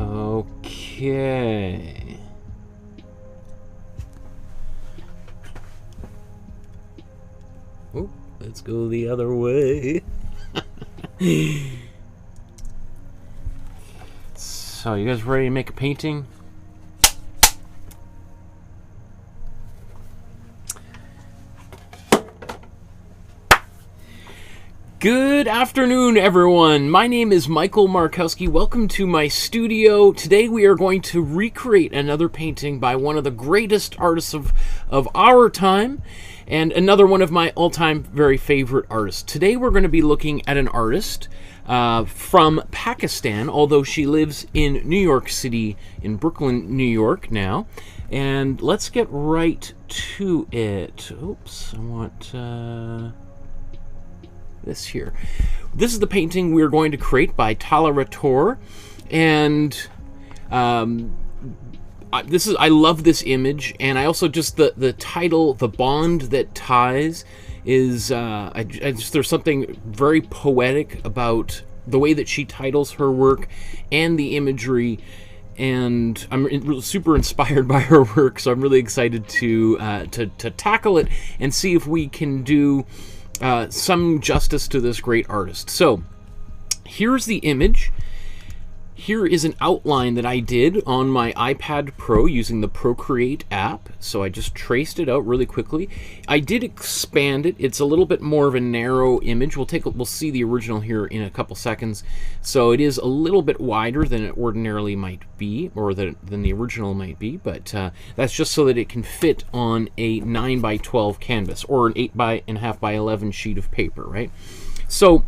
Okay. Oh, let's go the other way. So, you guys ready to make a painting? Good afternoon, everyone. My name is Michael Markowsky. Welcome to my studio. Today we are going to recreate another painting by one of the greatest artists of our time, and another one of my all-time very favorite artists. Today we're going to be looking at an artist from Pakistan, although she lives in New York City, in Brooklyn, New York now. And let's get right to it. Oops, I want... this here. This is the painting we're going to create by Talha Rathore, and I love this image, and I also just the title, The Bond That Ties, is there's something very poetic about the way that she titles her work and the imagery, and I'm super inspired by her work, so I'm really excited to tackle it and see if we can do some justice to this great artist. So here's the image. Here is an outline that I did on my iPad Pro using the Procreate app. So I just traced it out really quickly. I did expand it. It's a little bit more of a narrow image. We'll see the original here in a couple seconds. So it is a little bit wider than it ordinarily might be, or than the original might be, but that's just so that it can fit on a 9x12 canvas or an 8.5 by 11 sheet of paper, right? So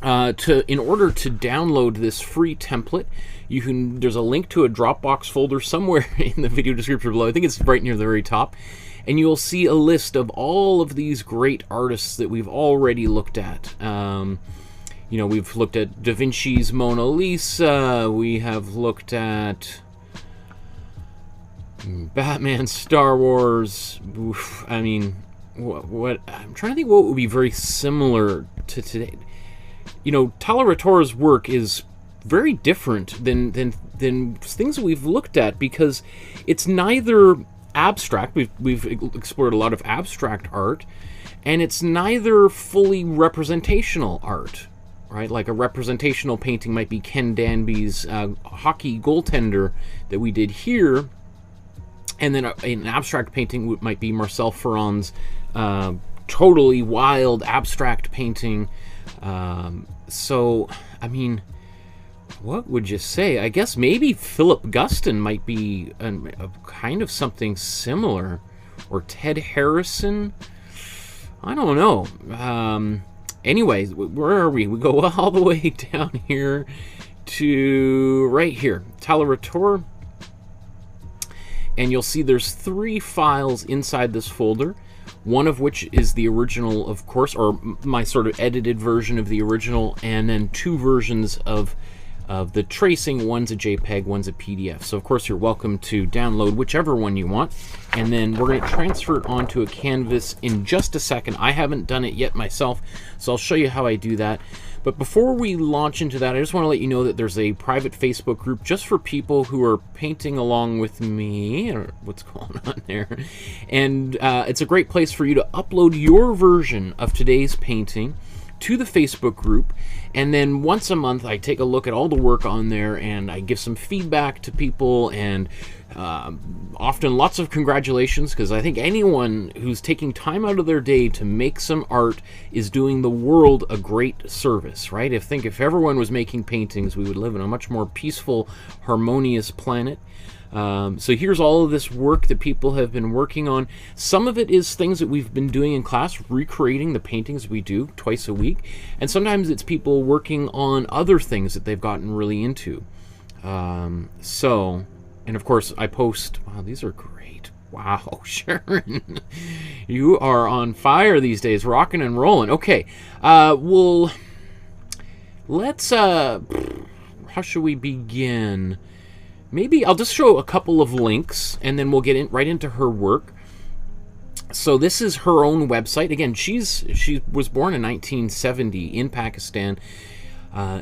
in order to download this free template, there's a link to a Dropbox folder somewhere in the video description below. I think it's right near the very top, and you'll see a list of all of these great artists that we've already looked at. You know, we've looked at Da Vinci's Mona Lisa. We have looked at Batman, Star Wars. Oof, I mean, what I'm trying to think what would be very similar to today. You know, Talha Rathore's work is very different than things that we've looked at, because it's neither abstract. We've explored a lot of abstract art, and it's neither fully representational art, right? Like a representational painting might be Ken Danby's hockey goaltender that we did here, and then an abstract painting might be Marcel Ferrand's totally wild abstract painting. So, I mean, what would you say? I guess maybe Philip Guston might be a kind of something similar, or Ted Harrison. I don't know. Anyways, where are we? We go all the way down here to right here, Talha Rathore, and you'll see there's 3 files inside this folder. One of which is the original, of course, or my sort of edited version of the original, and then 2 versions of the tracing. One's a JPEG, one's a PDF. So, of course, you're welcome to download whichever one you want. And then we're going to transfer it onto a canvas in just a second. I haven't done it yet myself, so I'll show you how I do that. But before we launch into that, I just want to let you know that there's a private Facebook group just for people who are painting along with me, or what's going on there. And it's a great place for you to upload your version of today's painting to the Facebook group. And then once a month, I take a look at all the work on there, and I give some feedback to people, and often lots of congratulations, because I think anyone who's taking time out of their day to make some art is doing the world a great service, right? If everyone was making paintings, we would live in a much more peaceful, harmonious planet. So here's all of this work that people have been working on. Some of it is things that we've been doing in class, recreating the paintings we do twice a week. And sometimes it's people working on other things that they've gotten really into. And of course I post, wow, these are great. Wow, Sharon, you are on fire these days, rocking and rolling. Okay, well, let's, how should we begin? Maybe I'll just show a couple of links, and then we'll get right into her work. So this is her own website. Again, she was born in 1970 in Pakistan,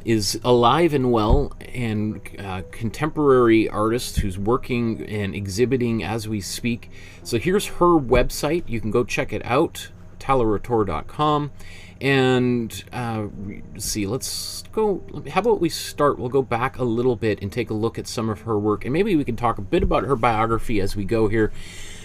is alive and well, contemporary artist who's working and exhibiting as we speak. So here's her website. You can go check it out, talharathore.com. And see, let's go. How about we start? We'll go back a little bit and take a look at some of her work, and maybe we can talk a bit about her biography as we go here.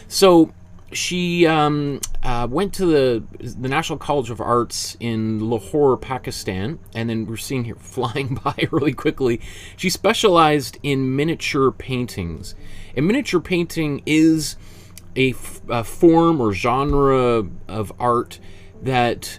So she went to the National College of Arts in Lahore, Pakistan, and then we're seeing here flying by really quickly. She specialized in miniature paintings, and miniature painting is a form or genre of art that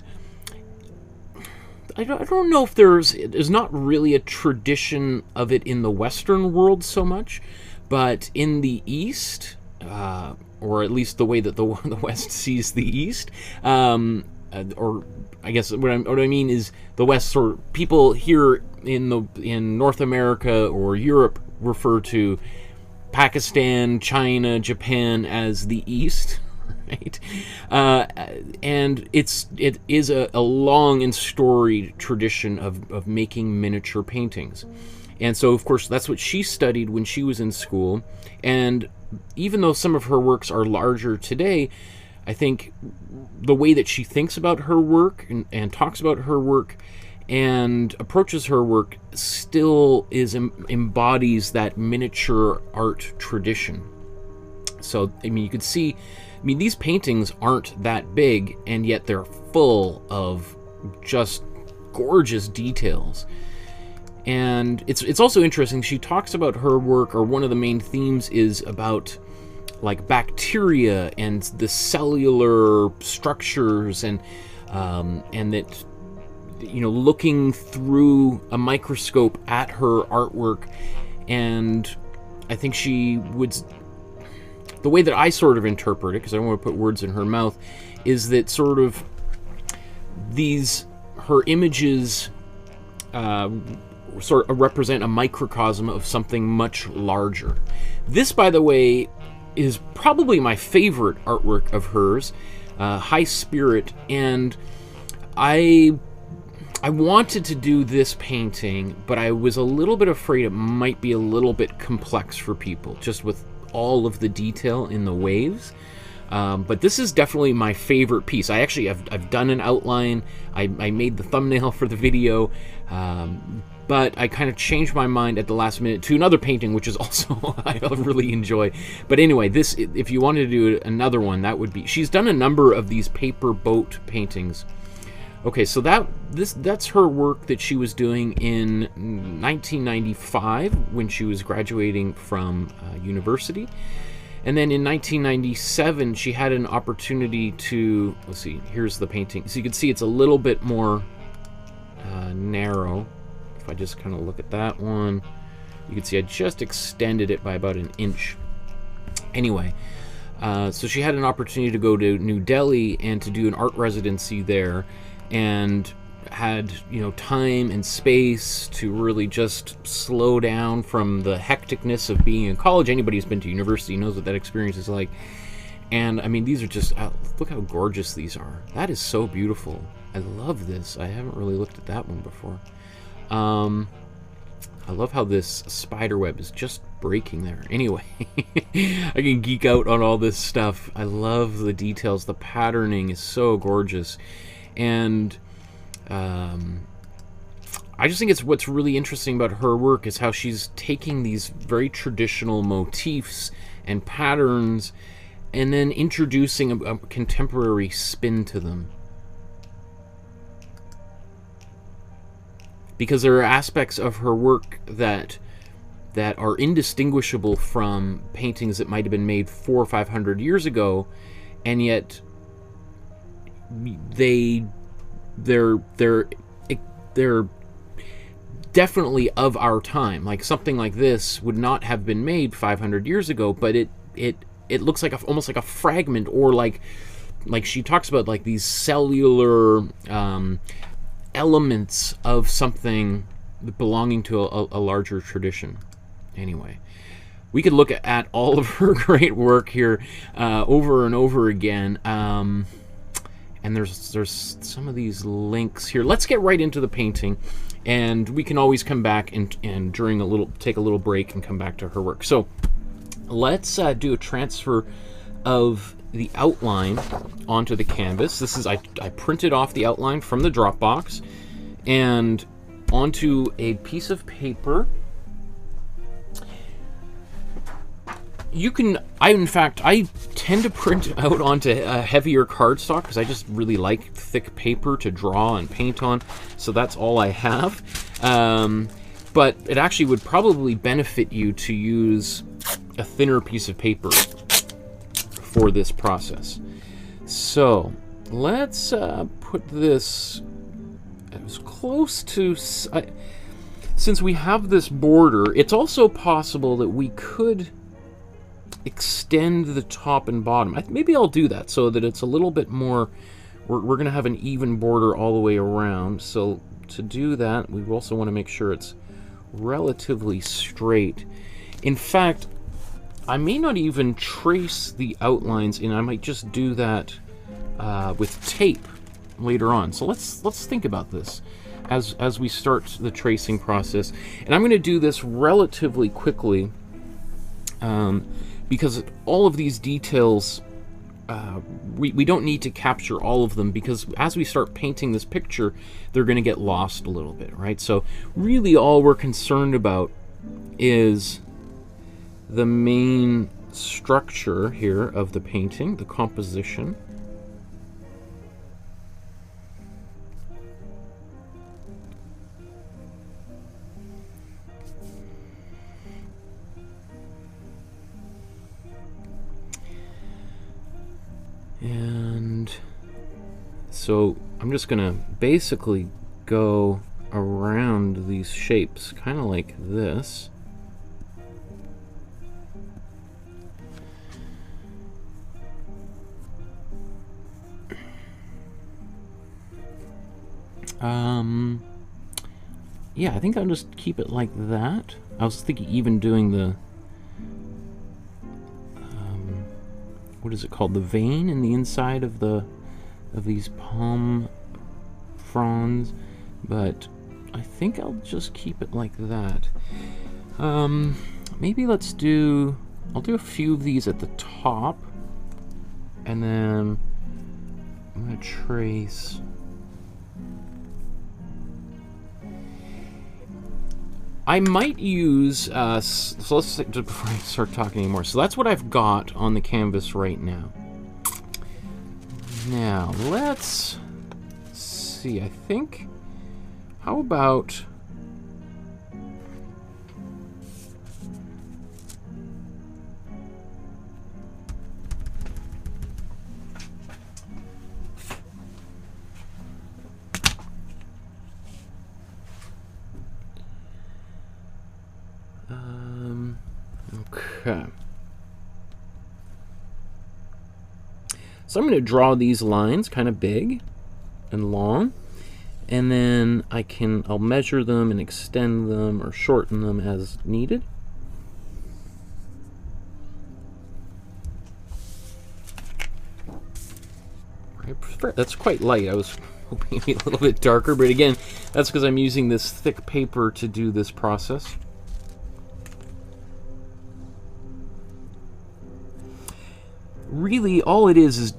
I don't know if there's not really a tradition of it in the Western world so much, but in the East, or at least the way that the West sees the East, or I guess what I mean is the West, sort of people here in North America or Europe refer to Pakistan, China, Japan as the East. Right, and it is a long and storied tradition of making miniature paintings, and so of course that's what she studied when she was in school. And even though some of her works are larger today, I think the way that she thinks about her work and talks about her work and approaches her work still embodies that miniature art tradition. So I mean, you could see. I mean, these paintings aren't that big, and yet they're full of just gorgeous details. And it's also interesting, she talks about her work, or one of the main themes is about like bacteria and the cellular structures, and that, you know, looking through a microscope at her artwork. And I think she would... The way that I sort of interpret it, because I don't want to put words in her mouth, is that sort of her images sort of represent a microcosm of something much larger. This, by the way, is probably my favorite artwork of hers, High Spirit, and I wanted to do this painting, but I was a little bit afraid it might be a little bit complex for people, just with all of the detail in the waves. But this is definitely my favorite piece. I've done an outline. I made the thumbnail for the video, but I kind of changed my mind at the last minute to another painting, which is also I really enjoy. But anyway, this, if you wanted to do another one, that would be... She's done a number of these paper boat paintings. Okay, so that's her work that she was doing in 1995 when she was graduating from university. And then in 1997, she had an opportunity to... Let's see, here's the painting. So you can see it's a little bit more narrow. If I just kind of look at that one, you can see I just extended it by about an inch. Anyway, so she had an opportunity to go to New Delhi and to do an art residency there, and had, you know, time and space to really just slow down from the hecticness of being in college. Anybody who's been to university knows what that experience is like. And I mean, these are just, look how gorgeous these are. That is so beautiful. I love this. I haven't really looked at that one before. I love how this spider web is just breaking there. Anyway, I can geek out on all this stuff. I love the details. The patterning is so gorgeous. And I just think it's what's really interesting about her work is how she's taking these very traditional motifs and patterns and then introducing a contemporary spin to them. Because there are aspects of her work that are indistinguishable from paintings that might have been made 400 or 500 years ago, and yet they're definitely of our time. Like something like this would not have been made 500 years ago, but it looks like almost like a fragment, or like she talks about, like these cellular elements of something belonging to a larger tradition. Anyway, we could look at all of her great work here over and over again. And there's some of these links here. Let's get right into the painting. and we can always come back and during take a little break and come back to her work. So let's do a transfer of the outline onto the canvas. This is I printed off the outline from the Dropbox and onto a piece of paper. You can, in fact, I tend to print out onto a heavier cardstock because I just really like thick paper to draw and paint on, so that's all I have. But it actually would probably benefit you to use a thinner piece of paper for this process. So let's put this as close to... since we have this border, it's also possible that we could extend the top and bottom. Maybe I'll do that so that it's a little bit more, we're going to have an even border all the way around. So to do that, we also want to make sure it's relatively straight. In fact, I may not even trace the outlines in. I might just do that with tape later on. So let's think about this as we start the tracing process. And I'm going to do this relatively quickly, because all of these details, we don't need to capture all of them, because as we start painting this picture, they're going to get lost a little bit, right? So really all we're concerned about is the main structure here of the painting, the composition. And so I'm just gonna basically go around these shapes, kind of like this. Yeah, I think I'll just keep it like that. I was thinking even doing the what is it called? The vein in the inside of these palm fronds, but I think I'll just keep it like that. Maybe I'll do a few of these at the top, and then I'm gonna trace. I might use, so let's before I start talking anymore. So that's what I've got on the canvas right now. Now, let's see, I think, how about... Okay. So I'm going to draw these lines kind of big and long, and then I'll measure them and extend them or shorten them as needed. That's quite light. I was hoping it'd be a little bit darker, but again, that's because I'm using this thick paper to do this process. Really, all it is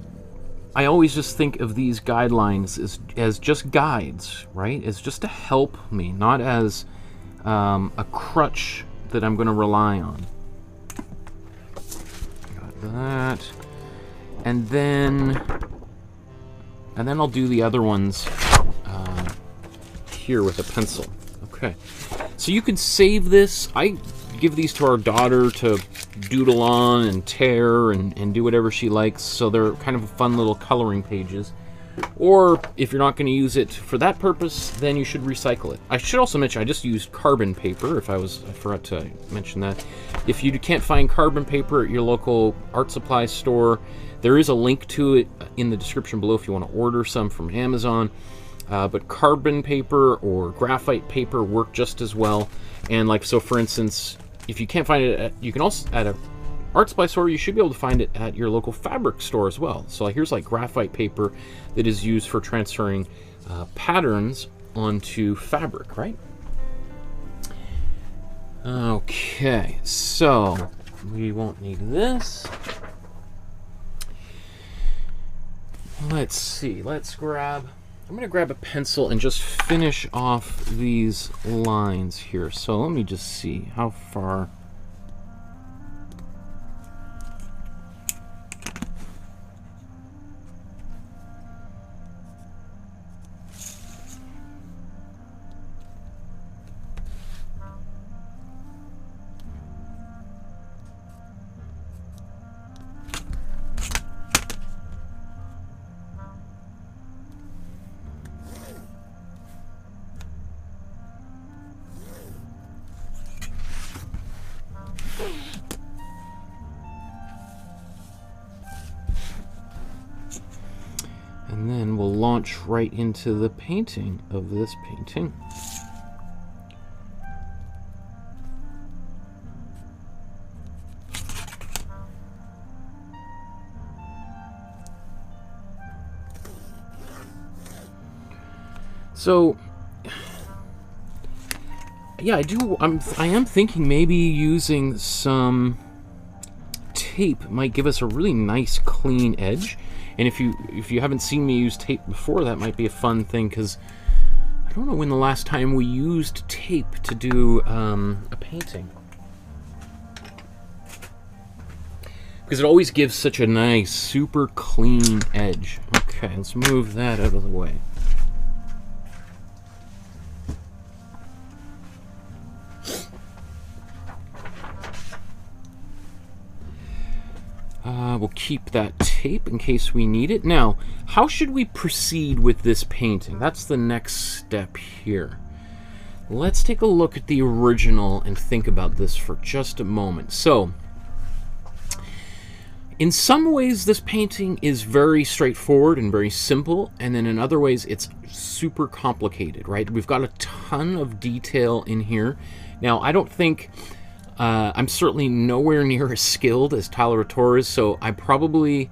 I always just think of these guidelines as just guides, right? It's just to help me, not as a crutch that I'm going to rely on. Got that. And then I'll do the other ones here with a pencil. Okay. So you can save this. I give these to our daughter to doodle on and tear and do whatever she likes, so they're kind of fun little coloring pages. Or if you're not going to use it for that purpose, then you should recycle it. I should also mention I just used carbon paper, I forgot to mention that. If you can't find carbon paper at your local art supply store, there is a link to it in the description below if you want to order some from Amazon. But carbon paper or graphite paper work just as well. And like, so for instance, if you can't find it you can also, at a art supply store, you should be able to find it at your local fabric store as well. So here's like graphite paper that is used for transferring patterns onto fabric, right? Okay, so we won't need this. Let's see, I'm gonna grab a pencil and just finish off these lines here. So let me just see how far. And then we'll launch right into the painting of this painting. So, yeah, I am thinking maybe using some tape might give us a really nice clean edge. And if you haven't seen me use tape before, that might be a fun thing, because I don't know when the last time we used tape to do a painting. Because it always gives such a nice, super clean edge. Okay, let's move that out of the way. We'll keep that tape in case we need it. Now, how should we proceed with this painting? That's the next step here. Let's take a look at the original and think about this for just a moment. So, in some ways, this painting is very straightforward and very simple, and then in other ways, it's super complicated, right? We've got a ton of detail in here. Now, I don't think... I'm certainly nowhere near as skilled as Talha Rathore is, so I probably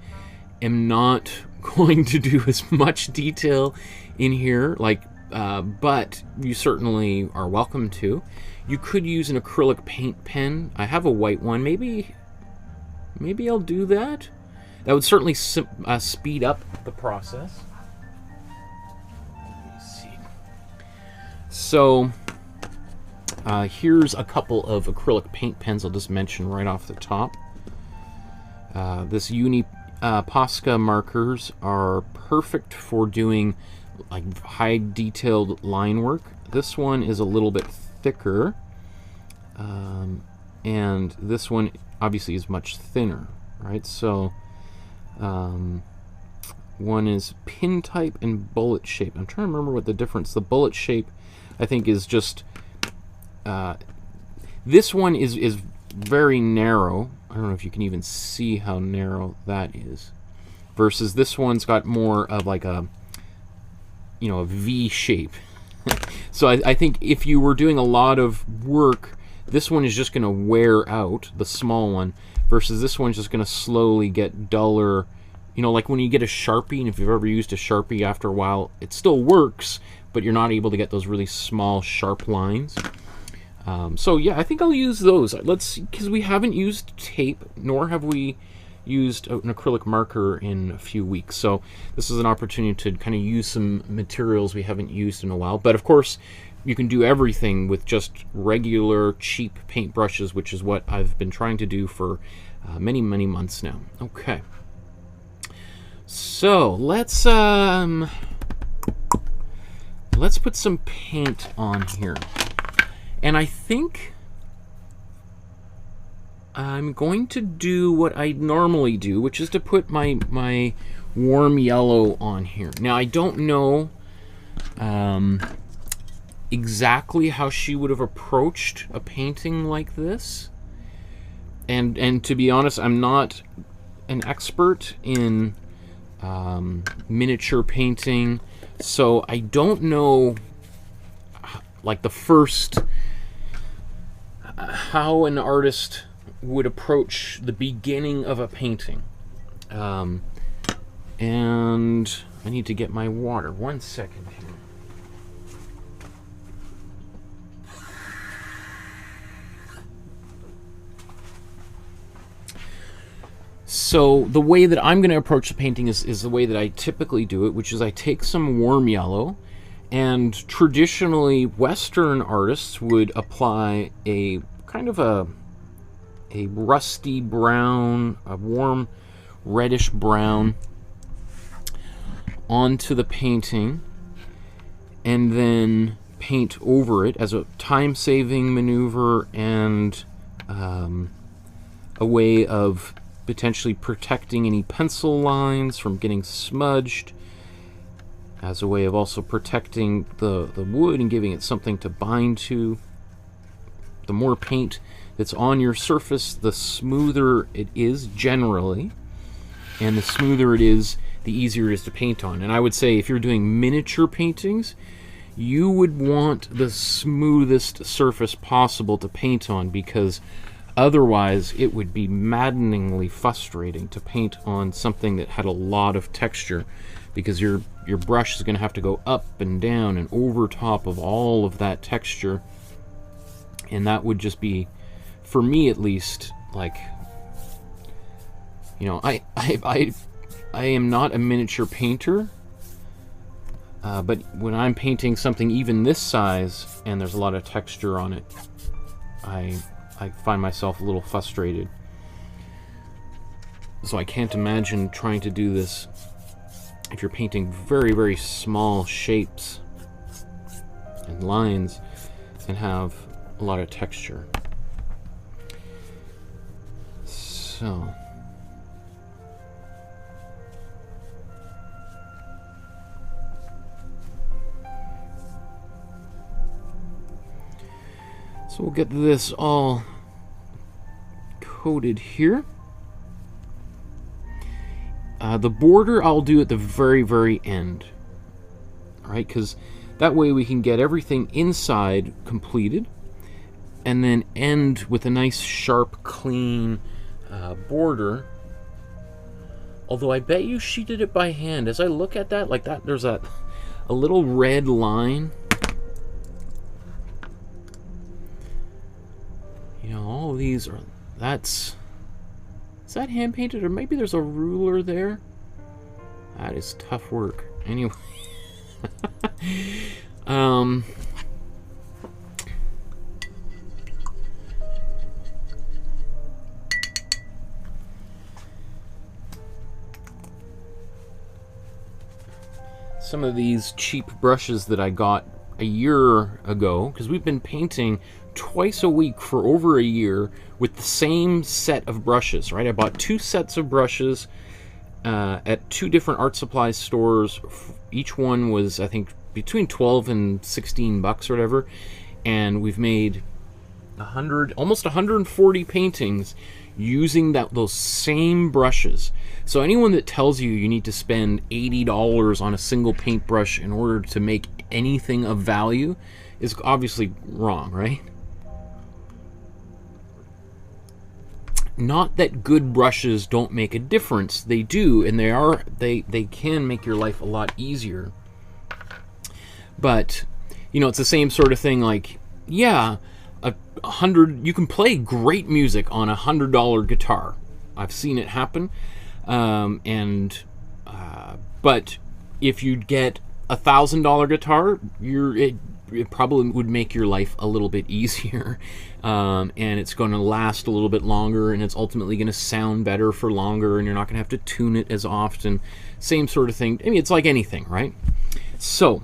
am not going to do as much detail in here, but you certainly are welcome to. You could use an acrylic paint pen. I have a white one. Maybe I'll do that. That would certainly speed up the process. Let me see. So... here's a couple of acrylic paint pens I'll just mention right off the top. This Posca markers are perfect for doing like high detailed line work. This one is a little bit thicker, and this one obviously is much thinner, right? So one is pin type and bullet shape. I'm trying to remember what the difference. The bullet shape, I think, is just this one is very narrow. I don't know if you can even see how narrow that is. Versus this one's got more of like a, a V shape. So I think if you were doing a lot of work, this one is just going to wear out, the small one, versus this one's just going to slowly get duller. Like when you get a Sharpie, and if you've ever used a Sharpie, after a while, it still works, but you're not able to get those really small, sharp lines. So yeah, I think I'll use those. Because we haven't used tape, nor have we used an acrylic marker in a few weeks. So this is an opportunity to kind of use some materials we haven't used in a while. But of course, you can do everything with just regular, cheap paint brushes, which is what I've been trying to do for many, many months now. Okay. So let's put some paint on here. And I think I'm going to do what I normally do, which is to put my warm yellow on here. Now, I don't know exactly how she would have approached a painting like this. And to be honest, I'm not an expert in miniature painting, so I don't know like the first... how an artist would approach the beginning of a painting. And I need to get my water. 1 second here. So the way that I'm going to approach the painting is the way that I typically do it, which is I take some warm yellow, and traditionally Western artists would apply a kind of a rusty brown, a warm reddish brown onto the painting, and then paint over it as a time-saving maneuver and a way of potentially protecting any pencil lines from getting smudged, as a way of also protecting the wood and giving it something to bind to. The more paint that's on your surface, the smoother it is generally, and the smoother it is, the easier it is to paint on. And I would say if you're doing miniature paintings, you would want the smoothest surface possible to paint on, because otherwise it would be maddeningly frustrating to paint on something that had a lot of texture, because your brush is going to have to go up and down and over top of all of that texture, and that would just be, for me at least, like, you know, I am not a miniature painter, but when I'm painting something even this size and there's a lot of texture on it, I find myself a little frustrated. So I can't imagine trying to do this if you're painting very, very small shapes and lines and have a lot of texture. So we'll get this all coated here. The border I'll do at the very, very end, right? Because that way we can get everything inside completed, and then end with a nice, sharp, clean border. Although I bet you she did it by hand. As I look at that, like that, there's a little red line. You know, all of these are, is that hand painted, or maybe there's a ruler there? That is tough work. Anyway. Some of these cheap brushes that I got a year ago, because we've been painting twice a week for over a year with the same set of brushes, right? I bought 2 sets of brushes at 2 different art supply stores. Each one was, I think, between 12 and 16 bucks or whatever, and we've made almost 140 paintings using those same brushes. So anyone that tells you you need to spend $80 on a single paintbrush in order to make anything of value is obviously wrong, right? Not that good brushes don't make a difference. They do, and they can make your life a lot easier. But, you know, it's the same sort of thing, like, yeah, you can play great music on a $100 guitar. I've seen it happen. But if you get a $1,000 guitar, it probably would make your life a little bit easier, and it's going to last a little bit longer, and it's ultimately going to sound better for longer, and you're not going to have to tune it as often. Same sort of thing. I mean, it's like anything, right? So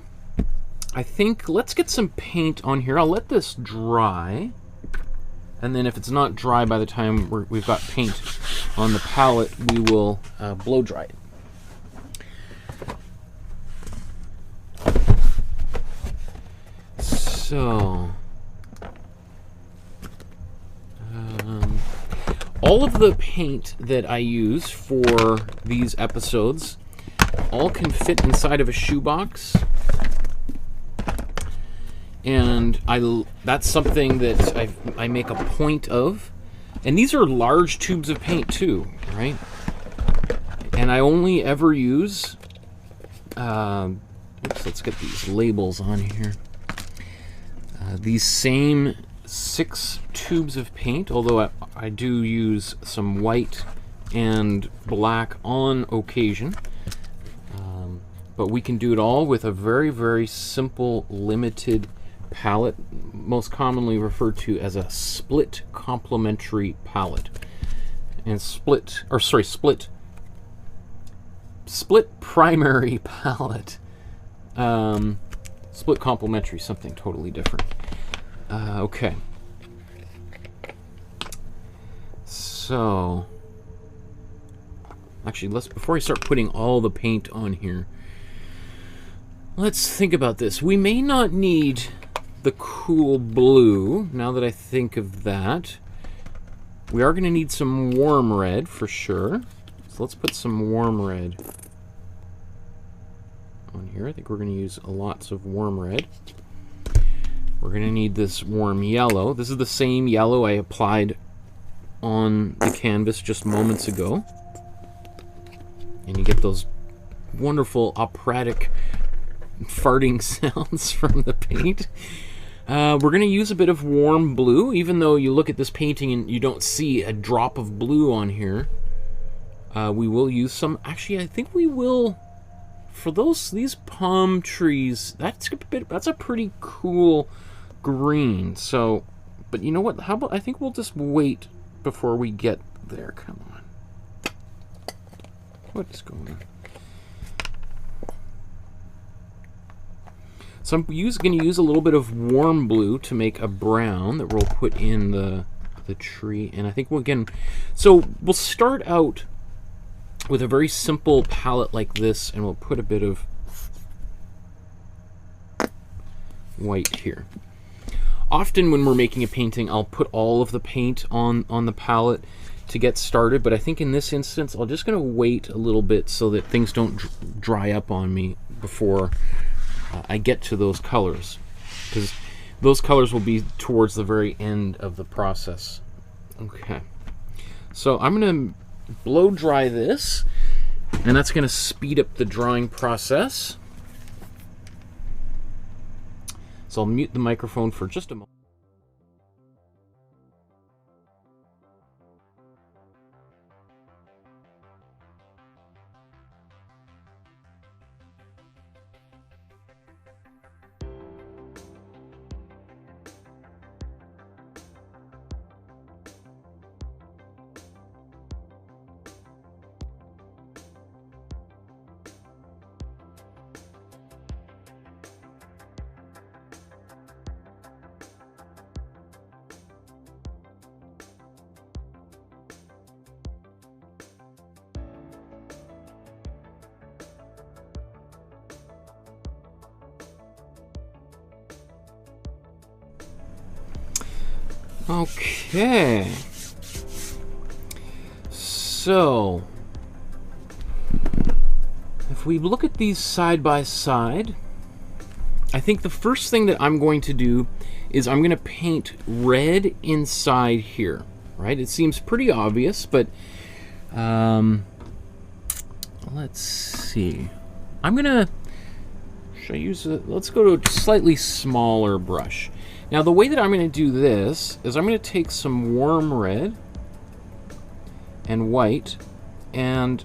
I think let's get some paint on here. I'll let this dry, and then if it's not dry by the time we've got paint on the palette, we will blow dry it. So, all of the paint that I use for these episodes all can fit inside of a shoebox, and that's something that I make a point of. And these are large tubes of paint too, right? And I only ever use, let's get these labels on here. These same 6 tubes of paint, although I do use some white and black on occasion. But we can do it all with a very, very simple, limited palette, most commonly referred to as a split complementary palette. And split primary palette. Split complementary, something totally different. Okay. So, actually, before I start putting all the paint on here, let's think about this. We may not need the cool blue, now that I think of that. We are going to need some warm red for sure. So let's put some warm red on here. I think we're going to use lots of warm red. We're going to need this warm yellow. This is the same yellow I applied on the canvas just moments ago. And you get those wonderful operatic farting sounds from the paint. We're going to use a bit of warm blue, even though you look at this painting and you don't see a drop of blue on here. We will use some. Actually, I think we will, for these palm trees, that's a pretty cool green. So, but you know what? How about, I think we'll just wait before we get there. Come on. What is going on? So I'm going to use a little bit of warm blue to make a brown that we'll put in the tree. And I think so we'll start out with a very simple palette like this, and we'll put a bit of white here. Often when we're making a painting, I'll put all of the paint on the palette to get started, but I think in this instance, I'm just going to wait a little bit so that things don't dry up on me before I get to those colors, because those colors will be towards the very end of the process. Okay, so I'm going to blow dry this, and that's going to speed up the drying process. So I'll mute the microphone for just a moment. Okay, so if we look at these side by side, I think the first thing that I'm going to do is I'm going to paint red inside here, right? It seems pretty obvious, but let's see. Let's go to a slightly smaller brush. Now the way that I'm going to do this is I'm going to take some warm red and white, and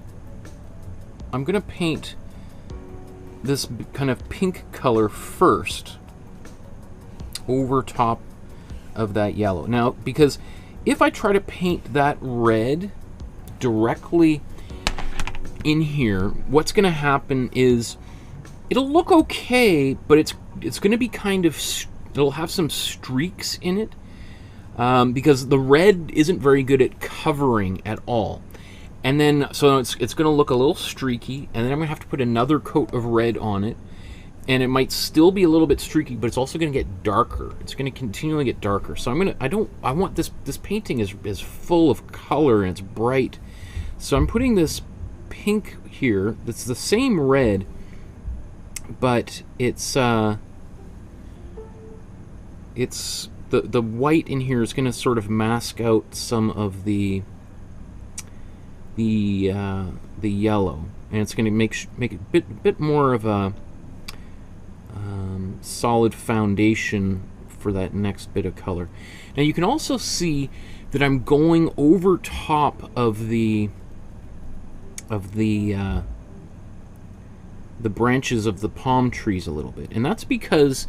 I'm going to paint this kind of pink color first over top of that yellow. Now, because if I try to paint that red directly in here, what's going to happen is it'll look okay, but it's going to be kind of, it'll have some streaks in it, because the red isn't very good at covering at all. And then, so it's going to look a little streaky, and then I'm going to have to put another coat of red on it, and it might still be a little bit streaky, but it's also going to get darker. It's going to continually get darker. So I want this painting is full of color and it's bright. So I'm putting this pink here that's the same red, but it's the white in here is going to sort of mask out some of the yellow, and it's going to make it a bit more of a solid foundation for that next bit of color. Now you can also see that I'm going over top of the the branches of the palm trees a little bit, and that's because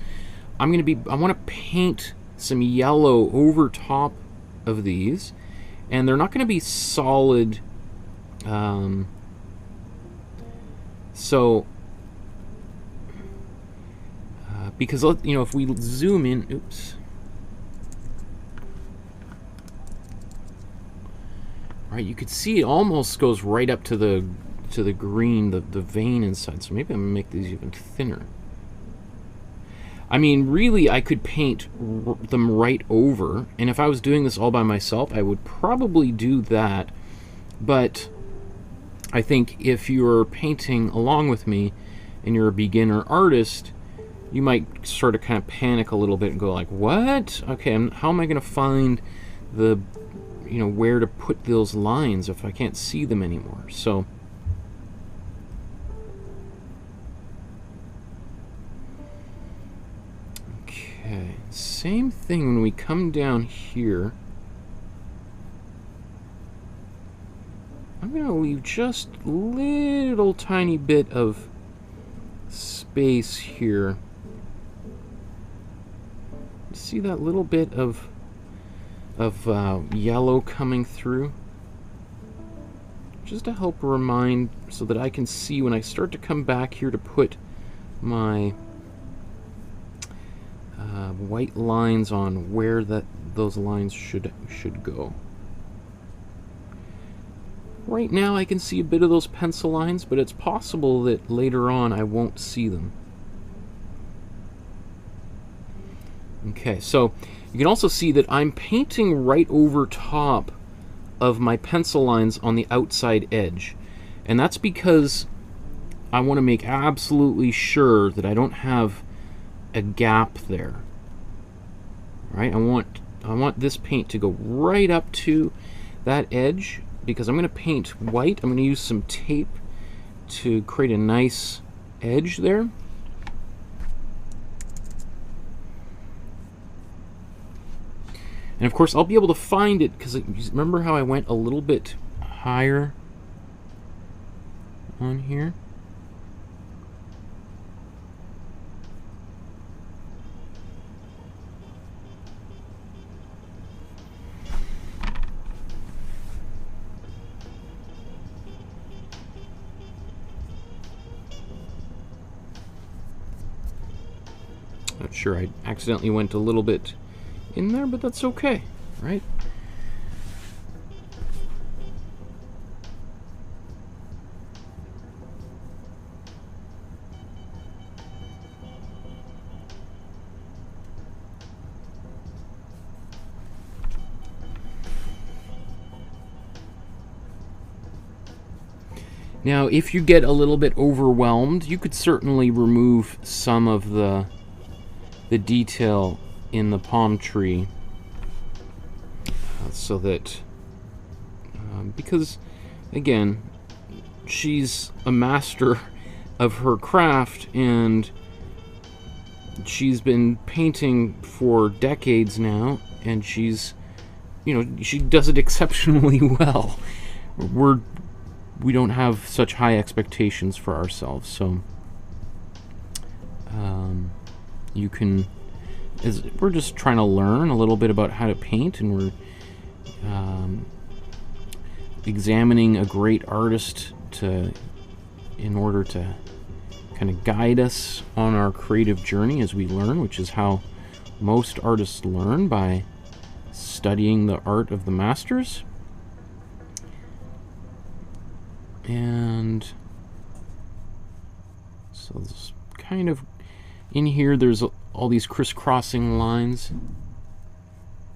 I want to paint some yellow over top of these, and they're not going to be solid. Because if we zoom in, oops. Right, you could see it almost goes right up to the green, the vein inside. So maybe I'm gonna make these even thinner. I mean, really, I could paint them right over, and if I was doing this all by myself, I would probably do that. But I think if you're painting along with me and you're a beginner artist, you might sort of kind of panic a little bit and go like, what? Okay, how am I going to find the, where to put those lines if I can't see them anymore? So okay, same thing when we come down here. I'm going to leave just a little tiny bit of space here. See that little bit of yellow coming through? Just to help remind, so that I can see when I start to come back here to put my white lines on where those lines should go. Right now I can see a bit of those pencil lines, but it's possible that later on I won't see them. Okay, so you can also see that I'm painting right over top of my pencil lines on the outside edge. And that's because I want to make absolutely sure that I don't have a gap there. Right? I want this paint to go right up to that edge, because I'm going to paint white. I'm going to use some tape to create a nice edge there. And of course, I'll be able to find it, because remember how I went a little bit higher on here? Not sure, I accidentally went a little bit in there, but that's okay, right? Now, if you get a little bit overwhelmed, you could certainly remove some of the detail in the palm tree, so that because again, she's a master of her craft, and she's been painting for decades now, and she's, she does it exceptionally well. We don't have such high expectations for ourselves, so you can, we're just trying to learn a little bit about how to paint, and we're examining a great artist in order to kind of guide us on our creative journey as we learn, which is how most artists learn, by studying the art of the masters. And so this kind of, in here there's all these crisscrossing lines.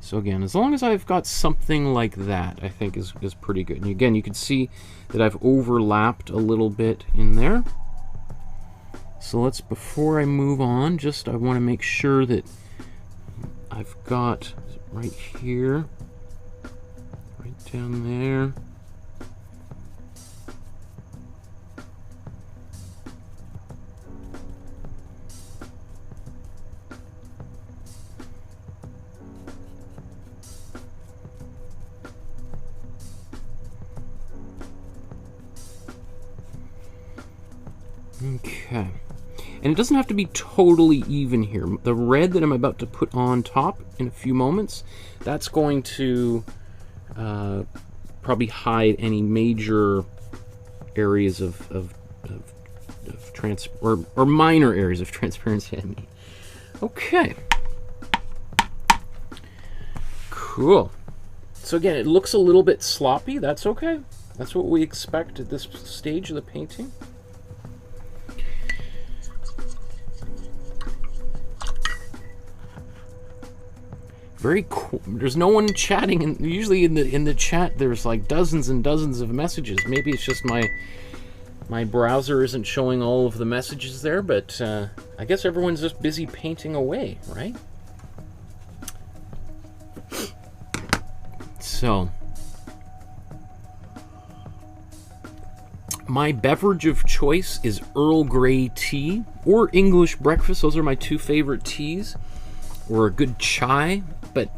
So again, as long as I've got something like that, I think is pretty good. And again, you can see that I've overlapped a little bit in there. So let's, before I move on, I want to make sure that I've got right here, right down there. Okay. And it doesn't have to be totally even here. The red that I'm about to put on top in a few moments, that's going to probably hide any major areas of or minor areas of transparency, I mean. Okay. Cool. So again, it looks a little bit sloppy. That's okay. That's what we expect at this stage of the painting. Very cool. There's no one chatting, and usually in the chat there's like dozens and dozens of messages. Maybe it's just my browser isn't showing all of the messages there, but I guess everyone's just busy painting away, right? So, my beverage of choice is Earl Grey tea or English breakfast. Those are my two favorite teas. Or a good chai, but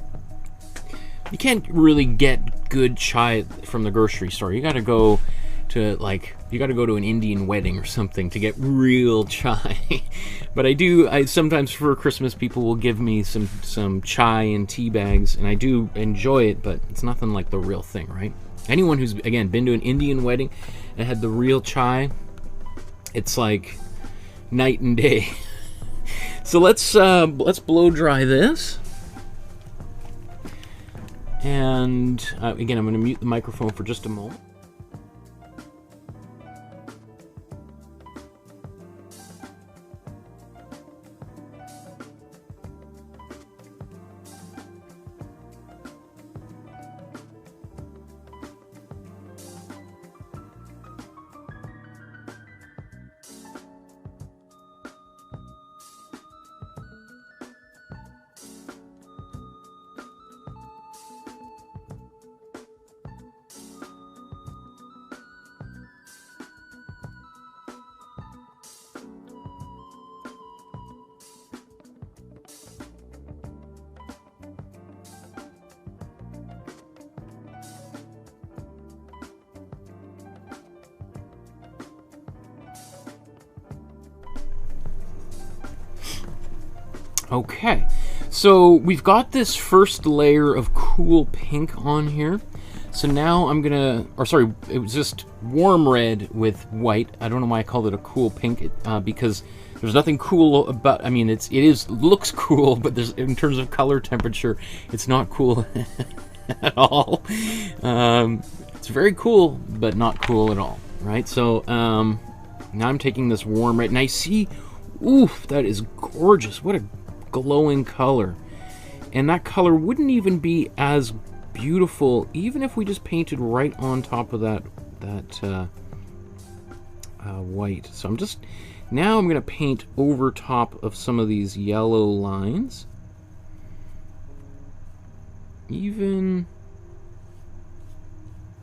you can't really get good chai from the grocery store. You got to go to an Indian wedding or something to get real chai. But I sometimes for Christmas people will give me some chai and tea bags, and I do enjoy it, but it's nothing like the real thing, right? Anyone who's again been to an Indian wedding and had the real chai, it's like night and day. So let's blow dry this, and again I'm going to mute the microphone for just a moment. Okay, so we've got this first layer of cool pink on here. So now I'm gonna, or sorry, it was just warm red with white. I don't know why I called it a cool pink, because there's nothing cool about, I mean, looks cool, but in terms of color temperature, it's not cool at all. It's very cool, but not cool at all, right? So now I'm taking this warm red, and I see, oof, that is gorgeous. What a glowing color. And that color wouldn't even be as beautiful even if we just painted right on top of that white. So now I'm going to paint over top of some of these yellow lines. Even,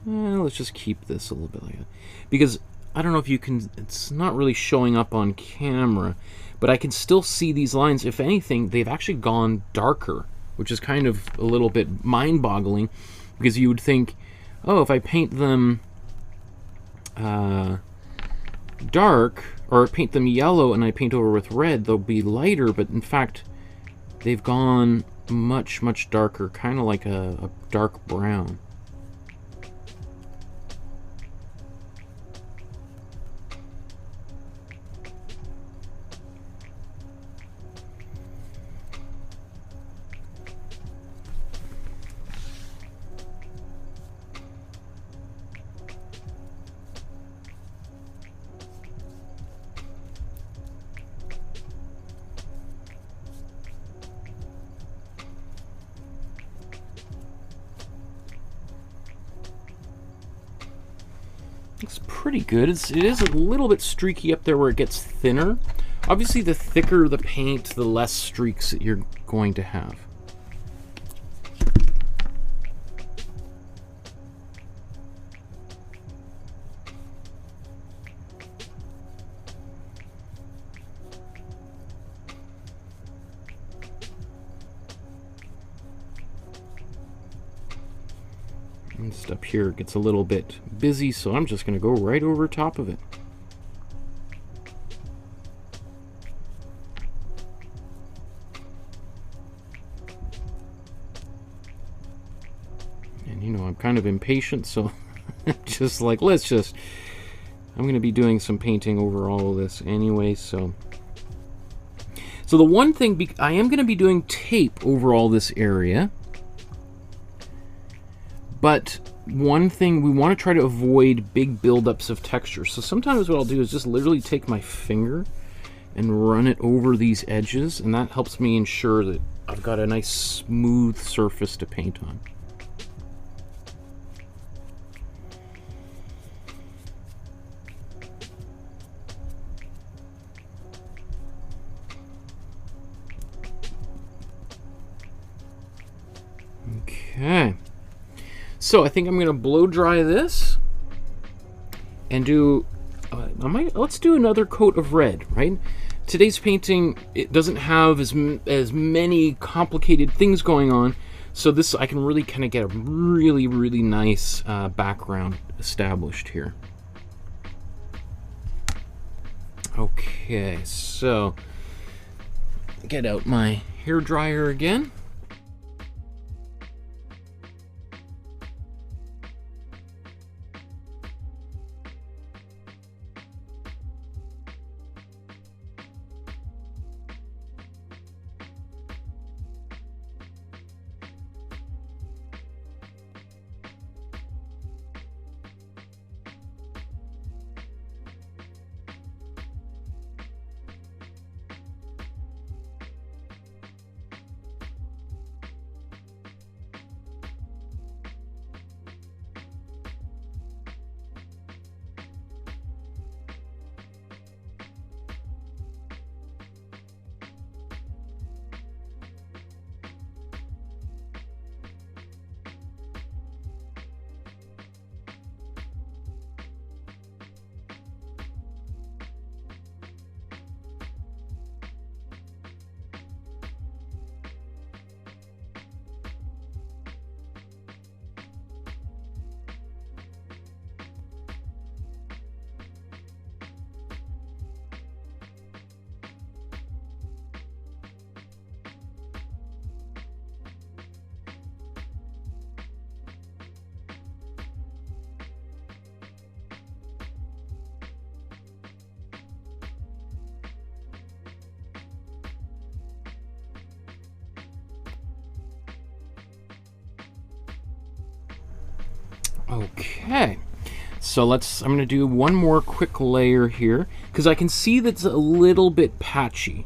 let's just keep this a little bit like that. Because I don't know if you can, it's not really showing up on camera, but I can still see these lines. If anything, they've actually gone darker, which is kind of a little bit mind-boggling, because you would think, oh, if I paint them dark, or paint them yellow and I paint over with red, they'll be lighter, but in fact, they've gone much, much darker, kind of like a dark brown. Looks pretty good. It is a little bit streaky up there where it gets thinner. Obviously, the thicker the paint, the less streaks that you're going to have. And just up here it gets a little bit busy, so I'm just going to go right over top of it. I'm kind of impatient, so just like, I'm going to be doing some painting over all of this anyway, so the one thing, I am going to be doing tape over all this area, but one thing, we want to try to avoid big buildups of texture. So sometimes what I'll do is just literally take my finger and run it over these edges, and that helps me ensure that I've got a nice smooth surface to paint on. Okay, so I think I'm going to blow dry this and do, let's do another coat of red, right? Today's painting, it doesn't have as many complicated things going on, so this, I can really kind of get a really, really nice background established here. Okay, so get out my hair dryer again. Okay, so I'm going to do one more quick layer here, because I can see that's a little bit patchy.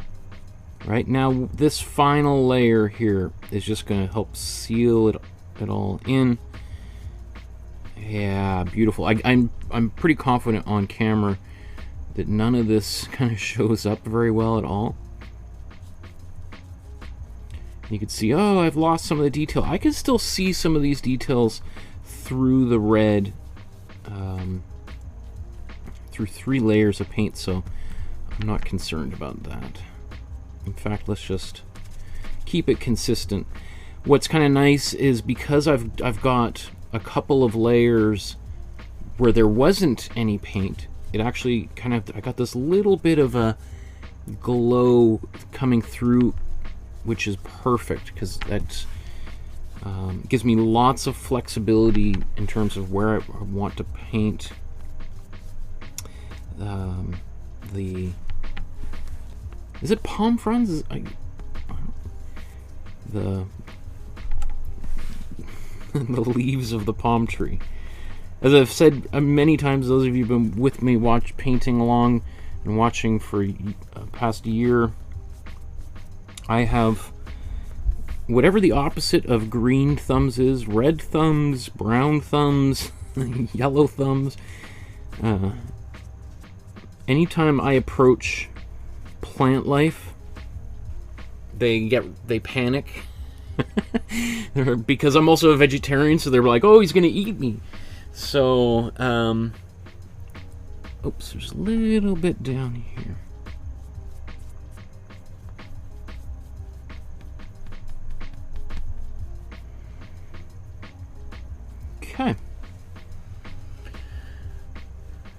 Right now, this final layer here is just going to help seal it all in. Yeah, beautiful. I'm pretty confident on camera that none of this kind of shows up very well at all. You can see, oh, I've lost some of the detail. I can still see some of these details through the red, through 3 layers of paint, so I'm not concerned about that. In fact, let's just keep it consistent. What's kind of nice is because I've got a couple of layers where there wasn't any paint, it actually kind of, I got this little bit of a glow coming through, which is perfect, because that gives me lots of flexibility in terms of where I want to paint is it palm fronds? The leaves of the palm tree. As I've said many times, those of you who've been with me painting along and watching for past year, I have whatever the opposite of green thumbs is: red thumbs, brown thumbs, yellow thumbs. Anytime I approach plant life, they panic. Because I'm also a vegetarian, so they're like, oh, he's gonna eat me. So oops, there's a little bit down here. Okay,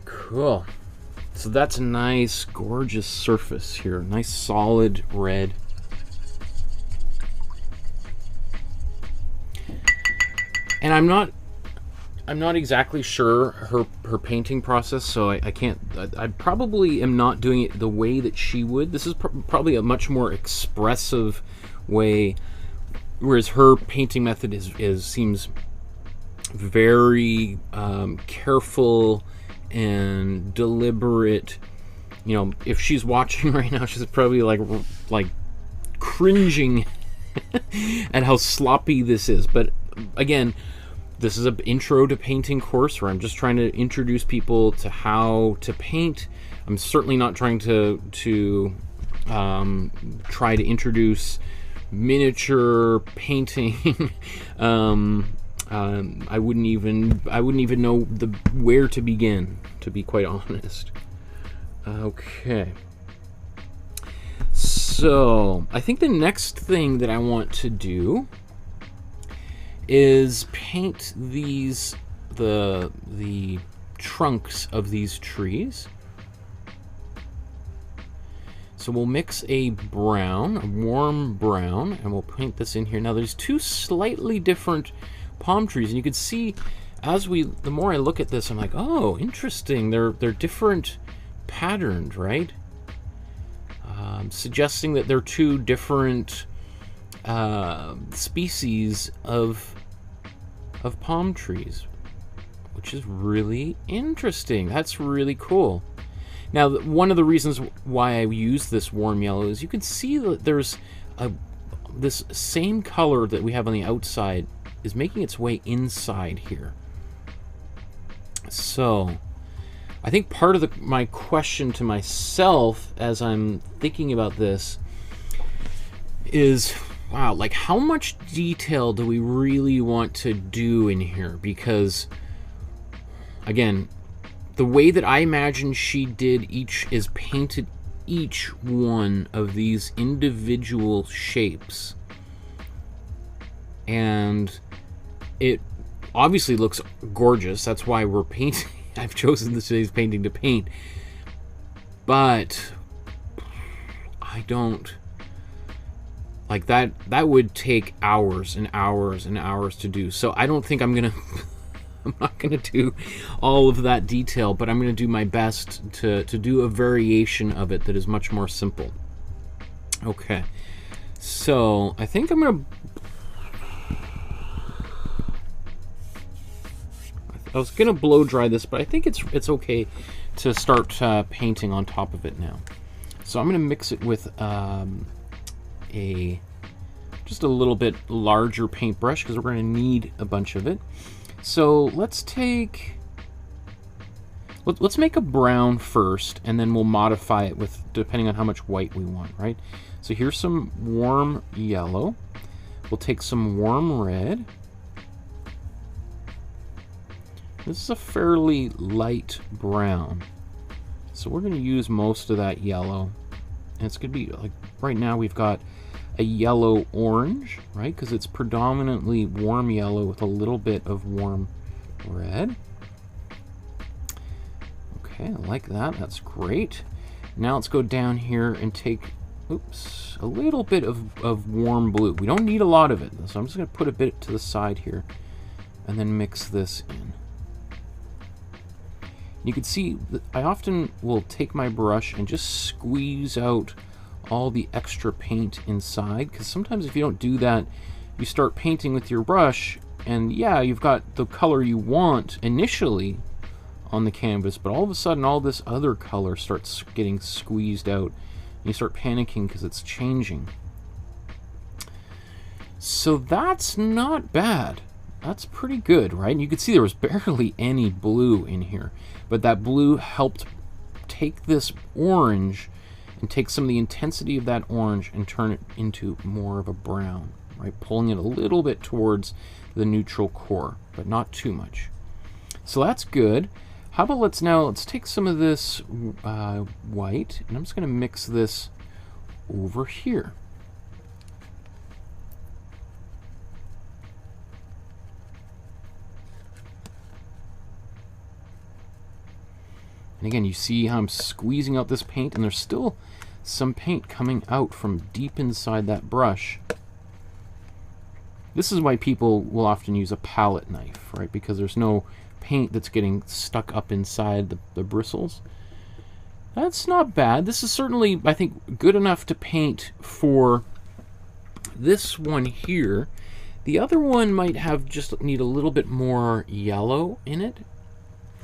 cool. So that's a nice, gorgeous surface here. Nice, solid red. And I'm not I'm not exactly sure her painting process, so I can't. I probably am not doing it the way that she would. This is probably a much more expressive way, whereas her painting method seems very careful and deliberate. You know, if she's watching right now, she's probably like cringing at how sloppy this is. But again, this is an intro to painting course where I'm just trying to introduce people to how to paint. I'm certainly not trying to try to introduce miniature painting. I wouldn't even know where to begin, to be quite honest. Okay. So I think the next thing that I want to do is paint the trunks of these trees. So we'll mix a brown, a warm brown, and we'll paint this in here. Now there's two slightly different palm trees, and you can see the more I look at this, I'm like, oh, interesting. They're different patterned, right? Suggesting that they're two different species of palm trees, which is really interesting. That's really cool. Now, one of the reasons why I use this warm yellow is you can see that there's this same color that we have on the outside is making its way inside here. So I think part of my question to myself as I'm thinking about this is, wow, like how much detail do we really want to do in here? Because, again, the way that I imagine she did is painted each one of these individual shapes. And it obviously looks gorgeous. That's why we're painting. I've chosen today's painting to paint, but I don't like that. That would take hours and hours and hours to do. So I don't think I'm not gonna do all of that detail, but I'm gonna do my best to do a variation of it that is much more simple. Okay, so I think I'm gonna. I was gonna blow dry this, but I think it's okay to start painting on top of it now. So I'm gonna mix it with just a little bit larger paintbrush because we're gonna need a bunch of it. So let's make a brown first, and then we'll modify it with depending on how much white we want, right? So here's some warm yellow. We'll take some warm red. This is a fairly light brown, so we're going to use most of that yellow. And it's going to be like, right now we've got a yellow orange, right? Because it's predominantly warm yellow with a little bit of warm red. Okay, I like that. That's great. Now let's go down here and take, oops, a little bit of warm blue. We don't need a lot of it, so I'm just going to put a bit to the side here and then mix this in. You can see that I often will take my brush and just squeeze out all the extra paint inside, because sometimes if you don't do that, you start painting with your brush, and yeah, you've got the color you want initially on the canvas, but all of a sudden all this other color starts getting squeezed out, and you start panicking because it's changing. So that's not bad. That's pretty good, right? And you can see there was barely any blue in here, but that blue helped take this orange and take some of the intensity of that orange and turn it into more of a brown, right? Pulling it a little bit towards the neutral core, but not too much. So that's good. How about let's take some of this white, and I'm just going to mix this over here. And again, you see how I'm squeezing out this paint, and there's still some paint coming out from deep inside that brush. This is why people will often use a palette knife, right? Because there's no paint that's getting stuck up inside the bristles. That's not bad. This is certainly, I think, good enough to paint for this one here. The other one might have just need a little bit more yellow in it.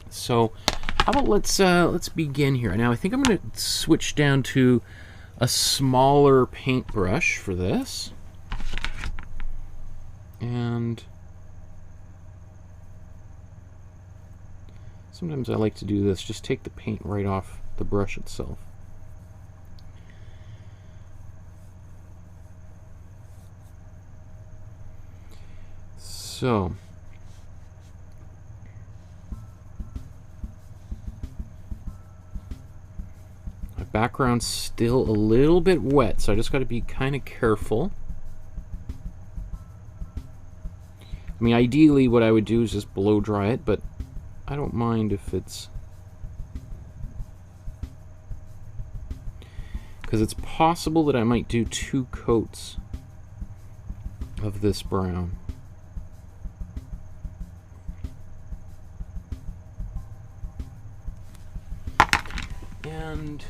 So how about let's begin here. Now I think I'm going to switch down to a smaller paintbrush for this. And sometimes I like to do this, just take the paint right off the brush itself. So my background's still a little bit wet, so I just got to be kind of careful. I mean, ideally what I would do is just blow dry it, but I don't mind if it's... because it's possible that I might do 2 coats of this brown. And,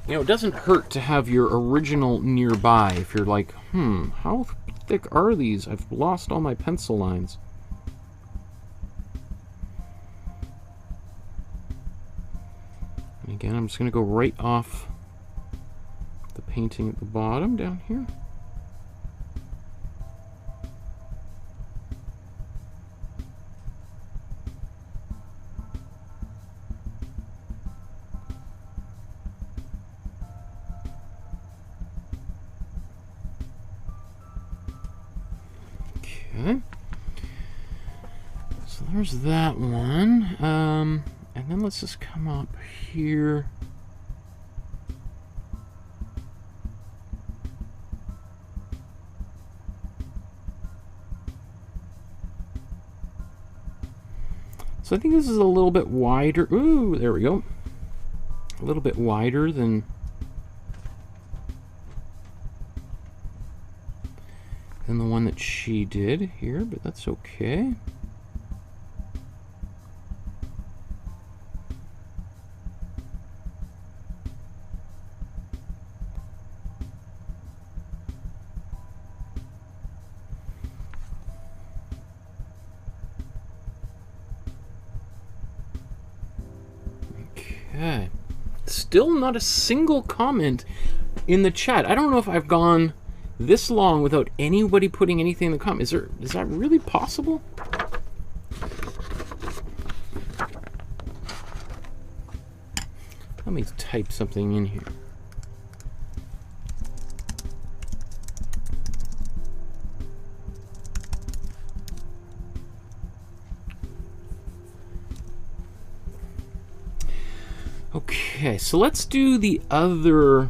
you know, it doesn't hurt to have your original nearby if you're like, how thick are these? I've lost all my pencil lines. And again, I'm just going to go right off the painting at the bottom down here. Okay, so there's that one, and then let's just come up here. So I think this is a little bit wider. Ooh, there we go. A little bit wider than the one that she did here, but that's okay. Okay. Still not a single comment in the chat. I don't know if I've gone this long without anybody putting anything in the comments. Is that really possible? Let me type something in here. Okay, so let's do the other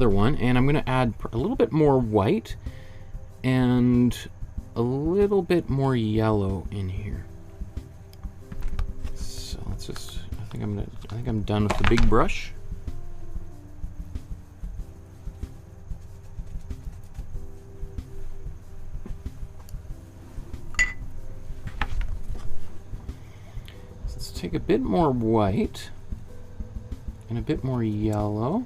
one, and I'm going to add a little bit more white and a little bit more yellow in here. So let's just, I think I'm done with the big brush. So let's take a bit more white and a bit more yellow.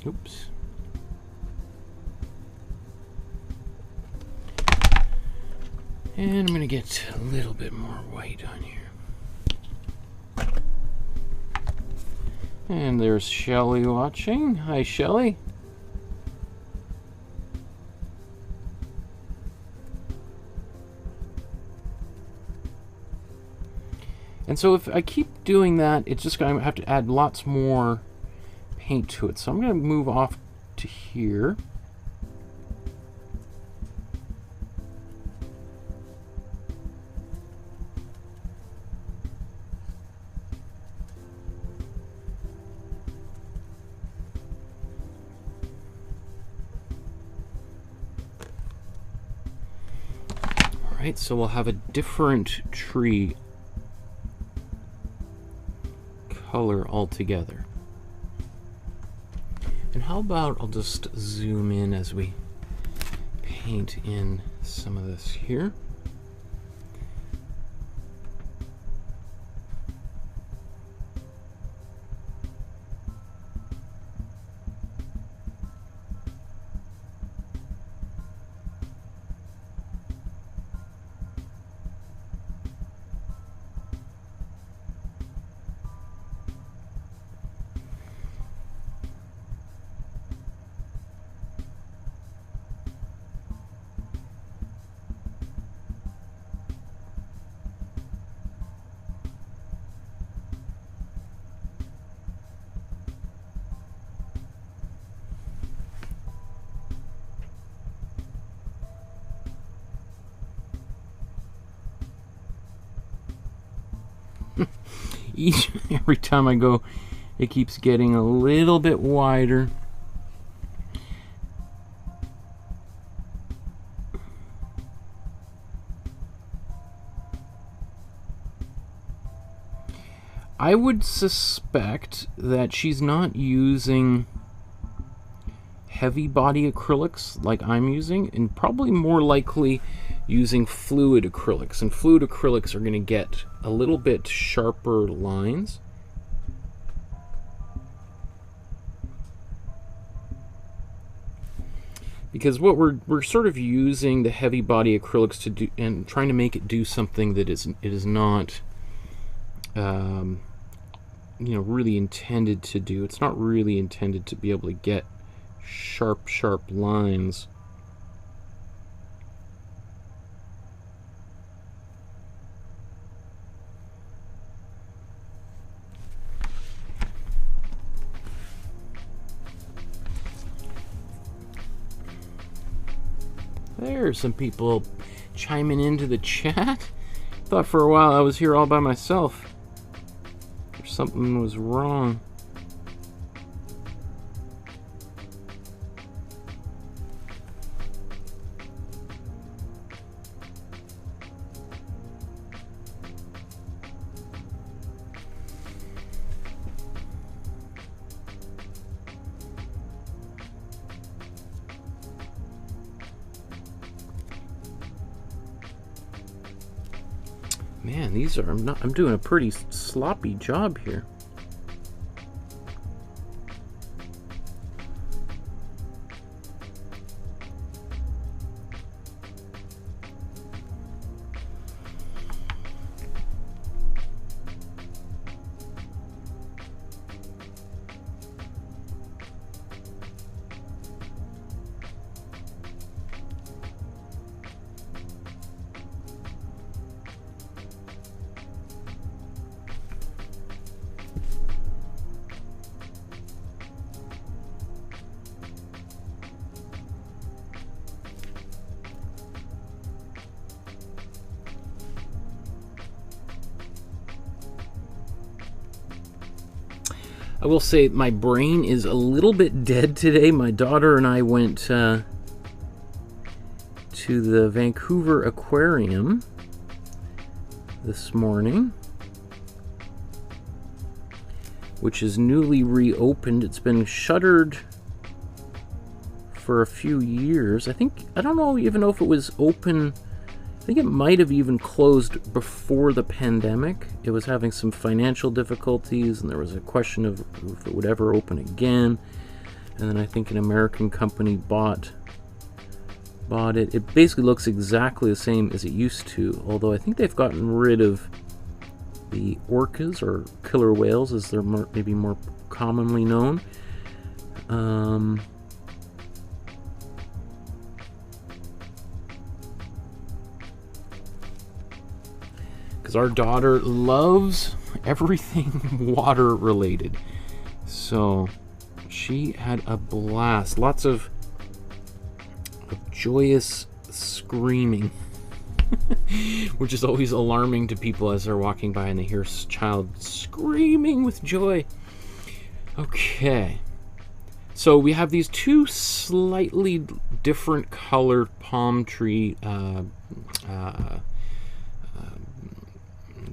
Oops. And I'm going to get a little bit more white on here. And there's Shelly watching. Hi, Shelly. And so if I keep doing that, it's just going to have to add lots more paint to it. So I'm going to move off to here. All right, so we'll have a different tree color altogether. And how about I'll just zoom in as we paint in some of this here. Every time I go, it keeps getting a little bit wider. I would suspect that she's not using heavy body acrylics like I'm using, and probably more likely using fluid acrylics. And fluid acrylics are going to get a little bit sharper lines. Because what we're sort of using the heavy body acrylics to do, and trying to make it do something that it is not you know, really intended to do. It's not really intended to be able to get sharp lines. There's some people chiming into the chat. Thought for a while I was here all by myself. Or something was wrong. Man, these are, I'm doing a pretty sloppy job here. I will say my brain is a little bit dead today. My daughter and I went to the Vancouver Aquarium this morning, which is newly reopened. It's been shuttered for a few years. I don't even know if it was open. I think it might have even closed before the pandemic. It was having some financial difficulties, and there was a question of if it would ever open again. And then I think an American company bought it. It basically looks exactly the same as it used to, although I think they've gotten rid of the orcas, or killer whales as they're maybe more commonly known. Our daughter loves everything water related, so she had a blast. Lots of joyous screaming, which is always alarming to people as they're walking by and they hear a child screaming with joy. Okay, so we have these two slightly different colored palm tree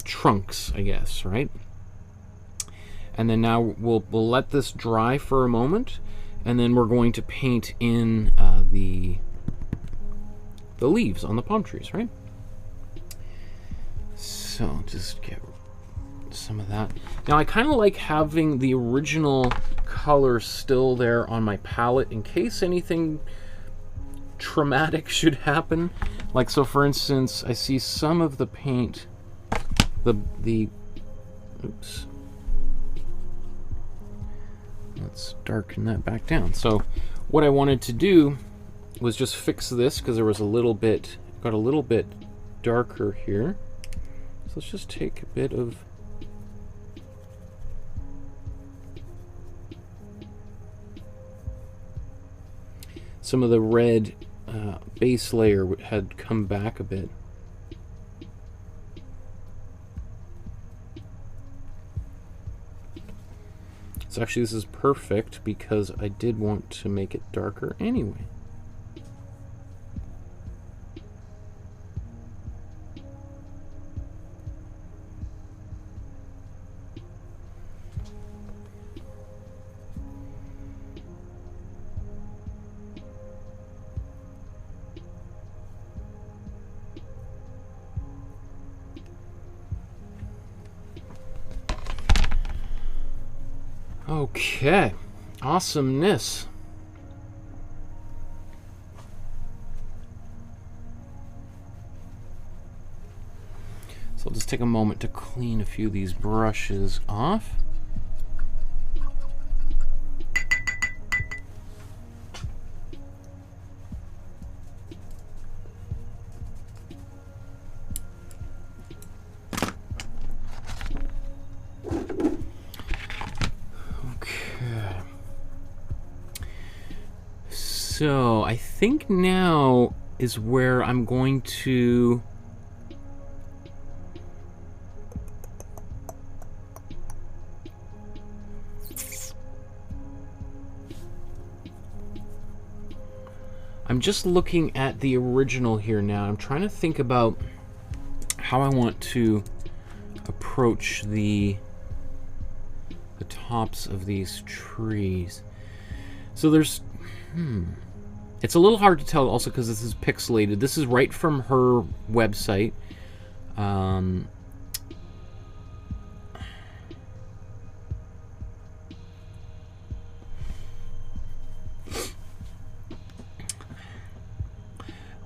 trunks, I guess, right? And then now we'll let this dry for a moment, And then we're going to paint in the leaves on the palm trees, right? So just get some of that. Now I kind of like having the original color still there on my palette in case anything traumatic should happen. Like, so for instance, I see some of the paint, oops. Let's darken that back down. So what I wanted to do was just fix this because there was a little bit, got a little bit darker here. So let's just take a bit of some of the red base layer had come back a bit. So actually this is perfect because I did want to make it darker anyway. Okay, awesomeness. So I'll just take a moment to clean a few of these brushes off. So I think now is where I'm going to I'm just looking at the original here now. I'm trying to think about how I want to approach the tops of these trees. So there's it's a little hard to tell also because this is pixelated. This is right from her website.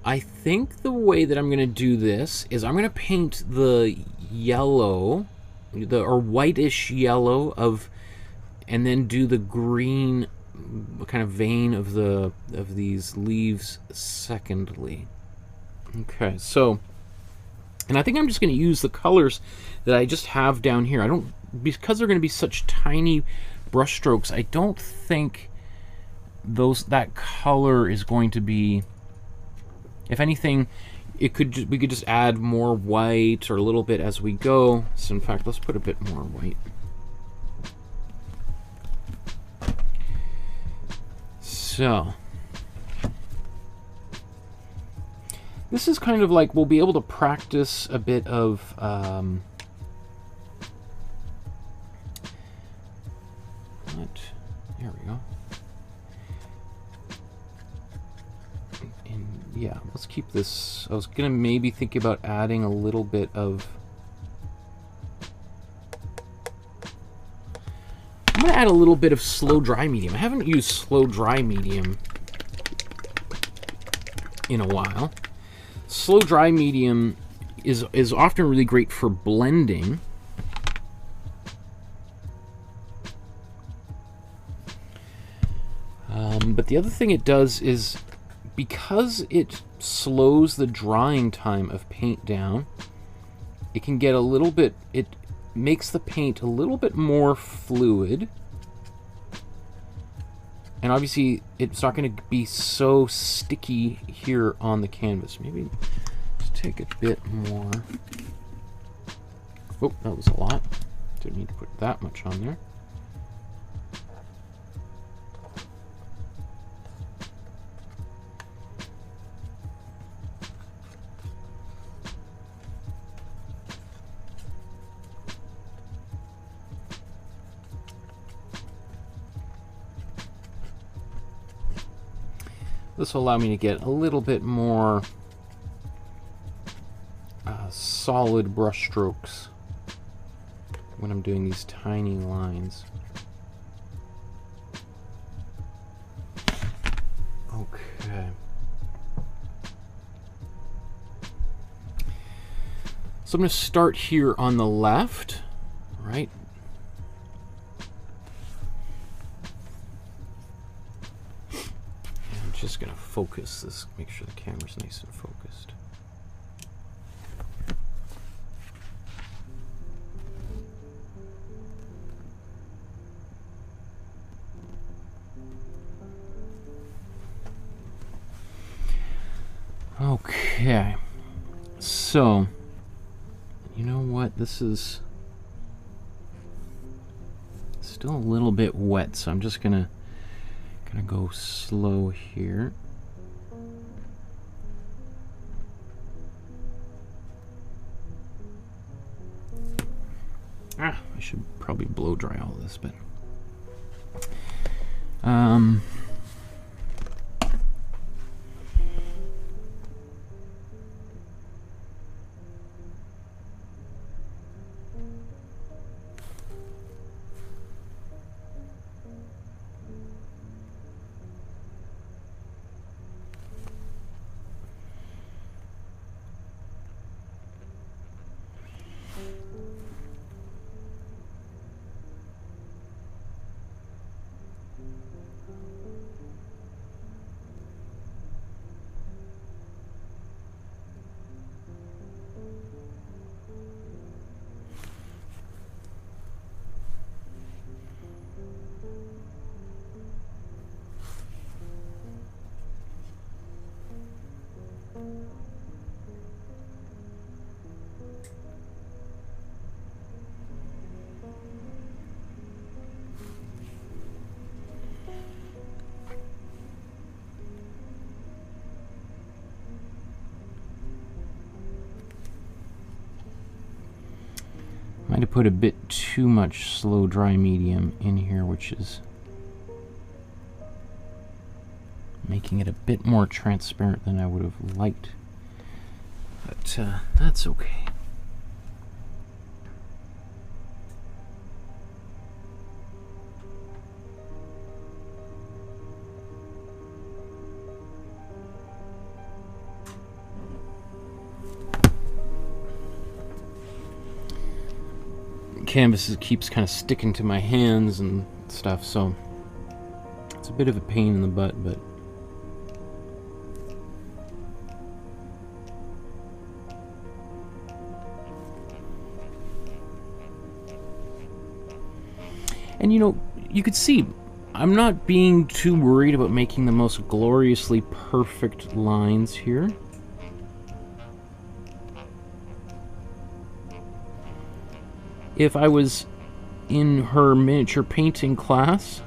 I think the way that I'm going to do this is I'm going to paint the yellow, or whitish yellow of, and then do the green kind of vein of these leaves secondly. Okay, so, and I think I'm just going to use the colors that I just have down here. I don't, because they're going to be such tiny brush strokes, I don't think that color is going to be, if anything, we could just add more white or a little bit as we go. So in fact, let's put a bit more white. So this is kind of like we'll be able to practice a bit of there we go. And yeah, let's keep this. I was gonna maybe think about adding a little bit of, I'm going to add a little bit of slow dry medium. I haven't used slow dry medium in a while. Slow dry medium is often really great for blending. But the other thing it does is, because it slows the drying time of paint down, it can get a little bit, it makes the paint a little bit more fluid, and obviously it's not going to be so sticky here on the canvas. Maybe just take a bit more. Oh, that was a lot. Didn't need to put that much on there. This will allow me to get a little bit more solid brush strokes when I'm doing these tiny lines. Okay. So I'm going to start here on the left, right? And I'm just going to focus this, make sure the camera's nice and focused. Okay, so you know what, this is still a little bit wet, so I'm just gonna go slow here. I should probably blow dry all this, but might have put a bit too much slow dry medium in here, which is making it a bit more transparent than I would have liked, but that's okay. Canvas keeps kind of sticking to my hands and stuff, so it's a bit of a pain in the butt, but and you know, you could see I'm not being too worried about making the most gloriously perfect lines here. If I was in her miniature painting class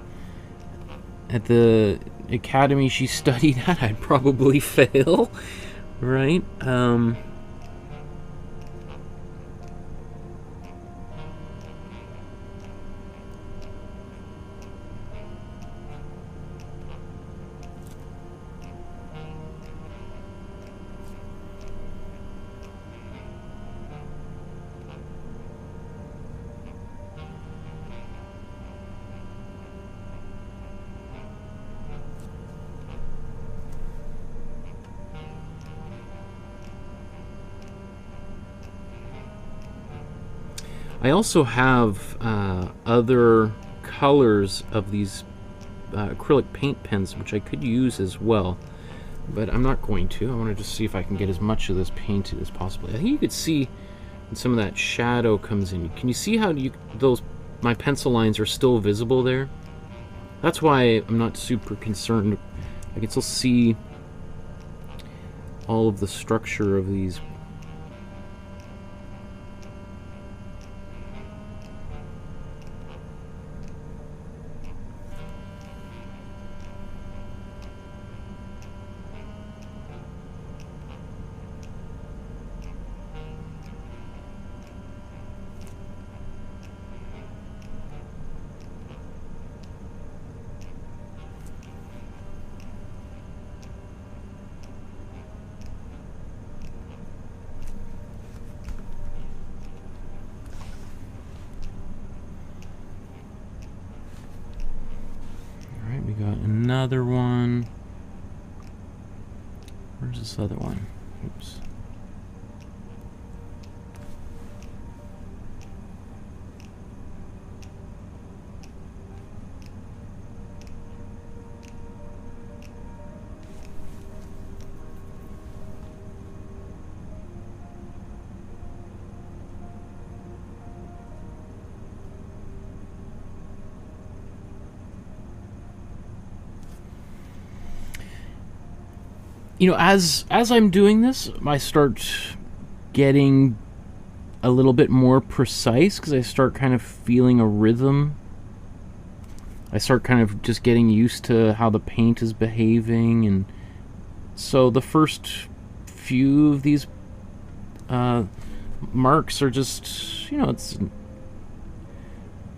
at the academy she studied at, I'd probably fail, right? I also have other colors of these acrylic paint pens, which I could use as well, but I'm not going to. I want to just see if I can get as much of this painted as possible. I think you could see when some of that shadow comes in. Can you see how my pencil lines are still visible there? That's why I'm not super concerned. I can still see all of the structure of these. another one. Where's this other one? Oops. You know, as I'm doing this, I start getting a little bit more precise because I start kind of feeling a rhythm. I start kind of just getting used to how the paint is behaving, and so the first few of these marks are just, you know,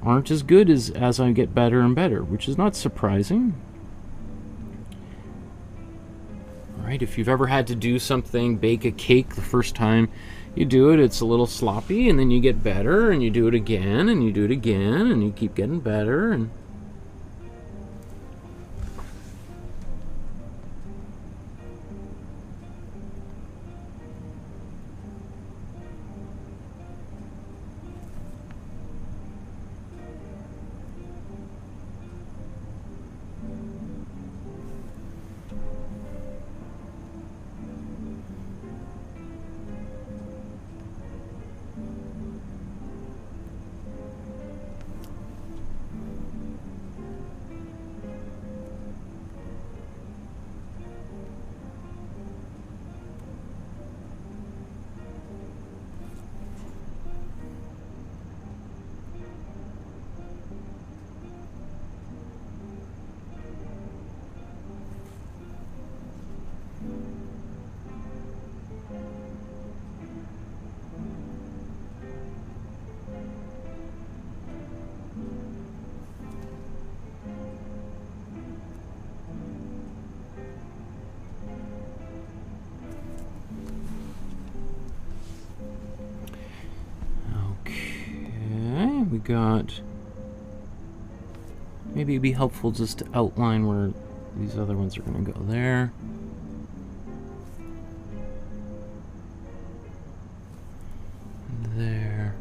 aren't as good as I get better and better, which is not surprising. Right, if you've ever had to do something, bake a cake, the first time you do it, it's a little sloppy, and then you get better, and you do it again, and you do it again, and you keep getting better, and we got, maybe it'd be helpful just to outline where these other ones are going to go there. There.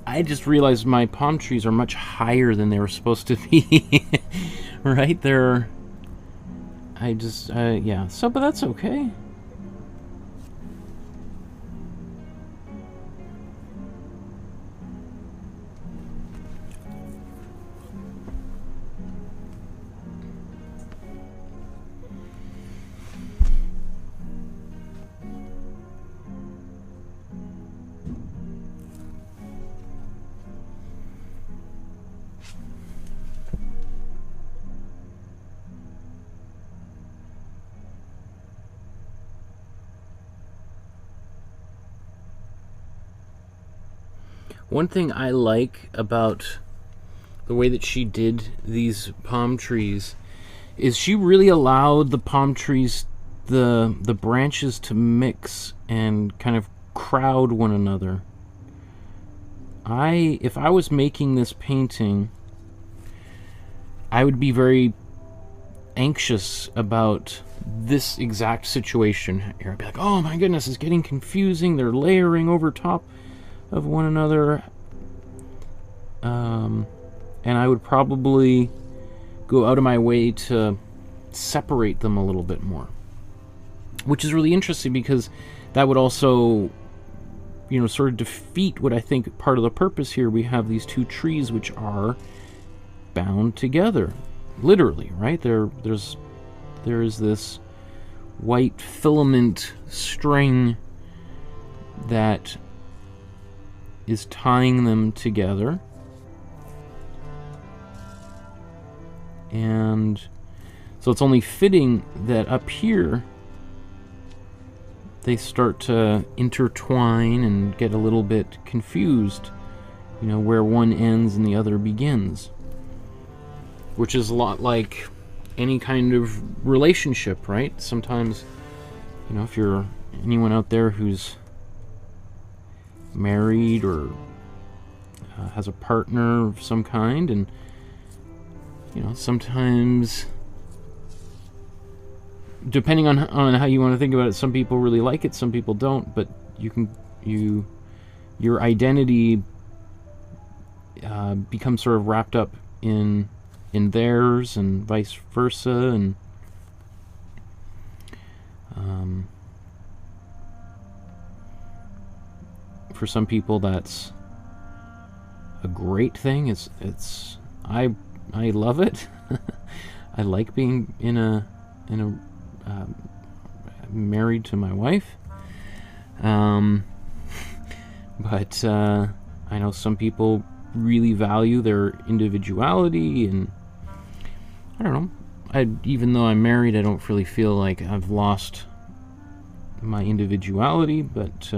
I just realized my palm trees are much higher than they were supposed to be. Right? They're... yeah. So, but that's okay. One thing I like about the way that she did these palm trees is she really allowed the palm trees, the branches to mix and kind of crowd one another. If I was making this painting, I would be very anxious about this exact situation here. I'd be like, oh my goodness, it's getting confusing. They're layering over top of one another, and I would probably go out of my way to separate them a little bit more, which is really interesting because that would also you know, sort of defeat what I think part of the purpose here. We have these two trees which are bound together, literally, right? There is this white filament string that is tying them together, and so it's only fitting that up here they start to intertwine and get a little bit confused, you know, where one ends and the other begins, which is a lot like any kind of relationship, right? Sometimes, you know, if you're anyone out there who's married or has a partner of some kind, and, you know, sometimes, depending on how you want to think about it, some people really like it, some people don't, but your identity becomes sort of wrapped up in theirs, and vice versa, and for some people that's a great thing. I love it. I like being in a married to my wife, but I know some people really value their individuality, and I don't know. Even though I'm married, I don't really feel like I've lost my individuality, but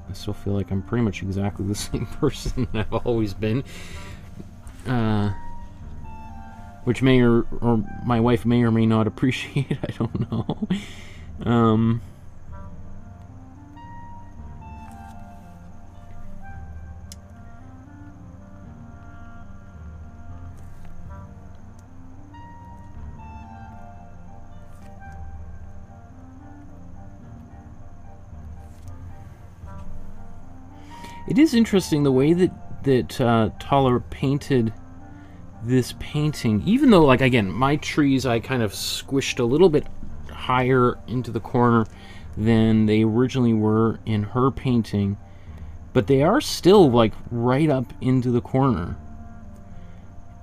I still feel like I'm pretty much exactly the same person that I've always been. Which may or my wife may or may not appreciate. I don't know. It is interesting the way that Talha painted this painting, even though, like, again, my trees I kind of squished a little bit higher into the corner than they originally were in her painting, but they are still like right up into the corner.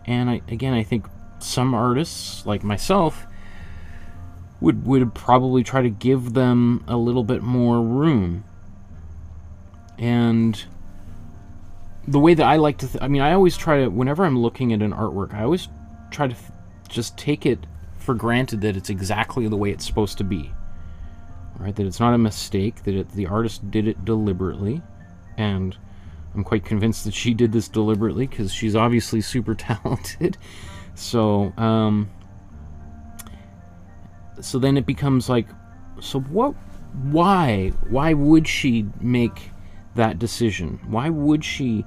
And I think some artists like myself would probably try to give them a little bit more room. And the way that I like to, I always try to, whenever I'm looking at an artwork, I always try to just take it for granted that it's exactly the way it's supposed to be, right? That it's not a mistake, that the artist did it deliberately, and I'm quite convinced that she did this deliberately, because she's obviously super talented. So, so then it becomes like, so what? Why would she make that decision? Why would she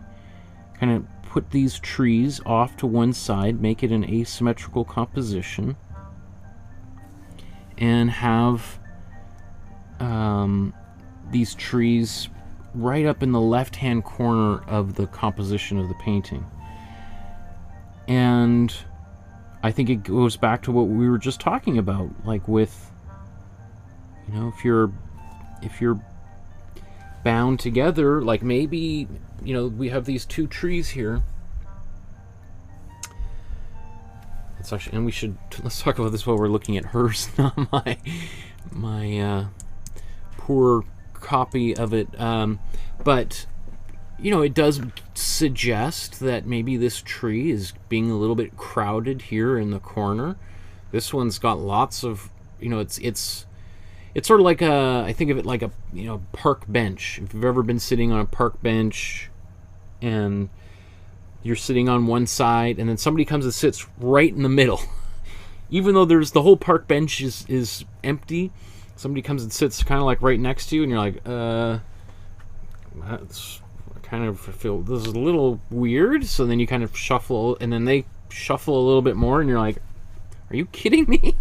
kind of put these trees off to one side, make it an asymmetrical composition, and have these trees right up in the left-hand corner of the composition of the painting? And I think it goes back to what we were just talking about, like with, you know, if you're bound together, like maybe, you know, we have these two trees here. It's actually, and let's talk about this while we're looking at hers, not my poor copy of it. But, you know, it does suggest that maybe this tree is being a little bit crowded here in the corner. This one's got lots of, you know, it's sort of like I think of it like a, you know, park bench. If you've ever been sitting on a park bench and you're sitting on one side and then somebody comes and sits right in the middle, even though there's the whole park bench is empty, somebody comes and sits kind of like right next to you, and you're like, that's, I kind of feel this is a little weird. So then you kind of shuffle, and then they shuffle a little bit more, and you're like, are you kidding me?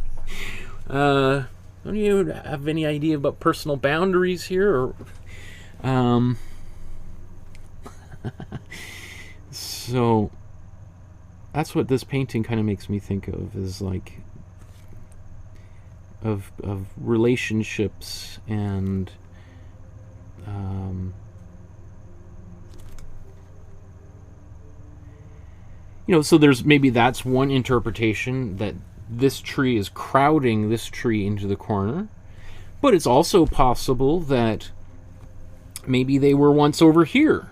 Don't you have any idea about personal boundaries here? Or, so that's what this painting kind of makes me think of, is like, of relationships and you know, so there's maybe that's one interpretation, that this tree is crowding this tree into the corner. But it's also possible that maybe they were once over here,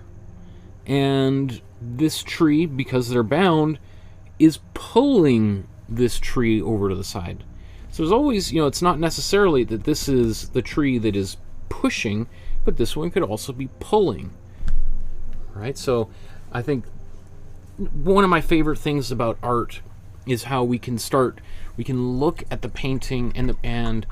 and this tree, because they're bound, is pulling this tree over to the side. So there's always, you know, it's not necessarily that this is the tree that is pushing, but this one could also be pulling. Right? So I think one of my favorite things about art is how we can look at the painting and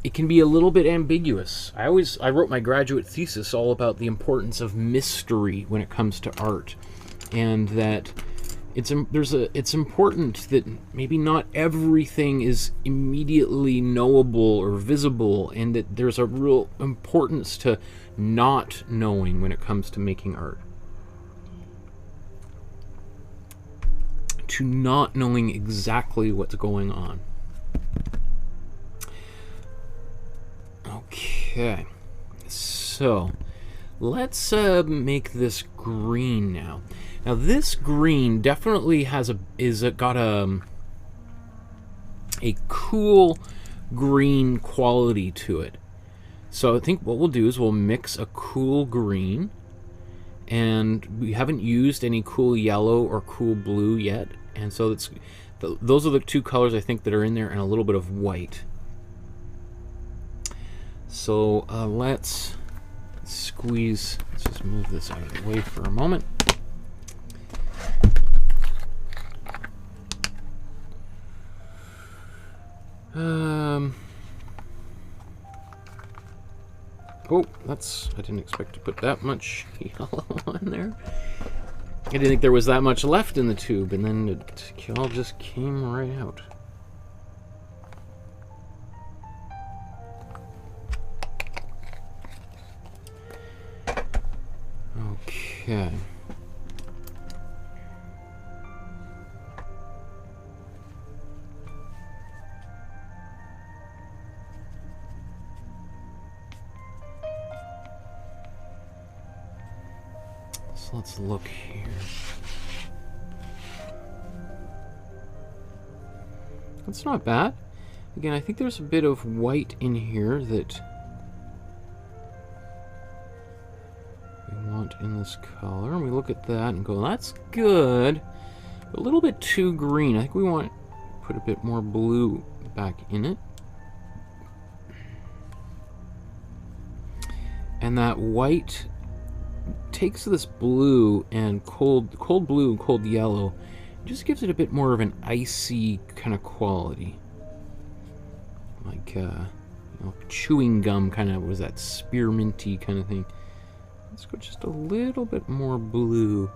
it can be a little bit ambiguous. I wrote my graduate thesis all about the importance of mystery when it comes to art, and that it's important that maybe not everything is immediately knowable or visible, and that there's a real importance to not knowing when it comes to making art. To not knowing exactly what's going on. Okay, so let's make this green now. Now this green definitely got a cool green quality to it. So I think what we'll do is we'll mix a cool green, and we haven't used any cool yellow or cool blue yet, and so those are the two colors I think that are in there, and a little bit of white. So let's squeeze. Let's just move this out of the way for a moment. Oh, I didn't expect to put that much yellow on there. I didn't think there was that much left in the tube, and then it all just came right out. Okay. So let's look here. That's not bad. Again, I think there's a bit of white in here that we want in this color. And we look at that and go, that's good. A little bit too green. I think we want to put a bit more blue back in it. And that white takes this blue and cold blue and cold yellow, just gives it a bit more of an icy kind of quality, like you know, chewing gum kind of, was that spearminty kind of thing. Let's go just a little bit more blue.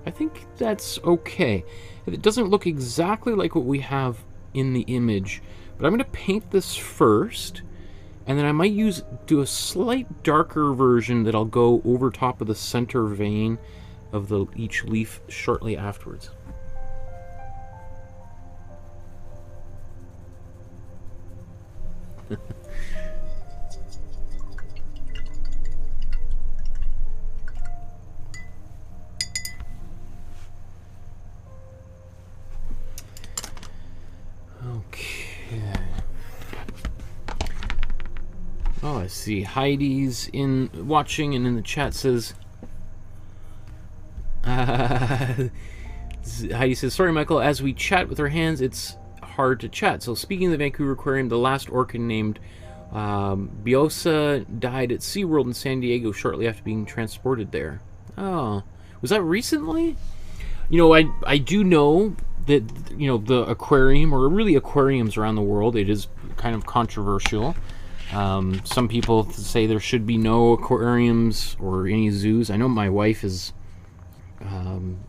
I think that's okay. It doesn't look exactly like what we have in the image, but I'm going to paint this first, and then I might do a slight darker version that I'll go over top of the center vein of each leaf shortly afterwards. Oh, I see. Heidi's watching, and in the chat says, Heidi says, sorry, Michael, as we chat with our hands, it's hard to chat. So speaking of the Vancouver Aquarium, the last orchid named Biosa died at SeaWorld in San Diego shortly after being transported there. Oh, was that recently? You know, I do know that, you know, the aquarium, or really aquariums around the world, it is kind of controversial. Some people say there should be no aquariums or any zoos. I know my wife is,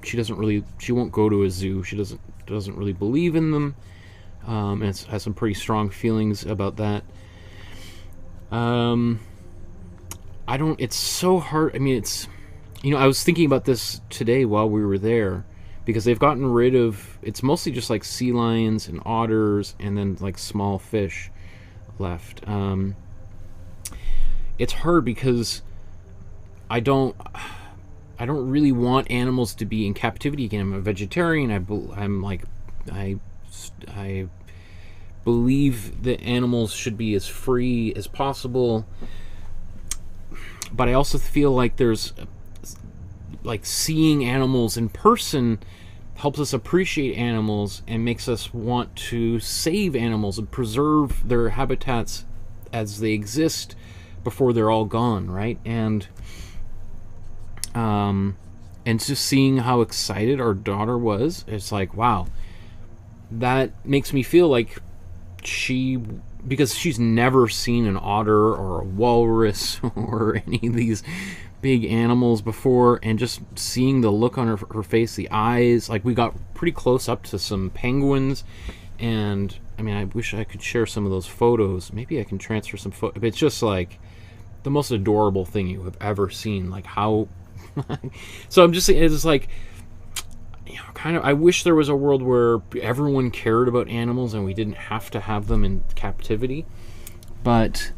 she won't go to a zoo. She doesn't really believe in them, and has some pretty strong feelings about that. I don't, it's so hard. I mean, it's, you know, I was thinking about this today while we were there, because they've gotten rid of, it's mostly just like sea lions and otters and then like small fish left. It's hard because I don't really want animals to be in captivity again. I'm a vegetarian. I believe that animals should be as free as possible, but I also feel like there's, like, seeing animals in person helps us appreciate animals and makes us want to save animals and preserve their habitats as they exist before they're all gone, right? And just seeing how excited our daughter was, it's like, wow, that makes me feel like because she's never seen an otter or a walrus or any of these big animals before, and just seeing the look on her face, the eyes, like we got pretty close up to some penguins, and I mean, I wish I could share some of those photos. Maybe I can transfer some photos. It's just like the most adorable thing you have ever seen. Like how so I'm just saying, it's like, you know, kind of, I wish there was a world where everyone cared about animals and we didn't have to have them in captivity. But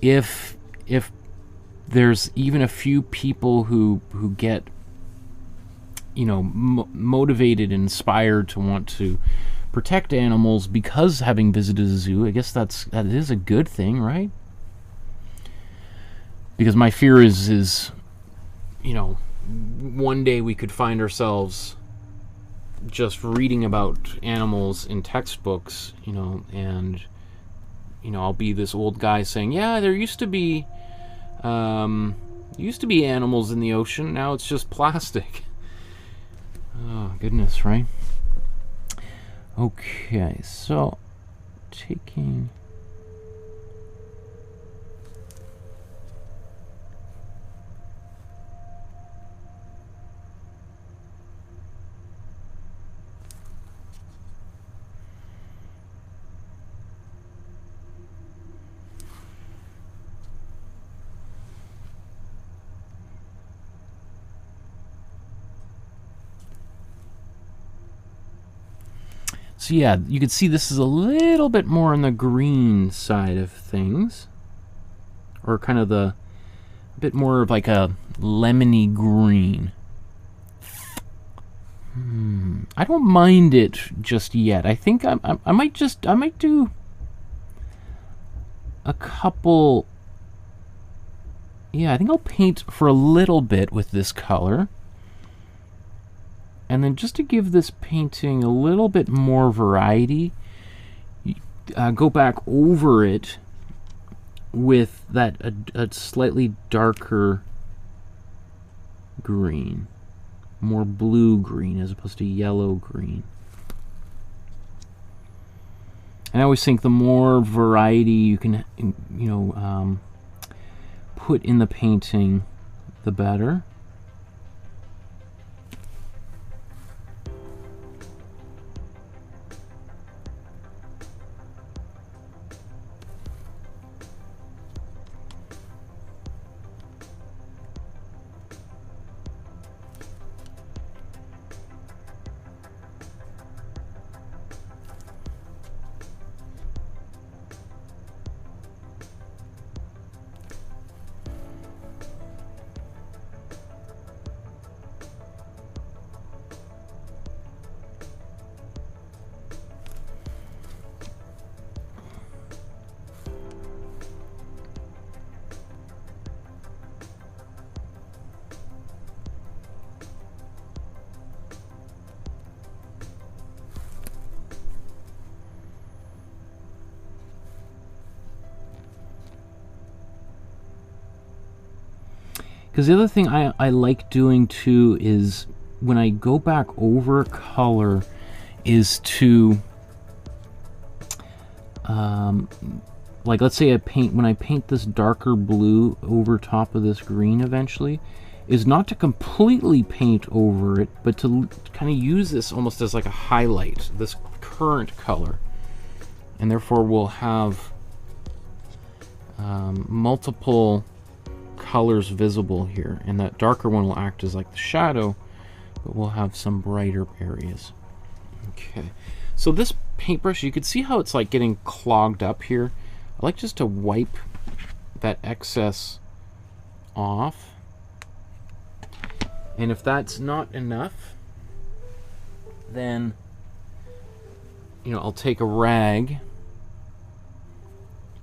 if there's even a few people who get, you know, motivated and inspired to want to protect animals because having visited a zoo, I guess that is a good thing, right? Because my fear is, you know, one day we could find ourselves just reading about animals in textbooks, you know, and, you know, I'll be this old guy saying, yeah, there used to be animals in the ocean, now it's just plastic. Oh, goodness, right? Okay, so taking... So yeah, you can see this is a little bit more on the green side of things, or kind of a bit more of like a lemony green. I don't mind it just yet. I think I might do a couple. Yeah, I think I'll paint for a little bit with this color. And then just to give this painting a little bit more variety, go back over it with that a slightly darker green, more blue green as opposed to yellow green. And I always think the more variety you can, you know, put in the painting, the better. Because the other thing I like doing too is when I go back over color is to like, let's say when I paint this darker blue over top of this green eventually, is not to completely paint over it, but to kind of use this almost as like a highlight, this current color, and therefore we'll have multiple colors visible here, and that darker one will act as like the shadow, but we'll have some brighter areas. Okay, so this paintbrush, you can see how it's like getting clogged up here. I like just to wipe that excess off, and if that's not enough, then I'll take a rag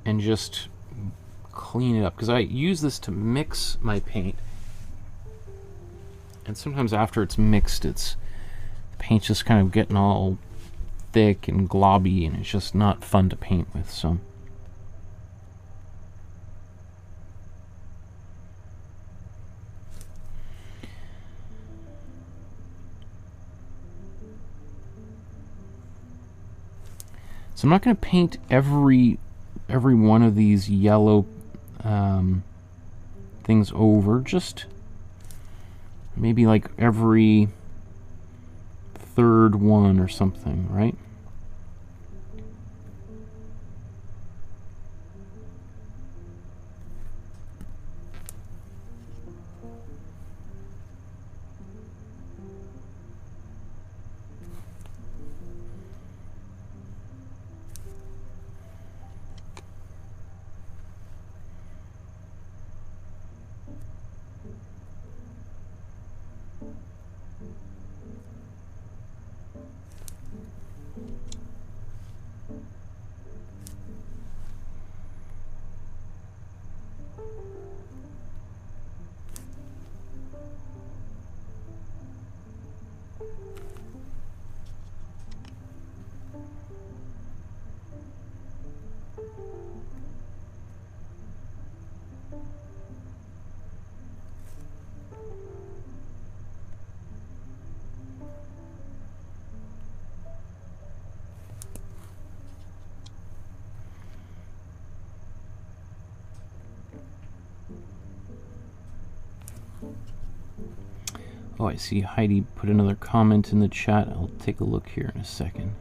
and just clean it up, because I use this to mix my paint, and sometimes after it's mixed, the paint's just kind of getting all thick and globby, and it's just not fun to paint with. So I'm not going to paint every one of these yellow things over, just maybe like every third one or something, right? Oh, I see Heidi put another comment in the chat. I'll take a look here in a second.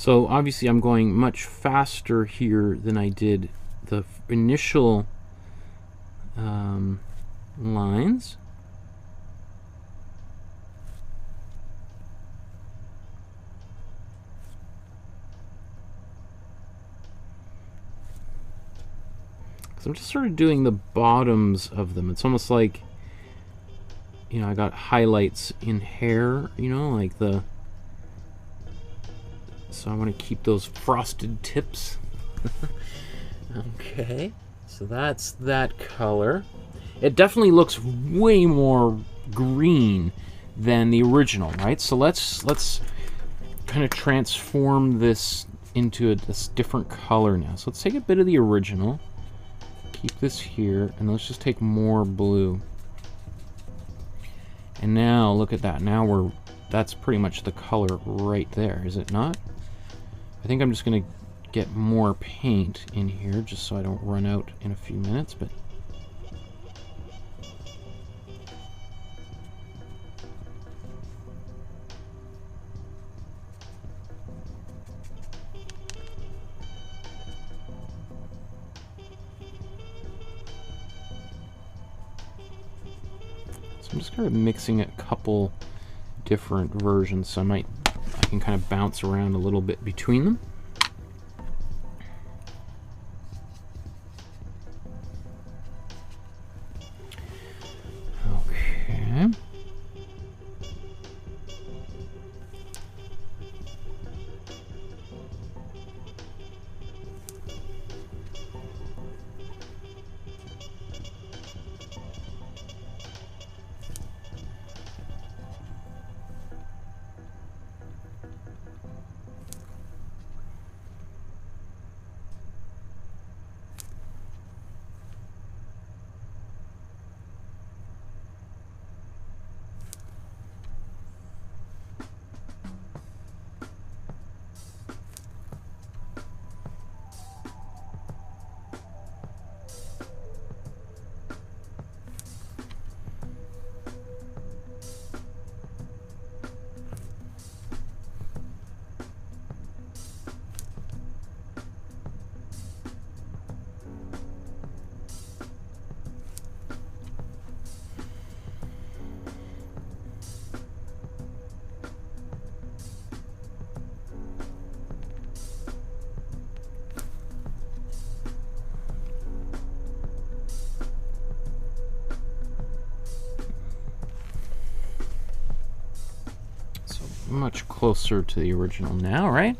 So obviously I'm going much faster here than I did the initial lines. So I'm just sort of doing the bottoms of them. It's almost like, I got highlights in hair, like the... So I want to keep those frosted tips. Okay, so that's that color. It definitely looks way more green than the original, right? So let's kind of transform this into this different color now. So let's take a bit of the original, keep this here, and let's just take more blue. And now look at that. Now that's pretty much the color right there, is it not? I think I'm just going to get more paint in here just so I don't run out in a few minutes, but so I'm just kind of mixing a couple different versions, so I can kind of bounce around a little bit between them. Okay. much closer to the original now, right?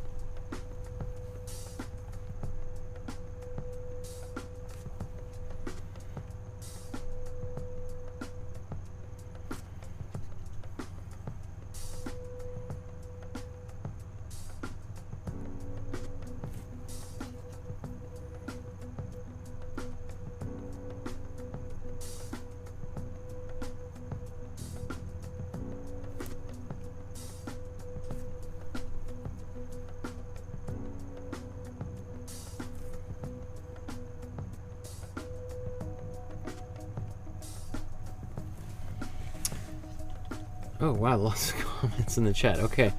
Oh wow, lots of comments in the chat. Okay.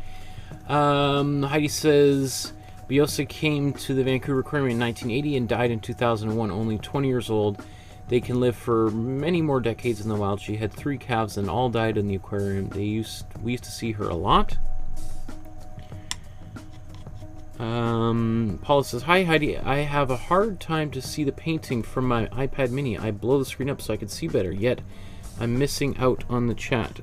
Heidi says Biosca came to the Vancouver Aquarium in 1980 and died in 2001, only 20 years old. They can live for many more decades in the wild. She had 3 calves and all died in the aquarium. We used to see her a lot. Paula says, hi Heidi, I have a hard time to see the painting from my iPad mini. I blow the screen up so I can see better, yet I'm missing out on the chat.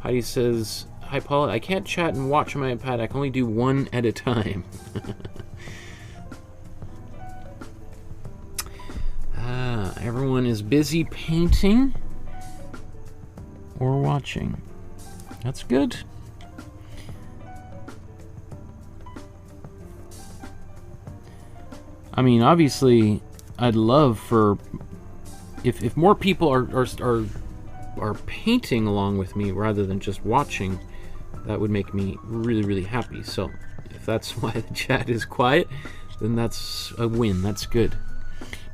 Heidi says, hi Paula, I can't chat and watch on my iPad. I can only do one at a time. Everyone is busy painting or watching. That's good. I mean, obviously, I'd love for if more people are painting along with me rather than just watching. That would make me really, really happy. So if that's why the chat is quiet, then that's a win. That's good.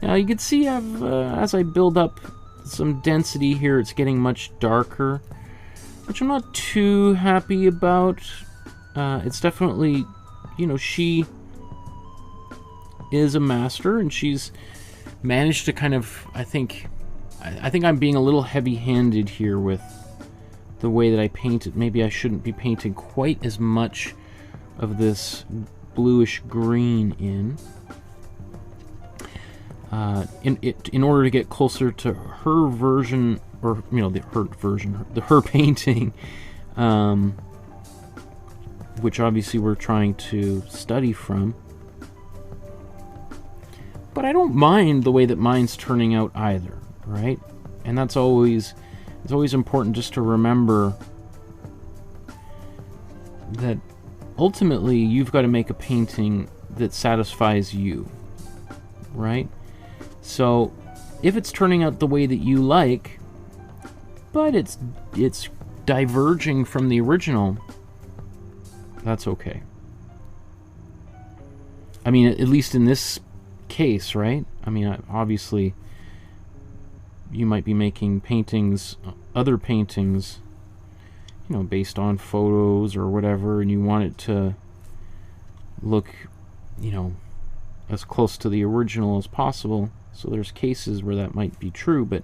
Now you can see as I build up some density here, it's getting much darker, which I'm not too happy about. It's definitely, you know, she is a master, and she's managed to kind of, I think I'm being a little heavy-handed here with the way that I paint it. Maybe I shouldn't be painting quite as much of this bluish green in. In order to get closer to her version, or you know, her painting, which obviously we're trying to study from. But I don't mind the way that mine's turning out either, right? And that's always, it's always important just to remember that ultimately you've got to make a painting that satisfies you, right? So if it's turning out the way that you like, but it's diverging from the original, that's okay. I mean, at least in this case, right? I mean, obviously you might be making paintings, other paintings, you know, based on photos or whatever, and you want it to look, you know, as close to the original as possible. So there's cases where that might be true, but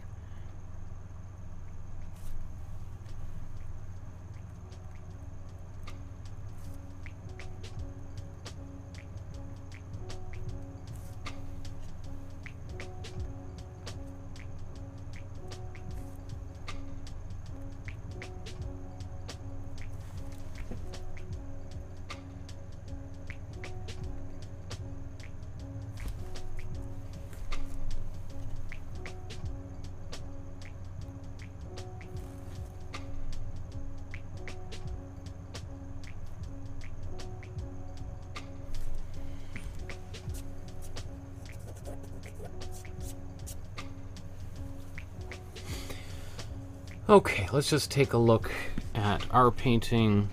okay, let's just take a look at our painting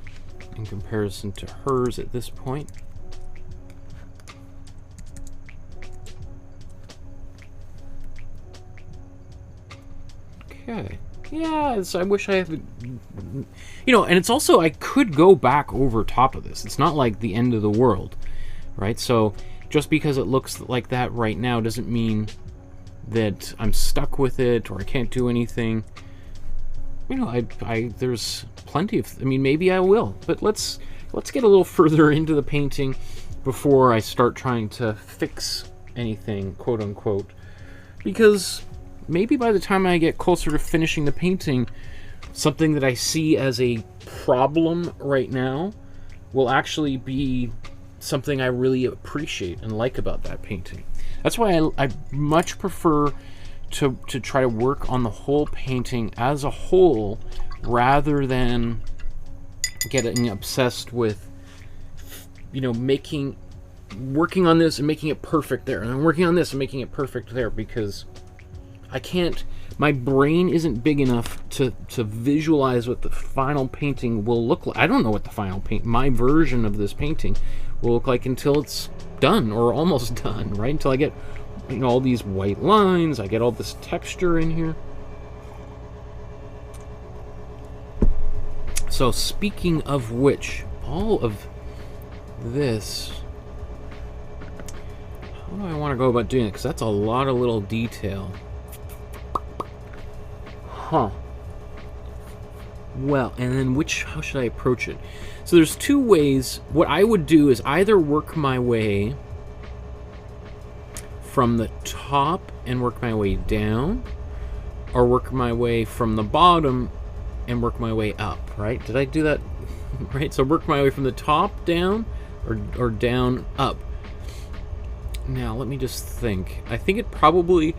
in comparison to hers at this point. Okay. Yeah, I wish I had, you know, and it's also, I could go back over top of this. It's not like the end of the world, right? So just because it looks like that right now doesn't mean that I'm stuck with it or I can't do anything. You know, there's plenty of, I mean, maybe I will, but let's get a little further into the painting before I start trying to fix anything, quote unquote, because maybe by the time I get closer to finishing the painting, something that I see as a problem right now will actually be something I really appreciate and like about that painting. That's why I much prefer to try to work on the whole painting as a whole rather than getting obsessed with, you know, working on this and making it perfect there, and then working on this and making it perfect there, because I can't, my brain isn't big enough to visualize what the final painting will look like. I don't know what my version of this painting will look like until it's done, or almost done, right? Until I get, you know, all these white lines, I get all this texture in here. So speaking of which, all of this, how do I want to go about doing it? Because that's a lot of little detail. Huh. Well, and then how should I approach it? So there's two ways. What I would do is either work my way from the top and work my way down, or work my way from the bottom and work my way up, right? Did I do that right? So work my way from the top down, or down up. Now, let me just think. I think it probably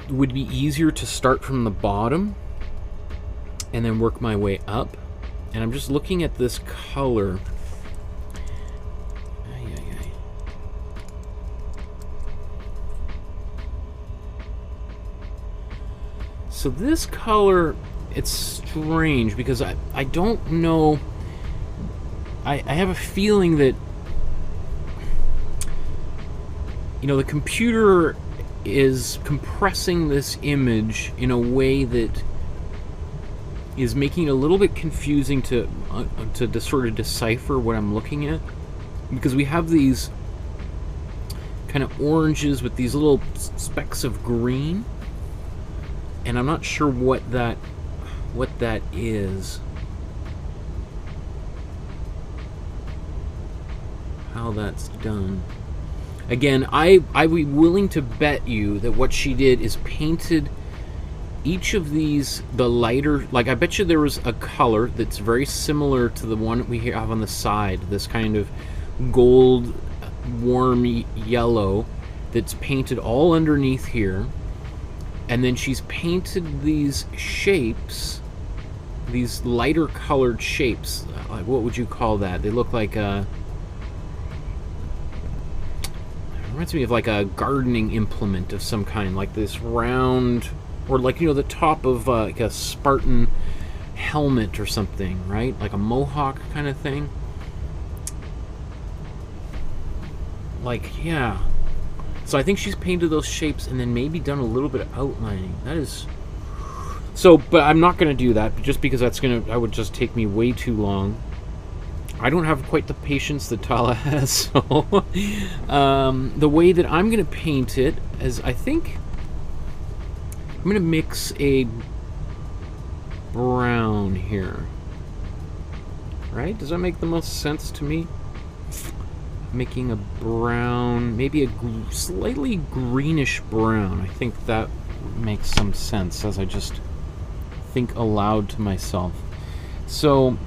would be easier to start from the bottom and then work my way up. And I'm just looking at this color. So this color, it's strange because I don't know. I have a feeling that, you know, the computer is compressing this image in a way that is making it a little bit confusing to sort of decipher what I'm looking at, because we have these kind of oranges with these little specks of green, and I'm not sure what that is, how that's done. Again, I'd be willing to bet you that what she did is painted each of these, the lighter, like I bet you there was a color that's very similar to the one we have on the side, this kind of gold, warm yellow that's painted all underneath here. And then she's painted these shapes, these lighter colored shapes. Like, what would you call that? They look like a... reminds me of like a gardening implement of some kind, like this round, or like, you know, the top of like a Spartan helmet or something, right? Like a mohawk kind of thing. Like, yeah. So I think she's painted those shapes and then maybe done a little bit of outlining. That is... So, but I'm not going to do that, just because that would just take me way too long. I don't have quite the patience that Talha has, so the way that I'm going to paint it is, I think I'm going to mix a brown here. Right? Does that make the most sense to me? Making a brown, maybe a slightly greenish brown. I think that makes some sense as I just think aloud to myself. So,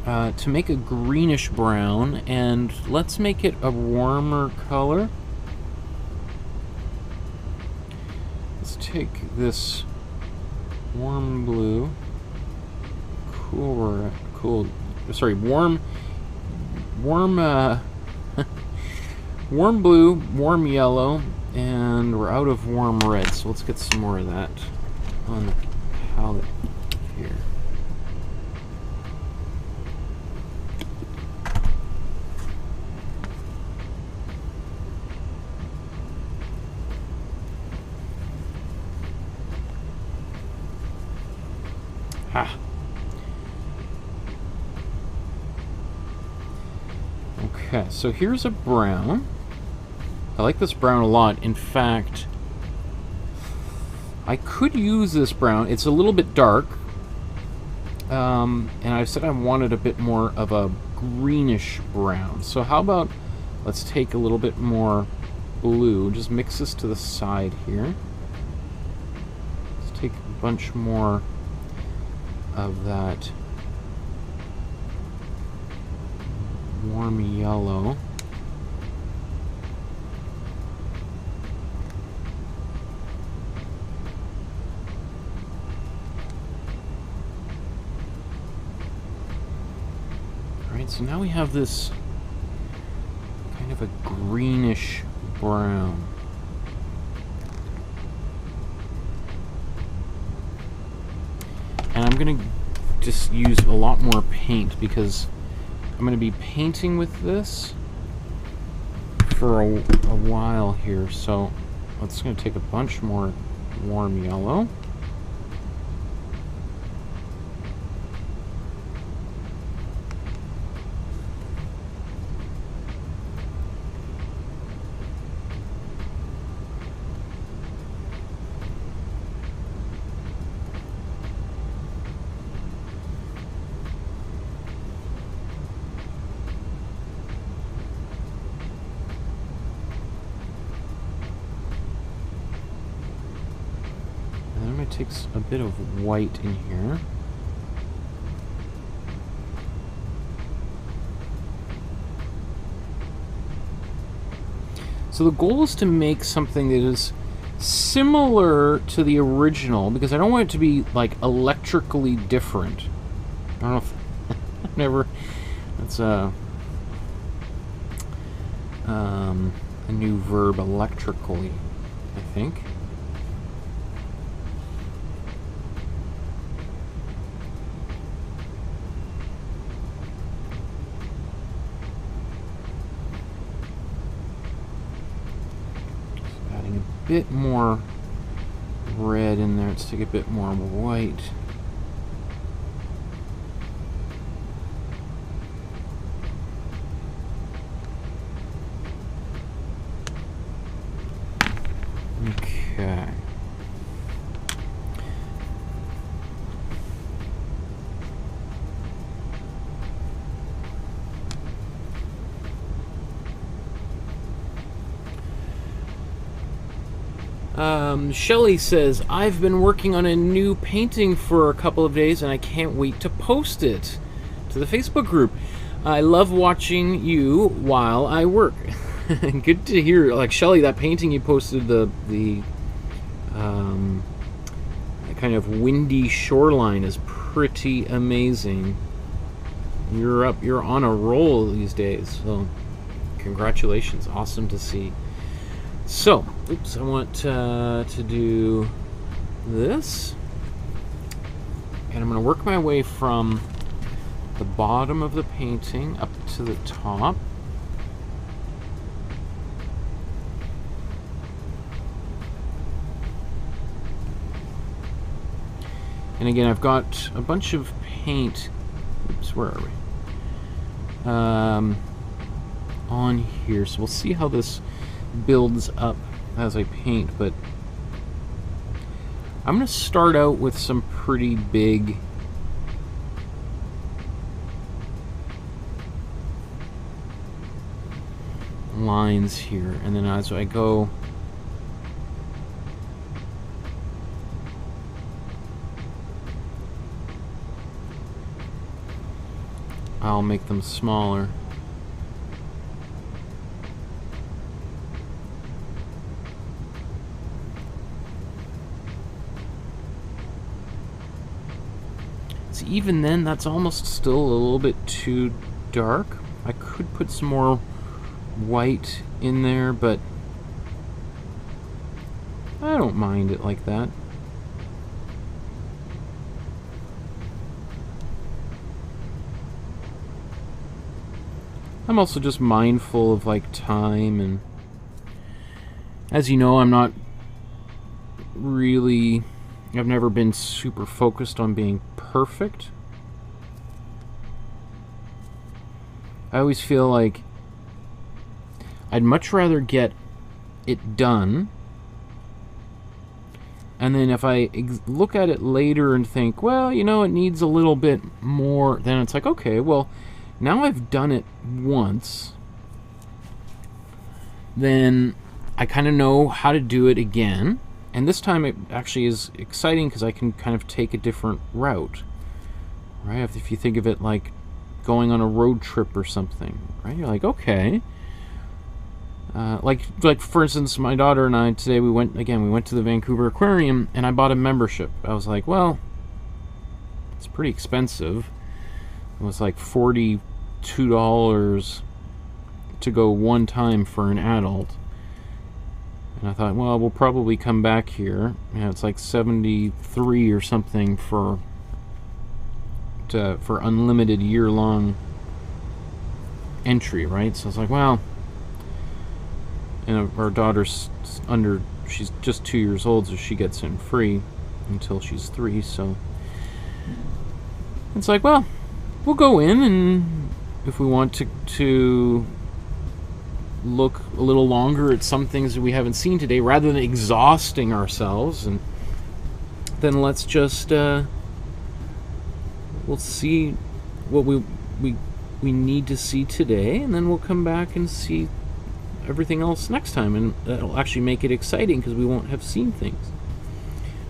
to make a greenish brown, and let's make it a warmer color. Let's take this warm blue, warm blue, warm yellow, and we're out of warm red, so let's get some more of that on the palette here. Ha. Okay, so here's a brown. I like this brown a lot. In fact, I could use this brown. It's a little bit dark. And I said I wanted a bit more of a greenish brown. So how about, let's take a little bit more blue. Just mix this to the side here. Let's take bunch more of that warm yellow. Alright, so now we have this kind of a greenish brown. And I'm going to just use a lot more paint because I'm going to be painting with this for a while here. So it's going to take a bunch more warm yellow. Takes a bit of white in here. So the goal is to make something that is similar to the original, because I don't want it to be like electrically different. I don't know if I've never, that's a new verb, electrically, I think. Bit more red in there. Let's take a bit more white. Okay. Shelley says, I've been working on a new painting for a couple of days and I can't wait to post it to the Facebook group. I love watching you while I work. Good to hear. Like, Shelley, that painting you posted, the kind of windy shoreline is pretty amazing. You're on a roll these days, so congratulations. Awesome to see. So, oops, I want to do this, and I'm going to work my way from the bottom of the painting up to the top. And again, I've got a bunch of paint, oops, where are we? On here, so we'll see how this builds up as I paint, but I'm going to start out with some pretty big lines here, and then as I go I'll make them smaller. Even then, that's almost still a little bit too dark. I could put some more white in there, but I don't mind it like that. I'm also just mindful of like time, and as you know, I'm not really, I've never been super focused on being perfect. I always feel like I'd much rather get it done, and then if I look at it later and think, well, you know, it needs a little bit more, then it's like, okay, well, now I've done it once, then I kind of know how to do it again, And this time it actually is exciting because I can kind of take a different route, right? If you think of it like going on a road trip or something, right? You're like, okay. Like for instance, my daughter and I today, we went to the Vancouver Aquarium, and I bought a membership. I was like, well, it's pretty expensive. It was like $42 to go one time for an adult. And I thought, well, we'll probably come back here. It's like $73 or something for unlimited year-long entry, right? So I was like, well, and our daughter's she's just 2 years old, so she gets in free until she's 3. So it's like, well, we'll go in, and if we want to look a little longer at some things that we haven't seen today, rather than exhausting ourselves, and then let's just we'll see what we need to see today, and then we'll come back and see everything else next time, and that'll actually make it exciting because we won't have seen things.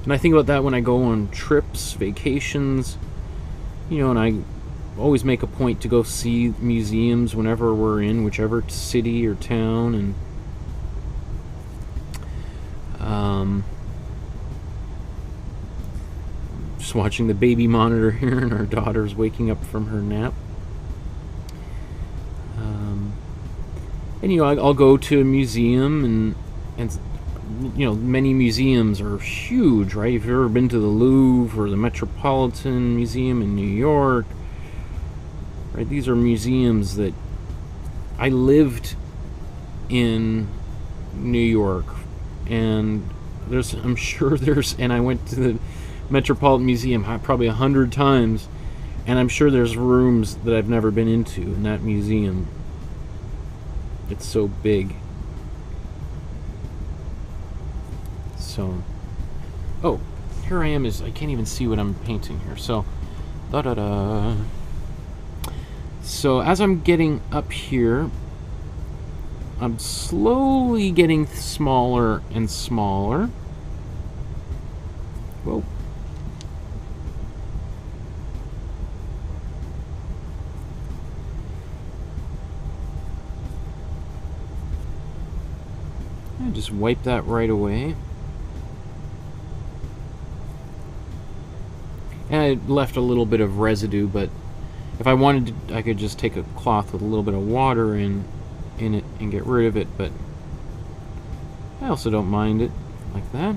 And I think about that when I go on trips, vacations, and I always make a point to go see museums whenever we're in whichever city or town, and just watching the baby monitor here, and our daughter's waking up from her nap. And I'll go to a museum, and many museums are huge, right? If you've ever been to the Louvre or the Metropolitan Museum in New York, right? These are museums that I lived in New York, and I'm sure and I went to the Metropolitan Museum probably 100 times, and I'm sure there's rooms that I've never been into in that museum. It's so big. So, oh, here I am. I can't even see what I'm painting here. So, So as I'm getting up here, I'm slowly getting smaller and smaller. Whoa. Just wipe that right away. And I left a little bit of residue, but if I wanted to, I could just take a cloth with a little bit of water in it and get rid of it, but I also don't mind it like that.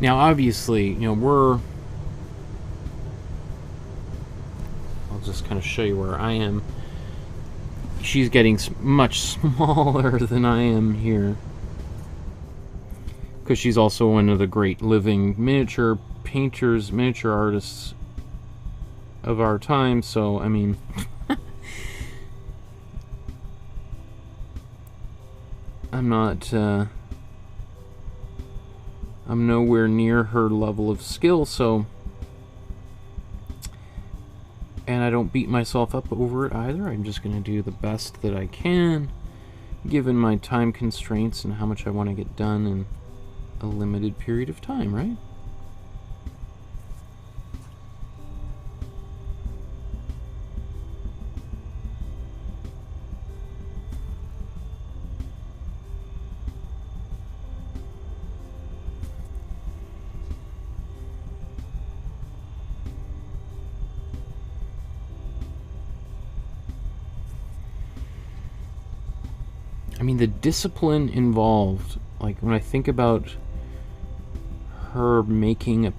Now, obviously, I'll just kind of show you where I am. She's getting much smaller than I am here, because she's also one of the great living miniature painters, miniature artists of our time. So, I mean, I'm nowhere near her level of skill, so, and I don't beat myself up over it either. I'm just going to do the best that I can, given my time constraints and how much I want to get done in a limited period of time, right? I mean, the discipline involved, like when I think about her making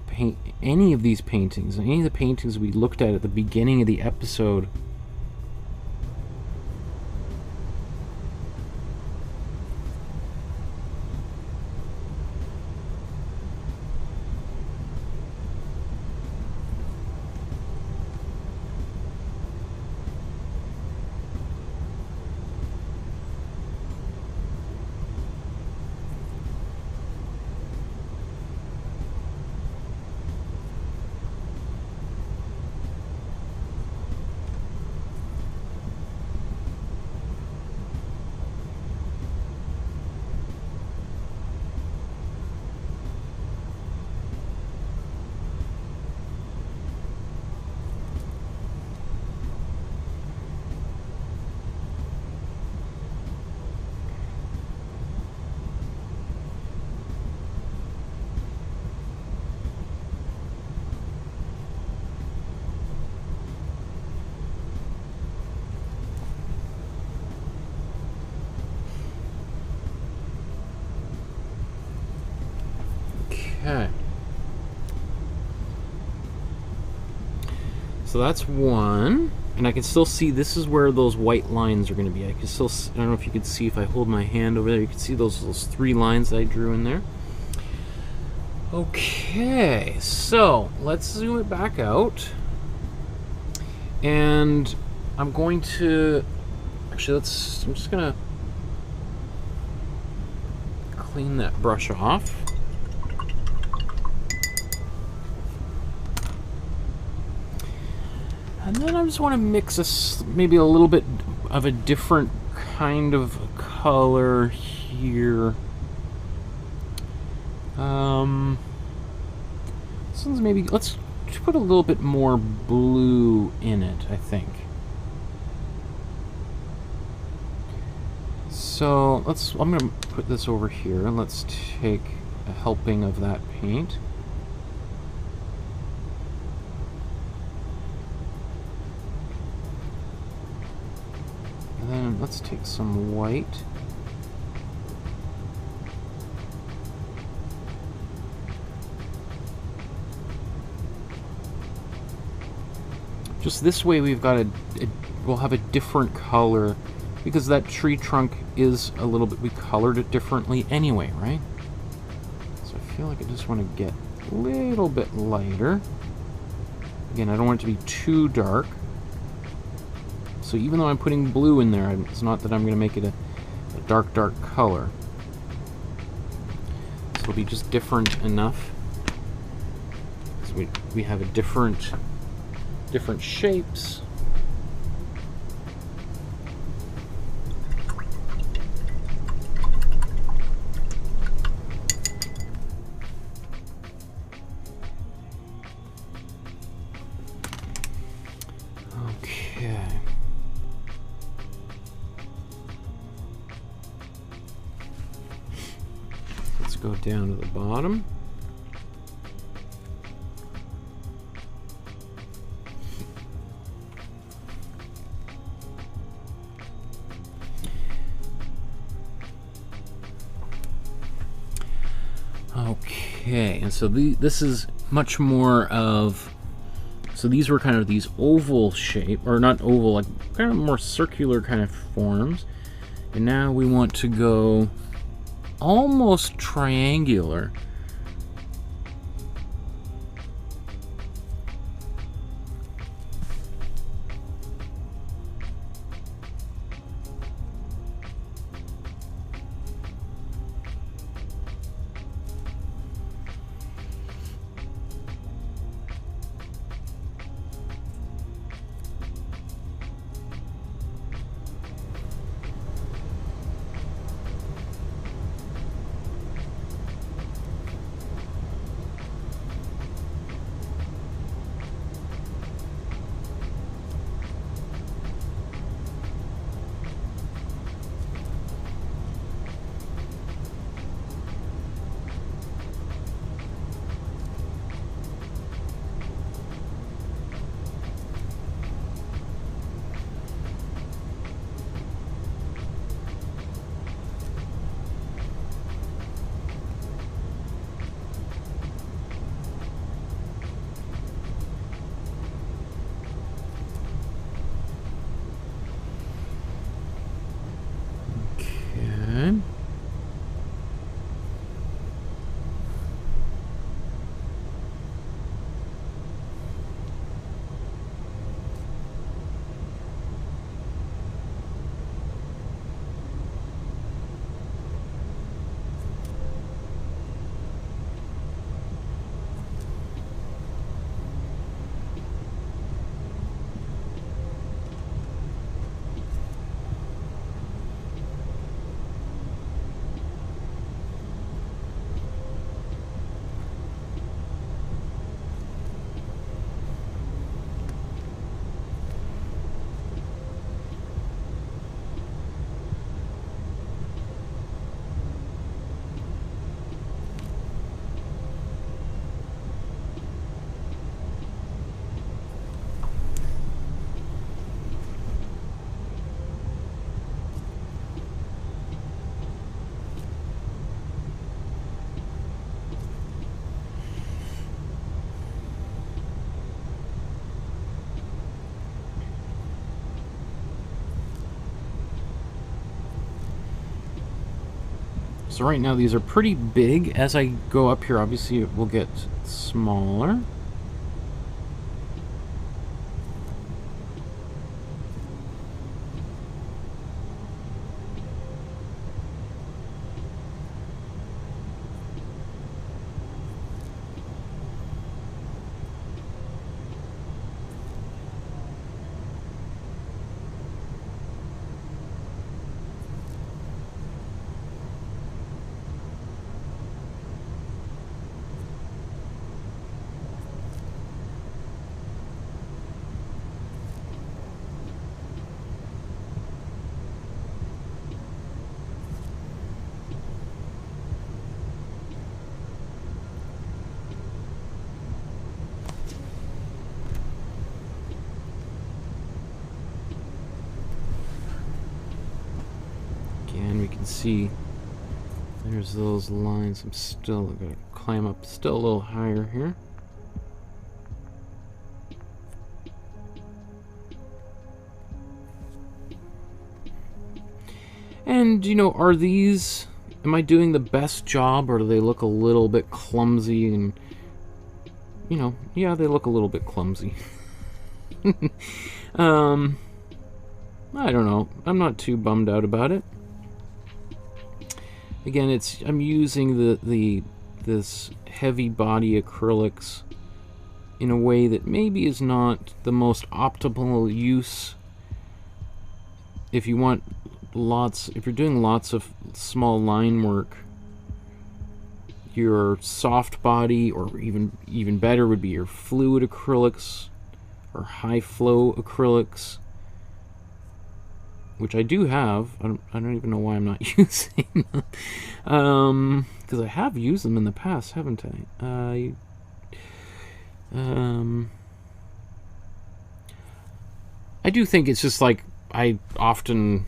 any of these paintings, any of the paintings we looked at the beginning of the episode, Okay. So that's one. And I can still see this is where those white lines are going to be. I can still, I don't know if you can see if I hold my hand over there. You can see those 3 lines that I drew in there. Okay, so let's zoom it back out. And I'm going to, actually I'm just going to clean that brush off. And then I just want to mix maybe a little bit of a different kind of color here. This one's maybe, let's put a little bit more blue in it, I think. So I'm going to put this over here and let's take a helping of that paint. And then let's take some white. Just this way we've got we'll have a different color, because that tree trunk is a little bit, we colored it differently anyway, right? So I feel like I just want to get a little bit lighter. Again, I don't want it to be too dark. So even though I'm putting blue in there, it's not that I'm going to make it a dark, dark color. So it'll be just different enough. So we have a different shapes. Okay. Let's go down to the bottom. Okay, and so this is much more of, so these were kind of these oval shape, or not oval, like kind of more circular kind of forms. And now we want to go almost triangular. So right now these are pretty big. As I go up here, obviously it will get smaller. We can see there's those lines. I'm still gonna climb up still a little higher here. And you know, are these, am I doing the best job, or do they look a little bit clumsy? And you know, yeah, they look a little bit clumsy. I don't know. I'm not too bummed out about it. Again, I'm using this heavy body acrylics in a way that maybe is not the most optimal use. If you want if you're doing lots of small line work, your soft body, or even better would be your fluid acrylics or high flow acrylics, which I do have. I don't even know why I'm not using them. Because I have used them in the past, haven't I? I do think it's just like, I often,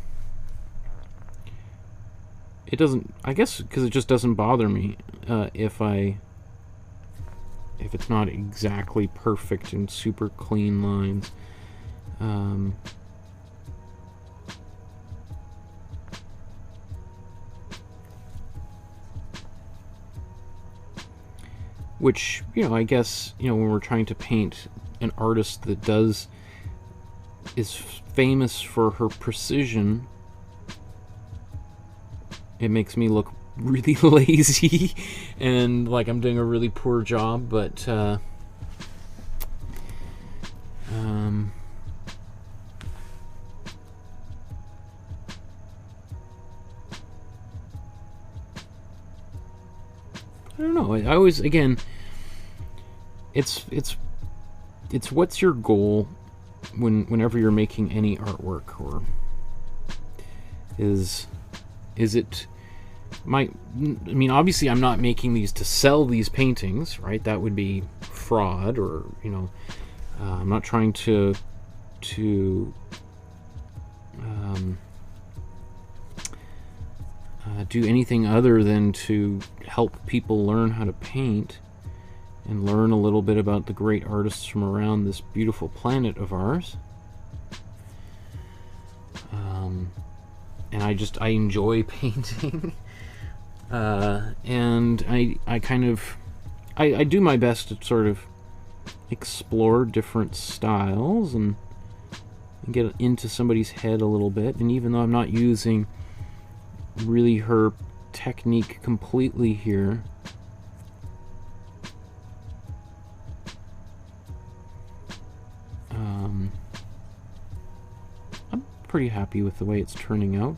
it doesn't, I guess because it just doesn't bother me if it's not exactly perfect and super clean lines. Which, you know, I guess, you know, when we're trying to paint an artist that is famous for her precision, it makes me look really lazy and like I'm doing a really poor job, but I don't know. I always, again, it's what's your goal whenever you're making any artwork, or is it I mean, obviously I'm not making these to sell these paintings, right? That would be fraud, or, you know, I'm not trying to do anything other than to help people learn how to paint and learn a little bit about the great artists from around this beautiful planet of ours. And I enjoy painting. And I kind of, I do my best to sort of explore different styles and get into somebody's head a little bit. And even though I'm not using really her technique completely here, I'm pretty happy with the way it's turning out.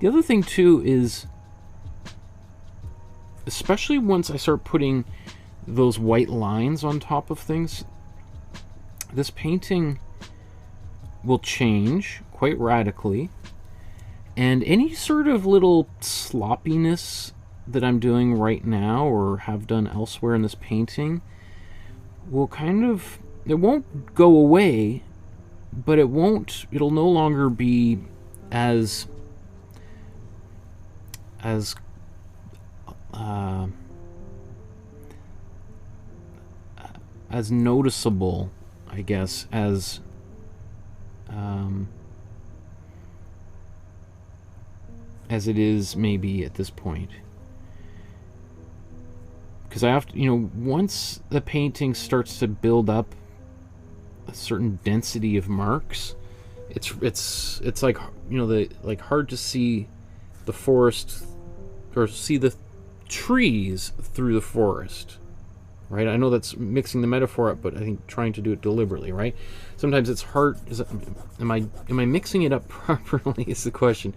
The other thing too is, especially once I start putting those white lines on top of things, this painting will change quite radically, and any sort of little sloppiness that I'm doing right now or have done elsewhere in this painting will kind of, it won't go away, but it'll no longer be as noticeable, I guess, as it is maybe at this point. because I have to, you know, once the painting starts to build up a certain density of marks, it's like, you know, like hard to see the forest or see the trees through the forest, right? I know that's mixing the metaphor up, but I think trying to do it deliberately, right? Sometimes it's hard. Am I mixing it up properly is the question.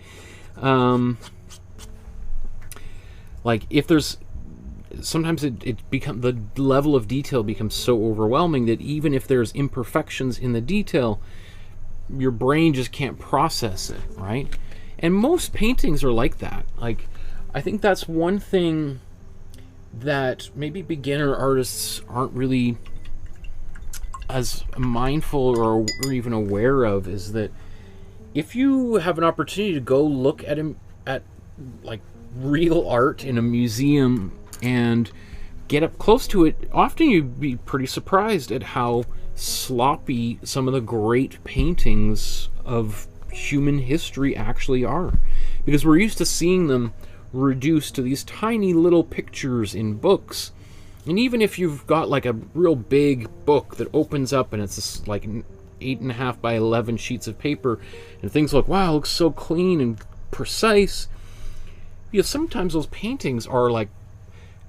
Like if there's, sometimes it becomes, the level of detail becomes so overwhelming that even if there's imperfections in the detail, your brain just can't process it, right? And most paintings are like that. Like, I think that's one thing that maybe beginner artists aren't really as mindful or even aware of, is that if you have an opportunity to go look at like real art in a museum and get up close to it, often you'd be pretty surprised at how sloppy some of the great paintings of human history actually are, because we're used to seeing them reduced to these tiny little pictures in books. And even if you've got like a real big book that opens up and it's just like 8.5 by 11 sheets of paper, and things look, wow, it looks so clean and precise, you know, sometimes those paintings are like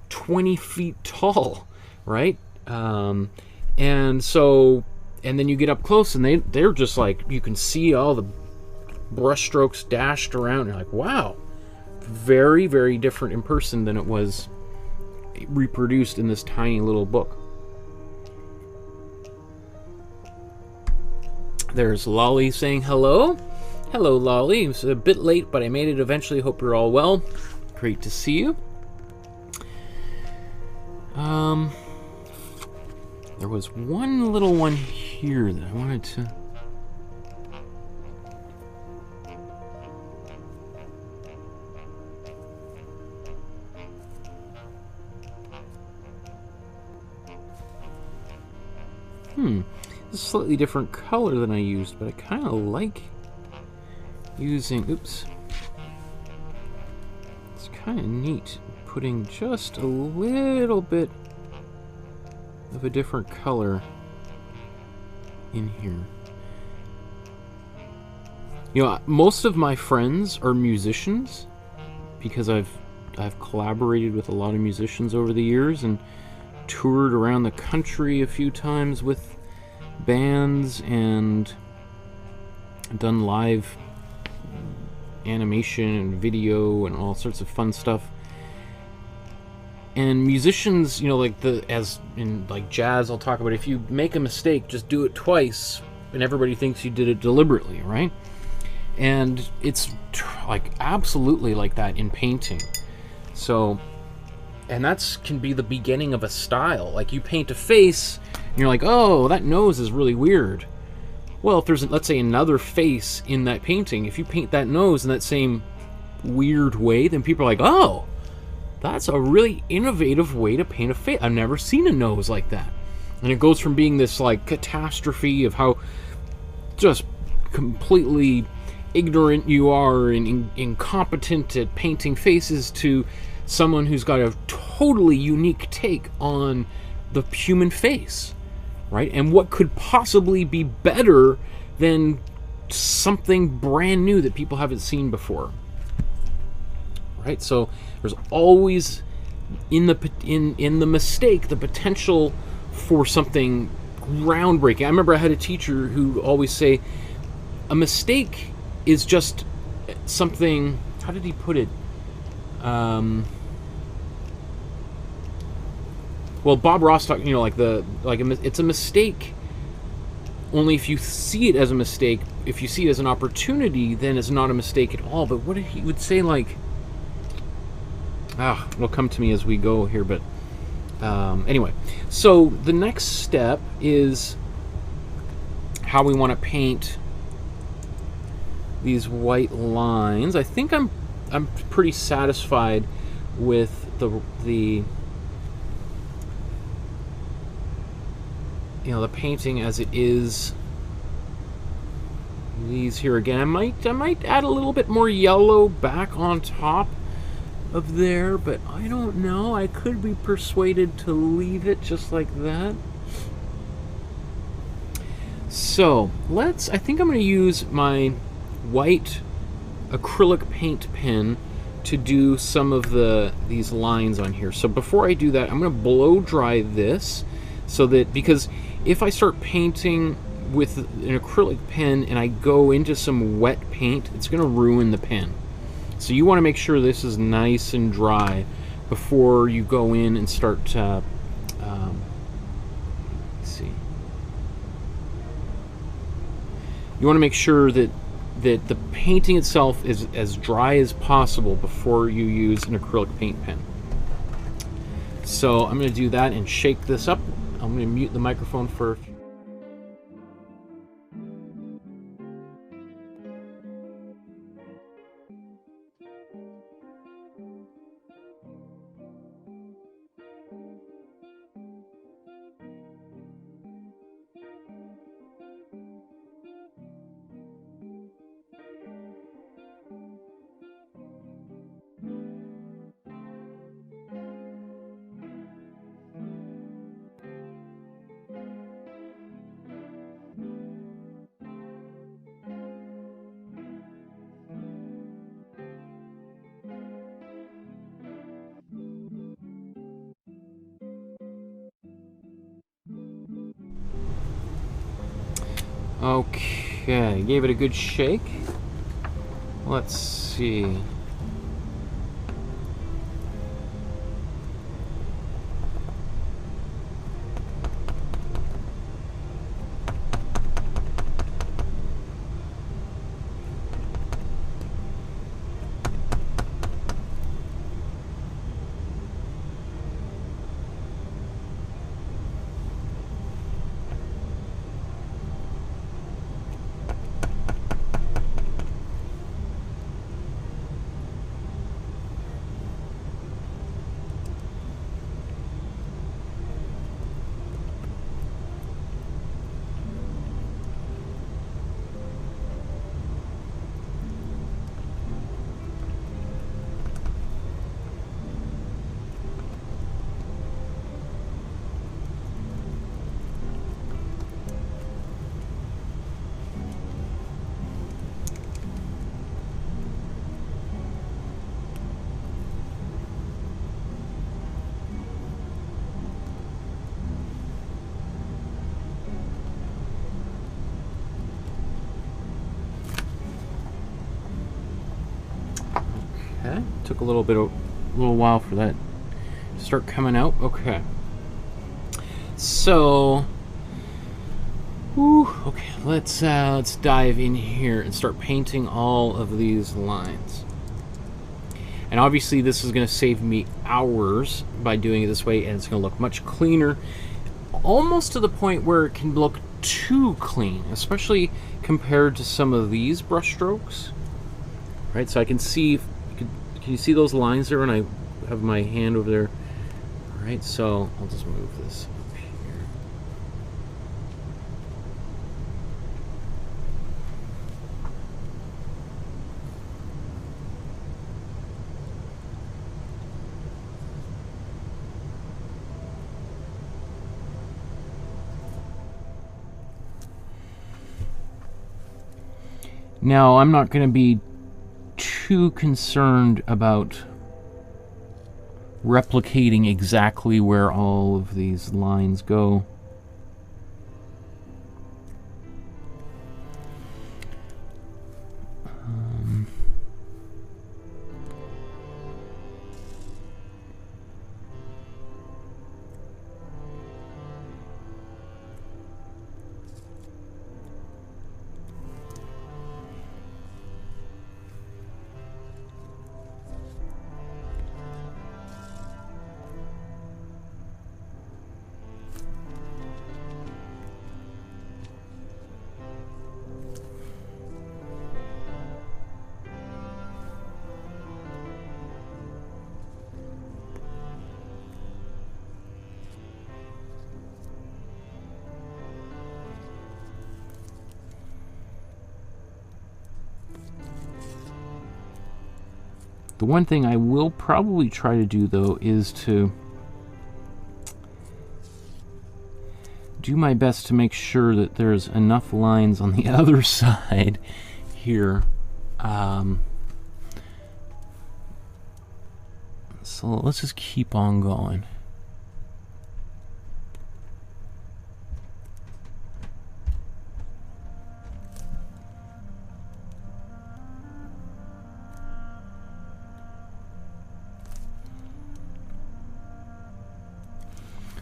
20 feet tall, right? And so, and then you get up close and they're just like, you can see all the brushstrokes dashed around. You're like, wow, very, very different in person than it was reproduced in this tiny little book. There's Lolly saying hello. Hello, Lolly. It was a bit late, but I made it eventually. Hope you're all well. Great to see you. There was one little one here that I wanted to... It's a slightly different color than I used, but I kind of like using... Oops. It's kind of neat putting just a little bit of a different color in here. You know, most of my friends are musicians because I've collaborated with a lot of musicians over the years and toured around the country a few times with bands and done live animation and video and all sorts of fun stuff. And musicians, you know, like as in like jazz, I'll talk about, if you make a mistake, just do it twice and everybody thinks you did it deliberately, right? And it's like absolutely like that in painting. So, and that's can be the beginning of a style. Like you paint a face and you're like, oh, that nose is really weird. Well, if there's, let's say, another face in that painting, if you paint that nose in that same weird way, then people are like, oh, that's a really innovative way to paint a face. I've never seen a nose like that. And it goes from being this like catastrophe of how just completely ignorant you are and incompetent at painting faces to someone who's got a totally unique take on the human face, right? And what could possibly be better than something brand new that people haven't seen before, right? So there's always in the mistake the potential for something groundbreaking. I remember I had a teacher who always say, a mistake is just something, how did he put it? Well, Bob Ross talked, you know, it's a mistake only if you see it as a mistake. If you see it as an opportunity, then it's not a mistake at all. But what if he would say, like, it'll come to me as we go here, but anyway. So the next step is how we want to paint these white lines. I think I'm pretty satisfied with the you know, the painting as it is. These here again, I might add a little bit more yellow back on top of there, but I don't know. I could be persuaded to leave it just like that. So I think I'm going to use my white acrylic paint pen to do some of these lines on here. So before I do that, I'm going to blow dry this, so that, because if I start painting with an acrylic pen and I go into some wet paint, it's going to ruin the pen. So you want to make sure this is nice and dry before you go in and start let's see. You want to make sure that the painting itself is as dry as possible before you use an acrylic paint pen. So I'm going to do that and shake this up. I'm going to mute the microphone for a few. Okay, gave it a good shake. Let's see. Okay, took a little while for that to start coming out. Okay, so, okay, let's dive in here and start painting all of these lines. And obviously, this is going to save me hours by doing it this way, and it's going to look much cleaner, almost to the point where it can look too clean, especially compared to some of these brush strokes. Right, so I can see. Can you see those lines there when I have my hand over there? All right, so I'll just move this up here. Now, I'm not going to be too concerned about replicating exactly where all of these lines go. The one thing I will probably try to do, though, is to do my best to make sure that there's enough lines on the other side here. So let's just keep on going.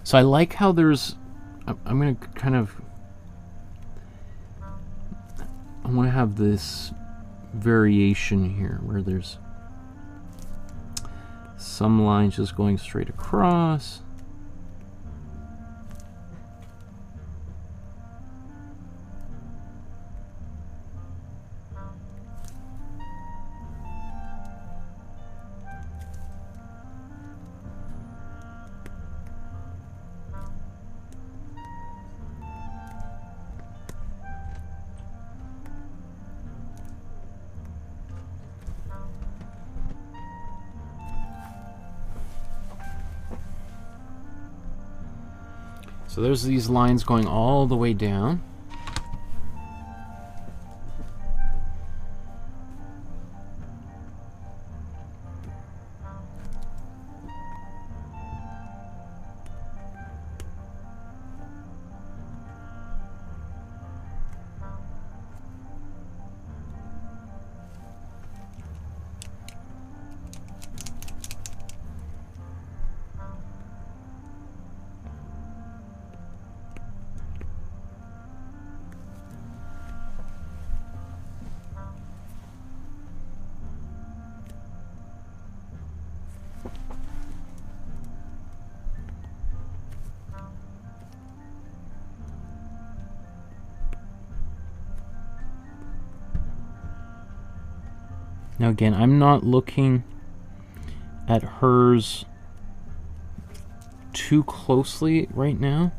So I like how there's, I'm going to kind of, I want to have this variation here where there's some lines just going straight across. So there's these lines going all the way down. Now again, I'm not looking at hers too closely right now.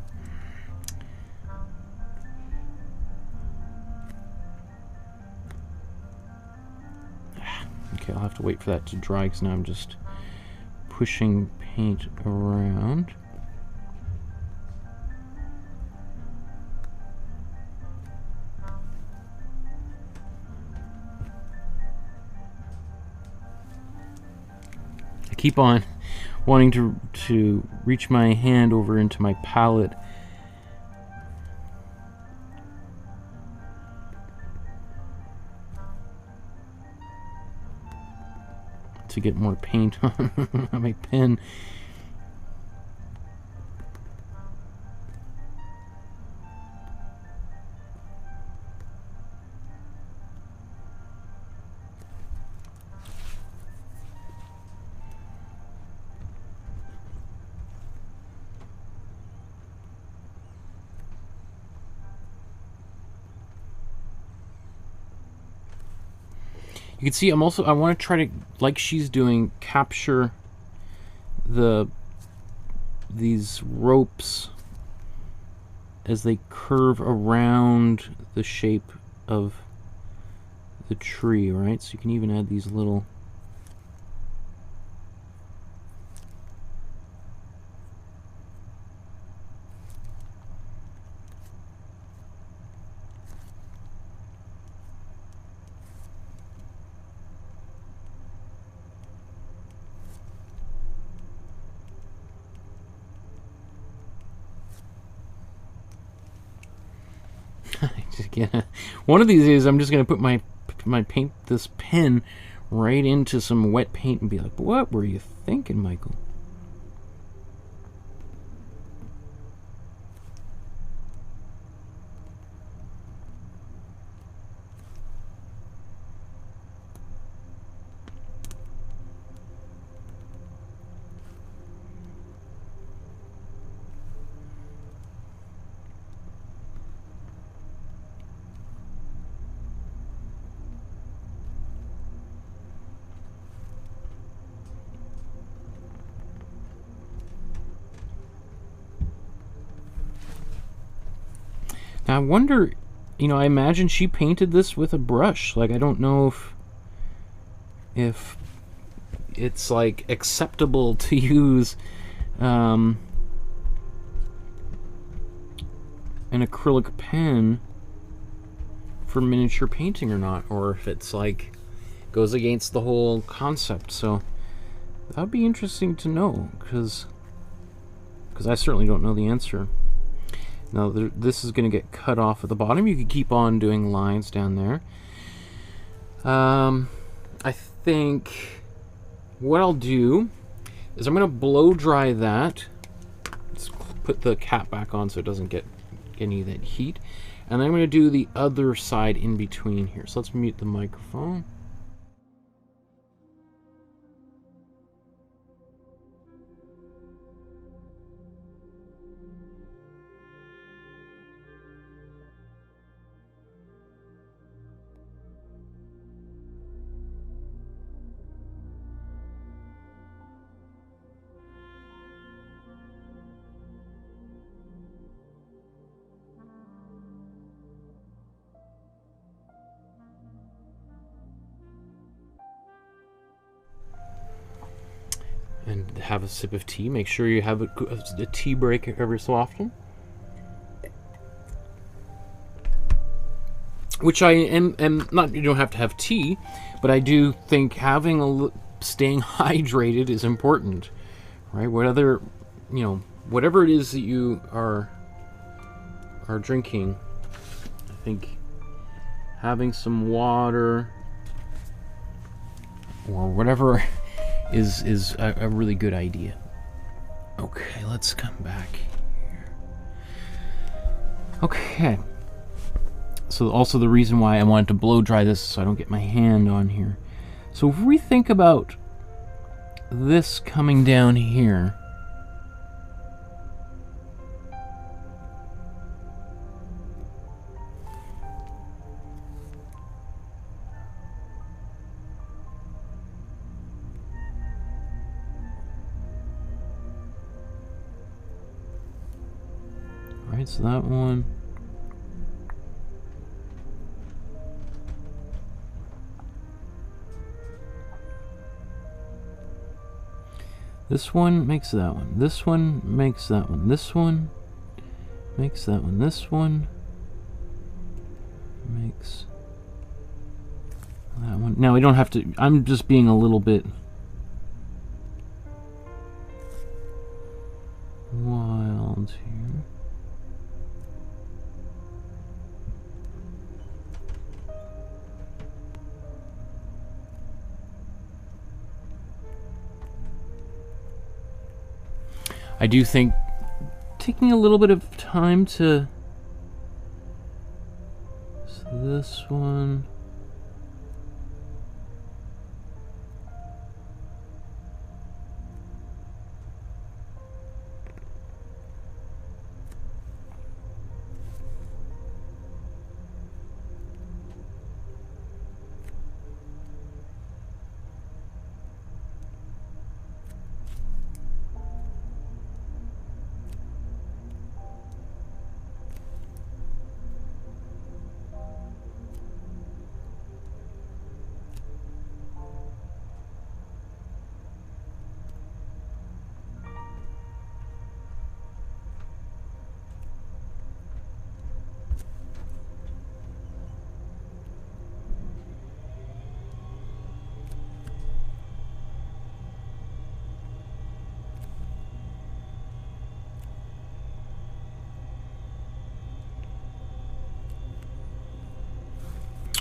Okay, I'll have to wait for that to dry because now I'm just pushing paint around. Keep on wanting to reach my hand over into my palette to get more paint on my pen. You can see I want to try to, like she's doing, capture these ropes as they curve around the shape of the tree, right? So you can even add these little one of these days I'm just gonna put my this pen right into some wet paint and be like, what were you thinking, Michael? Now, I wonder, you know, I imagine she painted this with a brush. Like, I don't know if it's like acceptable to use an acrylic pen for miniature painting or not, or if it's like goes against the whole concept. So that would be interesting to know, because I certainly don't know the answer. Now this is going to get cut off at the bottom. You could keep on doing lines down there. I think what I'll do is I'm going to blow dry that. Let's put the cap back on so it doesn't get any of that heat. And I'm going to do the other side in between here. So let's mute the microphone. And have a sip of tea. Make sure you have a tea break every so often. Which I am not, you don't have to have tea, but I do think having staying hydrated is important, right? Whatever it is that you are drinking, I think having some water or whatever is a really good idea. Okay, let's come back here. Okay. So also the reason why I wanted to blow dry this so I don't get my hand on here. So if we think about this coming down here, right, so that one. This one makes that one. This one makes that one. This one makes that one. This one makes that one. Now we don't have to, I'm just being a little bit wild here. I do think taking a little bit of time to, so this one,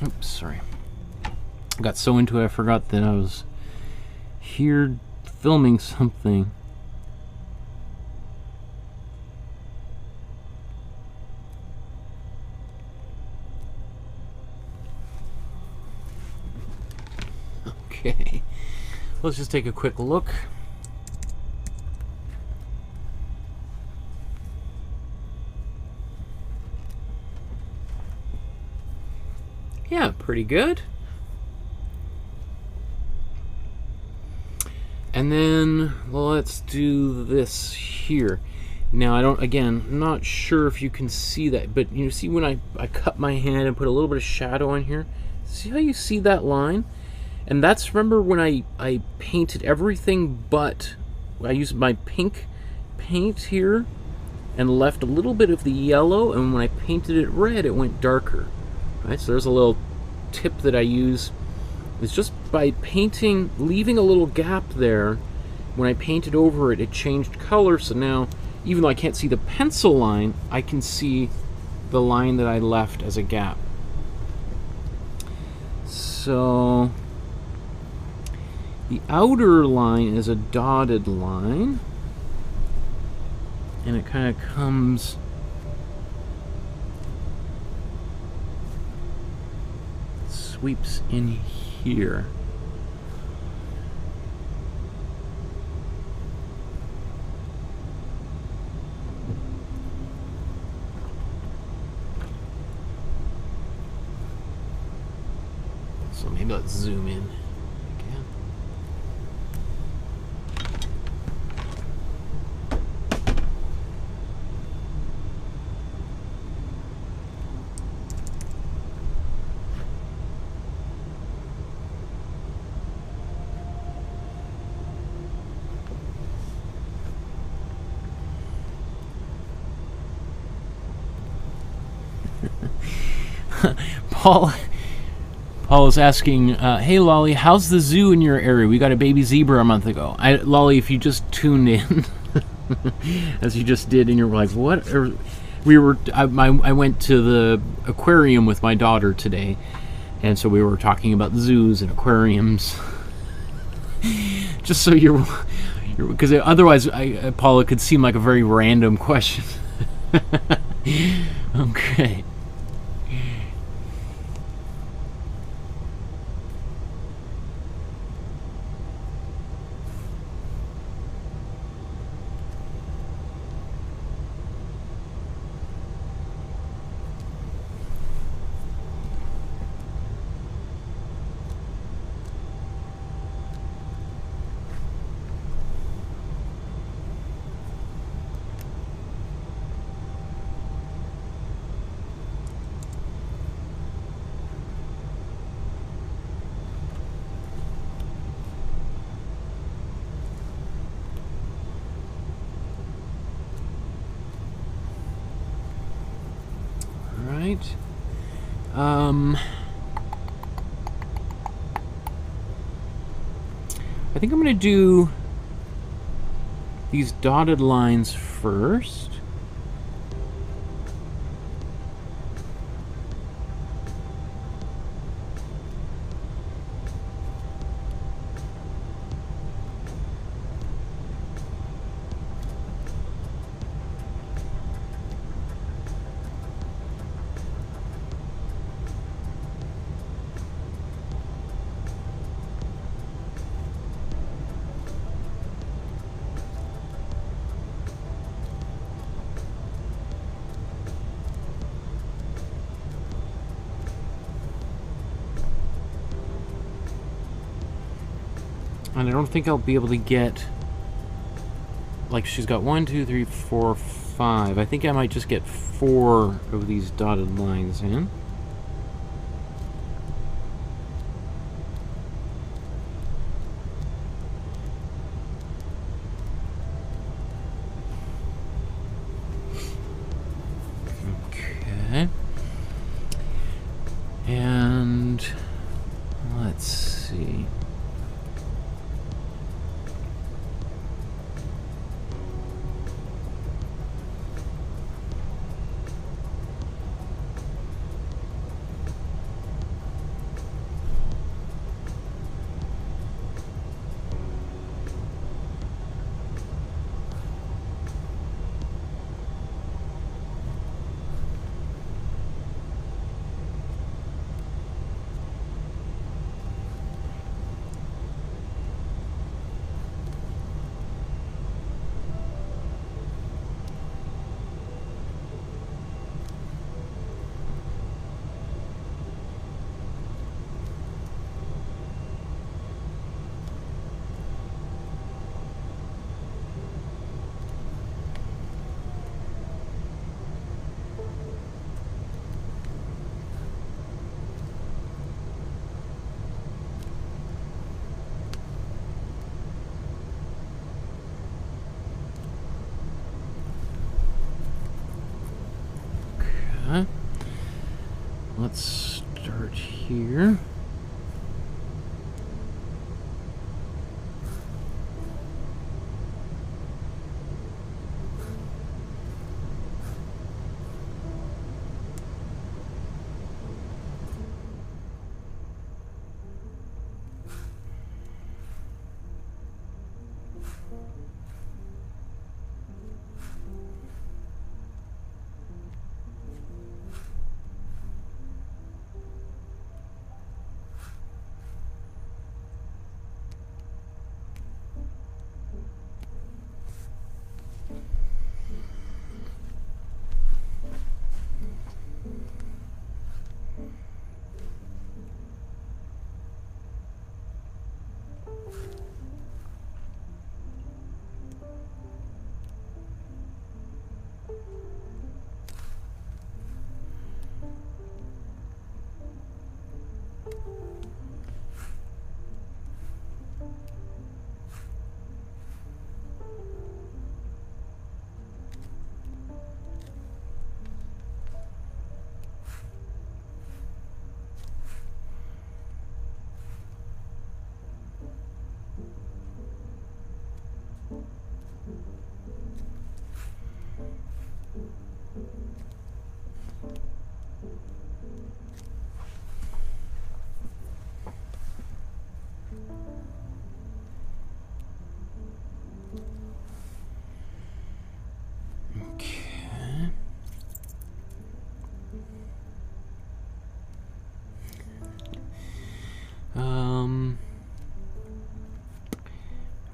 oops, sorry. I got so into it I forgot that I was here filming something. Okay, let's just take a quick look. Yeah, pretty good. And then let's do this here. Now I don't, again, I'm not sure if you can see that, but you see when I cut my hand and put a little bit of shadow on here, see how you see that line? And that's, remember when I painted everything but, I used my pink paint here and left a little bit of the yellow, and when I painted it red, it went darker. Right, so there's a little tip that I use. It's just by painting, leaving a little gap there, when I painted over it, it changed color, so now, even though I can't see the pencil line, I can see the line that I left as a gap. So the outer line is a dotted line, and it kind of comes sweeps in here. So maybe let's zoom in again. Paul is asking, hey Lolly, how's the zoo in your area? We got a baby zebra a month ago. Lolly, if you just tuned in, as you just did, and you're like, what? I went to the aquarium with my daughter today, and so we were talking about zoos and aquariums. Just so you're because otherwise, Paula, it could seem like a very random question. Okay. I think I'm going to do these dotted lines first. And I don't think I'll be able to get, like, she's got 1, 2, 3, 4, 5. I think I might just get 4 of these dotted lines in. Okay. And let's see. here.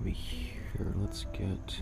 Over here, let's get.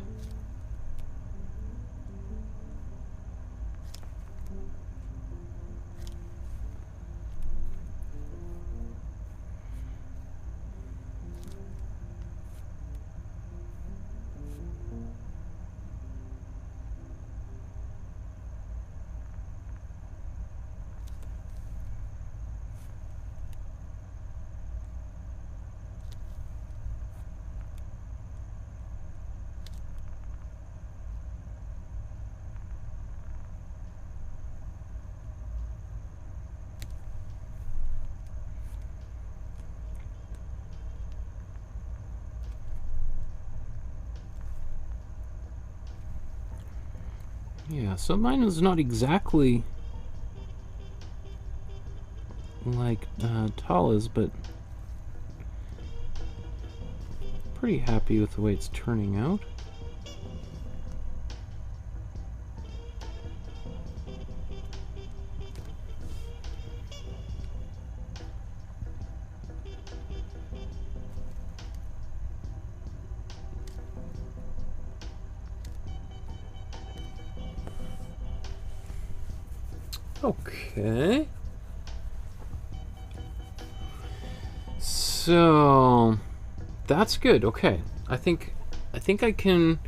Yeah, so mine is not exactly like Talha's, but pretty happy with the way it's turning out. Okay. So that's good. Okay. I think I can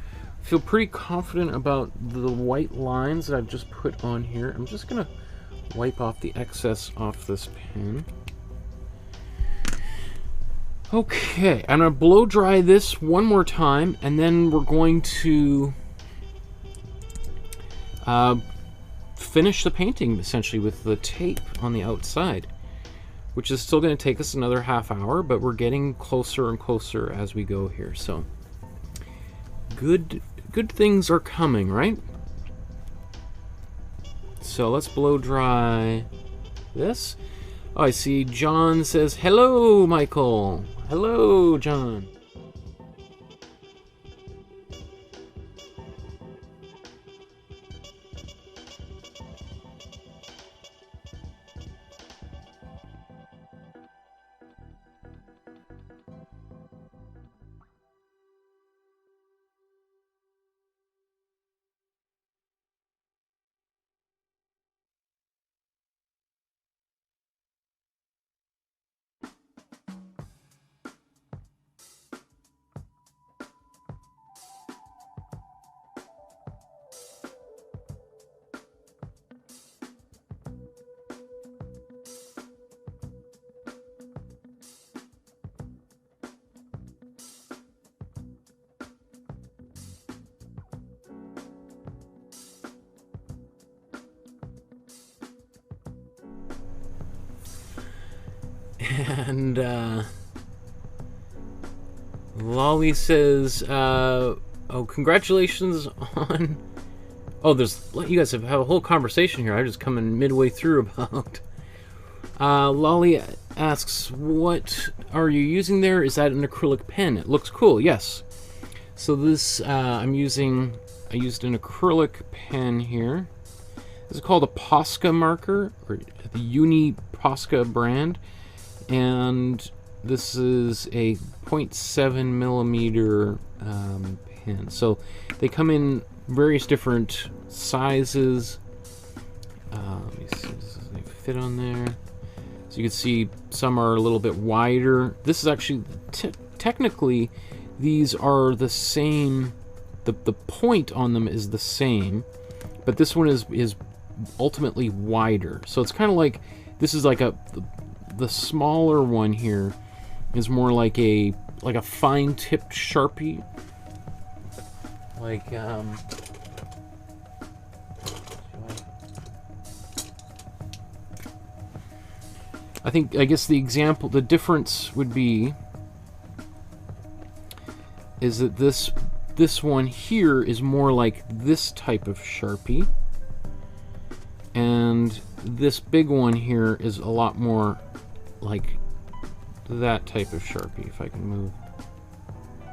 feel pretty confident about the white lines that I've just put on here. I'm just gonna wipe off the excess off this pen. Okay, I'm gonna blow dry this one more time, and then we're going to finish the painting essentially with the tape on the outside, which is still going to take us another half hour, but we're getting closer and closer as we go here. So good things are coming, right? So let's blow dry this. Oh, I see John says hello, Michael. Hello, John. And Lolly says, oh, congratulations on... Oh, you guys have a whole conversation here. I'm just coming midway through about... Lolly asks, what are you using there? Is that an acrylic pen? It looks cool, yes. So this, I used an acrylic pen here. This is called a Posca marker, or the Uni Posca brand. And this is a 0.7 millimeter pen. So they come in various different sizes. Let me see, does they fit on there? So you can see some are a little bit wider. This is actually, technically, these are the same. The point on them is the same, but this one is ultimately wider. So it's kind of like, this is like the smaller one here is more like a fine-tipped Sharpie. Like I guess the difference would be is that this one here is more like this type of Sharpie, and this big one here is a lot more like that type of Sharpie, if I can move.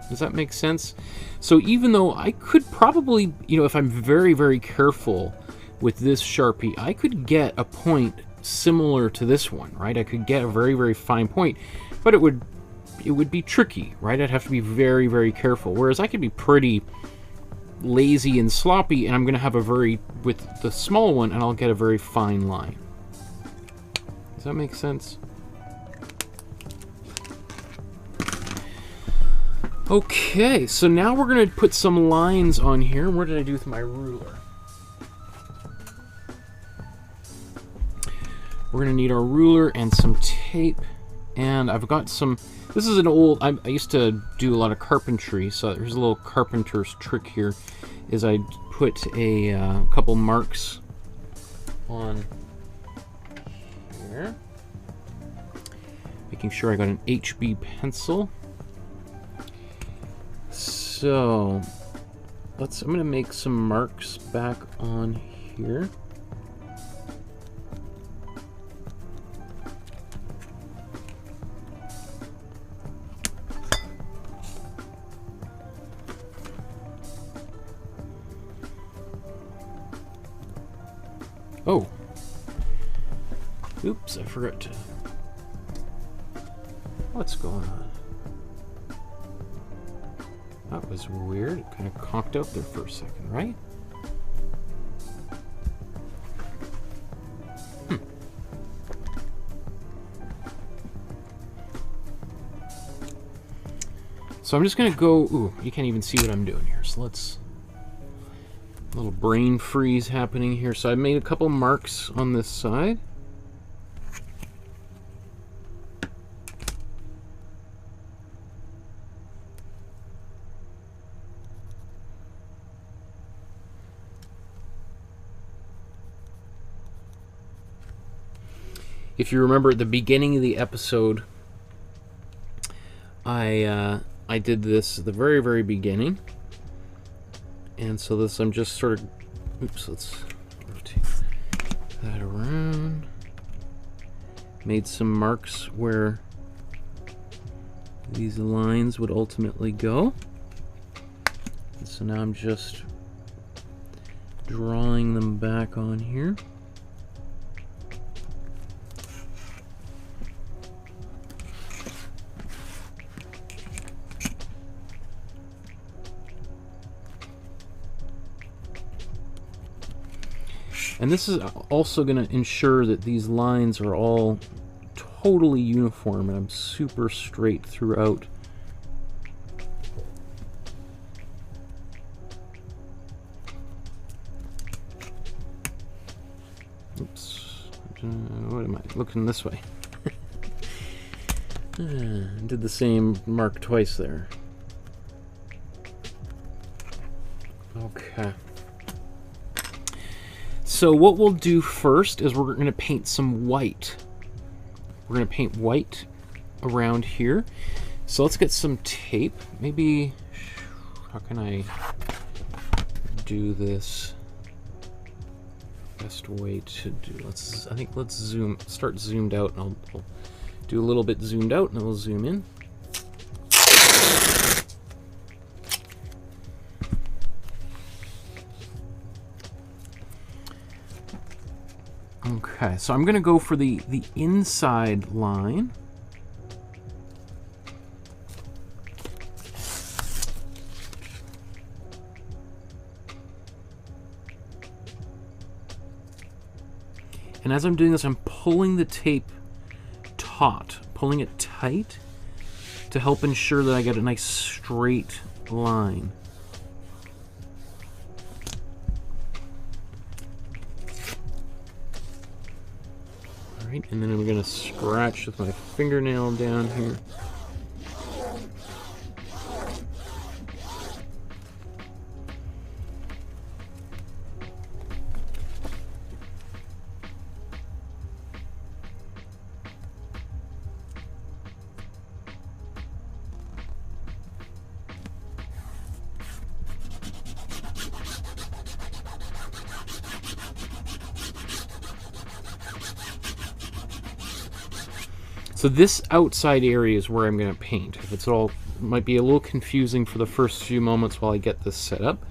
Does that make sense? So even though I could probably, if I'm very, very careful with this Sharpie, I could get a point similar to this one, right? I could get a very, very fine point, but it would be tricky, right? I'd have to be very, very careful. Whereas I could be pretty lazy and sloppy, and I'm going to have with the small one, and I'll get a very fine line. Does that make sense? Okay, so now we're going to put some lines on here. What did I do with my ruler? We're going to need our ruler and some tape. And I've got some... This is an old... I used to do a lot of carpentry, so there's a little carpenter's trick here. Is I put a couple marks on here. Making sure I got an HB pencil. So, I'm going to make some marks back on here. Oh. Oops, I forgot to... What's going on? That was weird. It kind of conked out there for a second, right? So I'm just going to go... Ooh, you can't even see what I'm doing here. So let's... A little brain freeze happening here. So I made a couple marks on this side. If you remember at the beginning of the episode, I did this at the very, very beginning. And so this, I'm just sort of, oops, let's rotate that around. Made some marks where these lines would ultimately go. And so now I'm just drawing them back on here. And this is also going to ensure that these lines are all totally uniform and I'm super straight throughout. Oops. What am I looking this way? Did the same mark twice there. Okay. So what we'll do first is we're going to paint some white. we're going to paint white around here. So let's get some tape. Maybe, how can I do this? Best way to do, I think let's start zoomed out, and I'll do a little bit zoomed out, and then we'll zoom in. Okay, so I'm going to go for the inside line. And as I'm doing this, I'm pulling the tape taut, pulling it tight to help ensure that I get a nice straight line. All right, and then I'm going to scratch with my fingernail down here. So this outside area is where I'm going to paint. If it's all, might be a little confusing for the first few moments while I get this set up.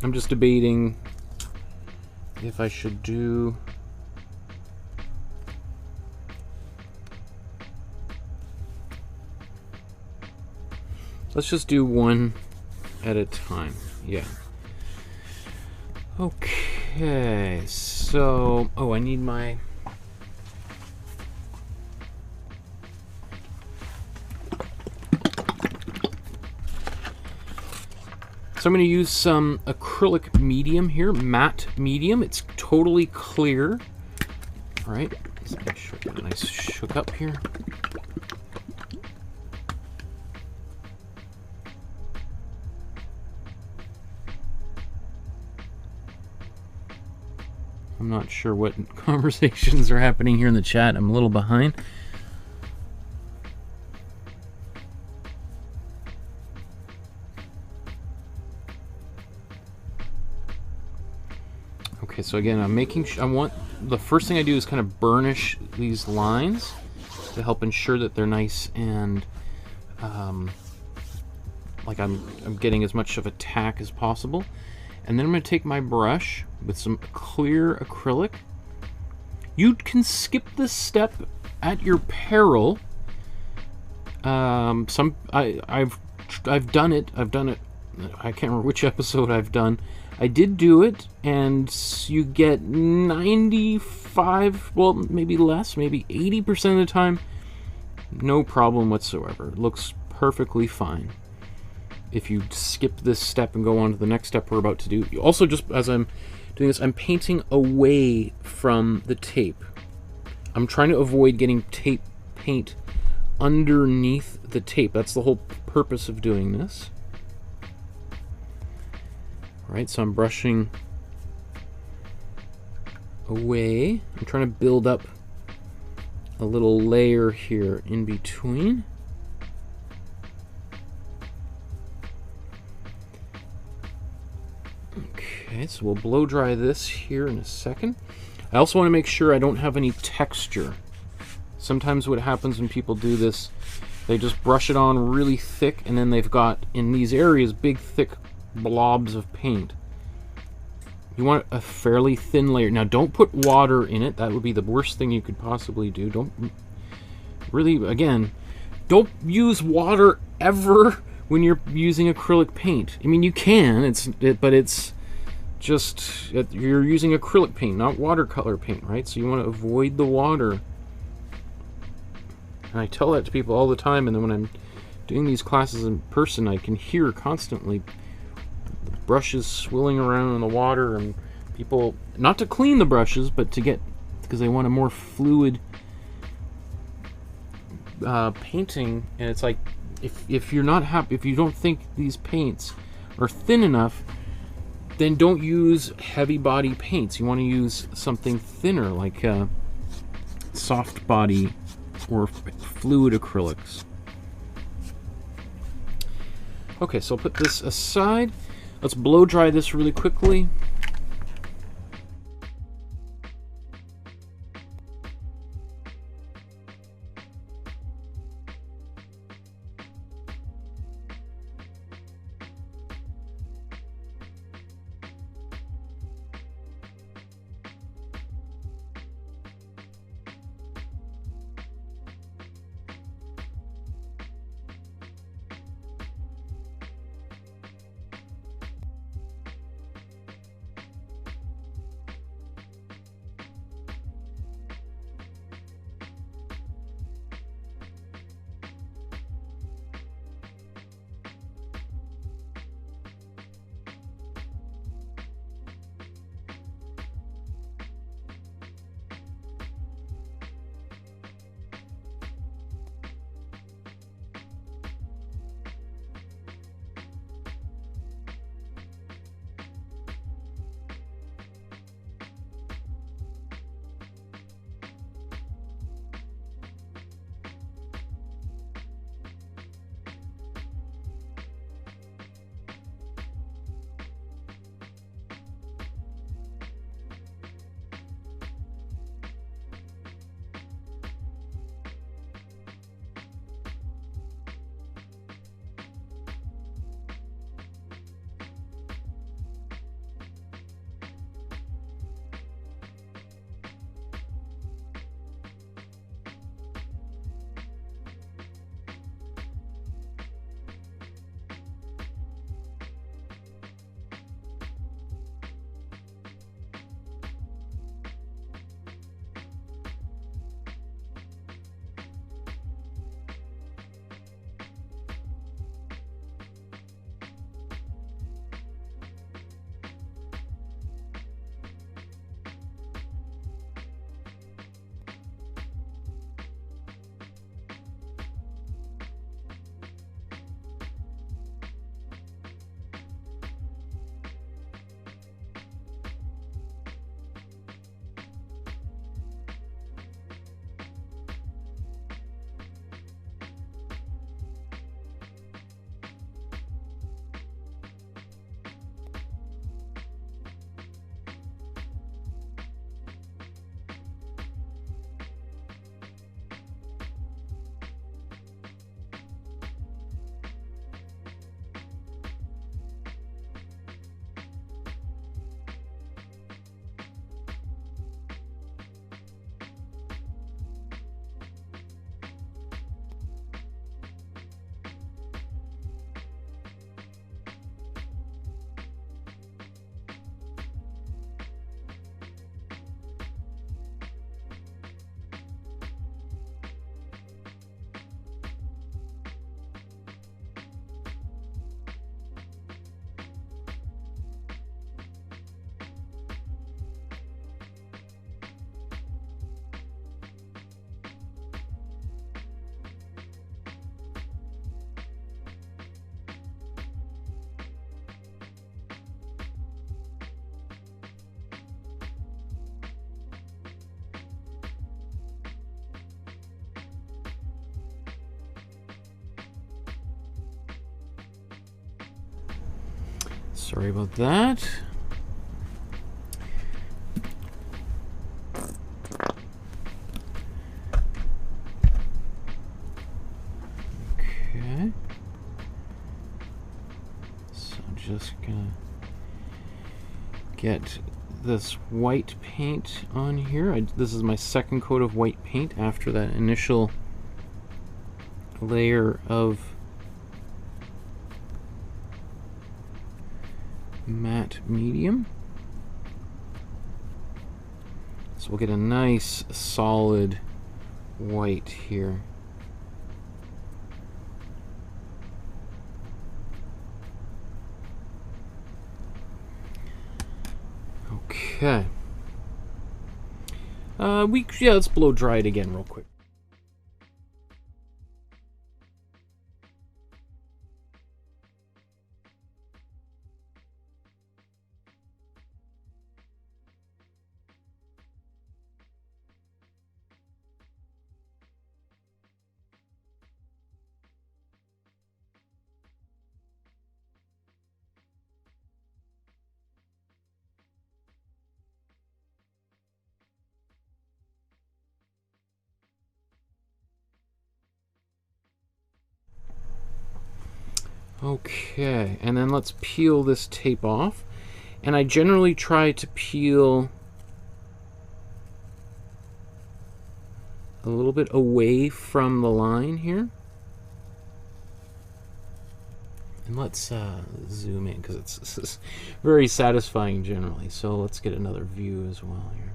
I'm just debating if I should do let's just do one at a time. Yeah. Okay, so I need my So I'm going to use some acrylic medium here, matte medium. It's totally clear. All right, let's make sure I get a nice shook up here. I'm not sure what conversations are happening here in the chat. I'm a little behind. Okay, so again, I'm making sure, the first thing I do is kind of burnish these lines to help ensure that they're nice and like I'm getting as much of a tack as possible. And then I'm going to take my brush with some clear acrylic. You can skip this step at your peril. I've done it. I can't remember which episode I've done. I did do it, and you get 95, well, maybe less, maybe 80% of the time, no problem whatsoever. It looks perfectly fine. If you skip this step and go on to the next step we're about to do. Also, just as I'm doing this, I'm painting away from the tape. I'm trying to avoid getting paint underneath the tape. That's the whole purpose of doing this. Right, so I'm brushing away. I'm trying to build up a little layer here in between. Okay, so we'll blow dry this here in a second. I also want to make sure I don't have any texture. Sometimes what happens when people do this, they just brush it on really thick, and then they've got, in these areas, big, thick blobs of paint. You want a fairly thin layer. Now, don't put water in it. That would be the worst thing you could possibly do. Don't really, again, don't use water ever when you're using acrylic paint. I mean, you can, but it's just, you're using acrylic paint, not watercolor paint, right? So you want to avoid the water. And I tell that to people all the time, and then when I'm doing these classes in person, I can hear constantly brushes swilling around in the water, and people, not to clean the brushes, but to get, because they want a more fluid painting. And it's like, if you're not happy, if you don't think these paints are thin enough, then don't use heavy body paints. You want to use something thinner, like soft body or fluid acrylics. Okay, so I'll put this aside. Let's blow dry this really quickly. Sorry about that. Okay. So I'm just gonna get this white paint on here. This is my second coat of white paint after that initial layer of matte medium. So we'll get a nice solid white here. Okay. Yeah, let's blow dry it again real quick. Okay, and then let's peel this tape off. And I generally try to peel a little bit away from the line here. And let's zoom in, because it's very satisfying generally. So let's get another view as well here.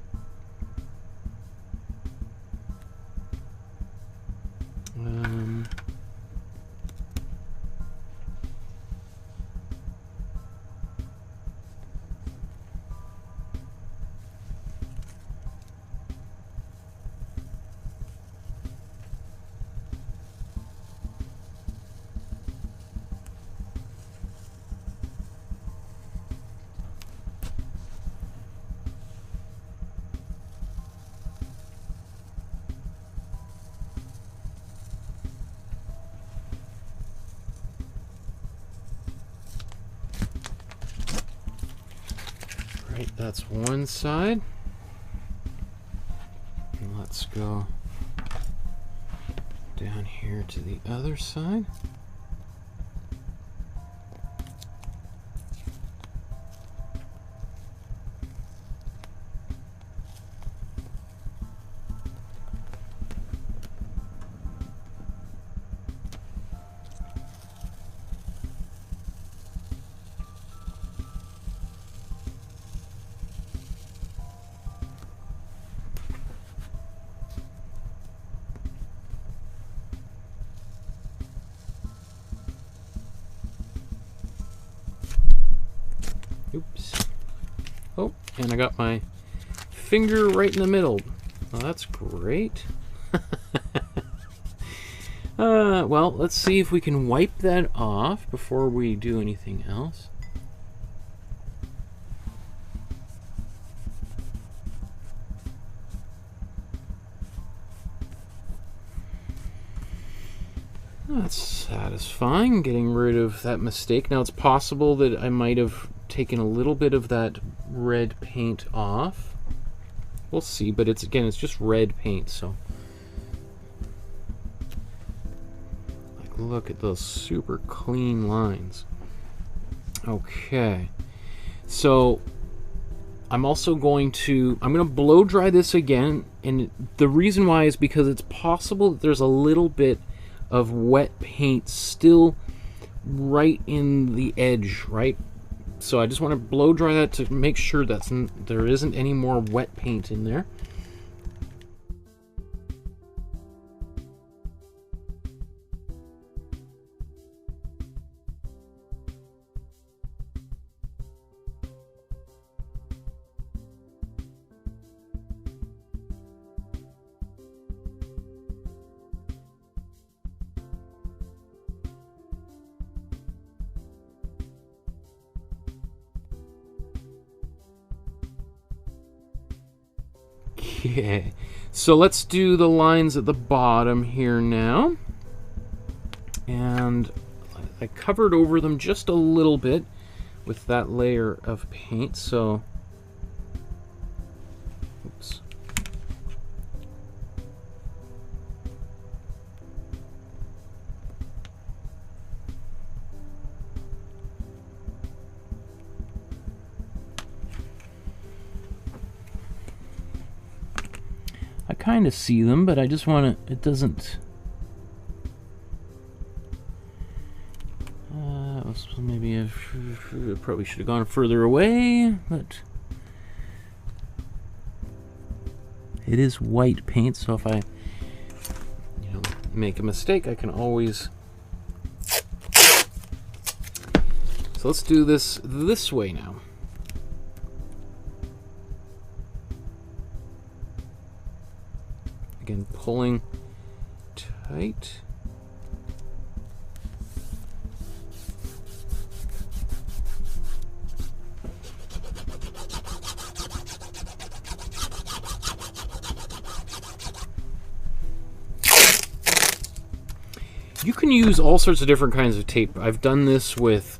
Right, that's one side. And let's go down here to the other side. Oops. Oh, and I got my finger right in the middle. Well, that's great. Well, let's see if we can wipe that off before we do anything else. That's satisfying, getting rid of that mistake. Now, it's possible that I might have taken a little bit of that red paint off. We'll see, but it's just red paint, so. Like, look at those super clean lines. Okay. So, I'm also going to blow dry this again, and the reason why is because it's possible that there's a little bit of wet paint still right in the edge, right? So I just want to blow dry that to make sure that there isn't any more wet paint in there. Okay, so let's do the lines at the bottom here now. And I covered over them just a little bit with that layer of paint, so oops. I kind of see them, but I just want to, it doesn't, maybe I probably should have gone further away, but it is white paint, so if I, make a mistake, I can always, so let's do this way now. Again, pulling tight. You can use all sorts of different kinds of tape. I've done this with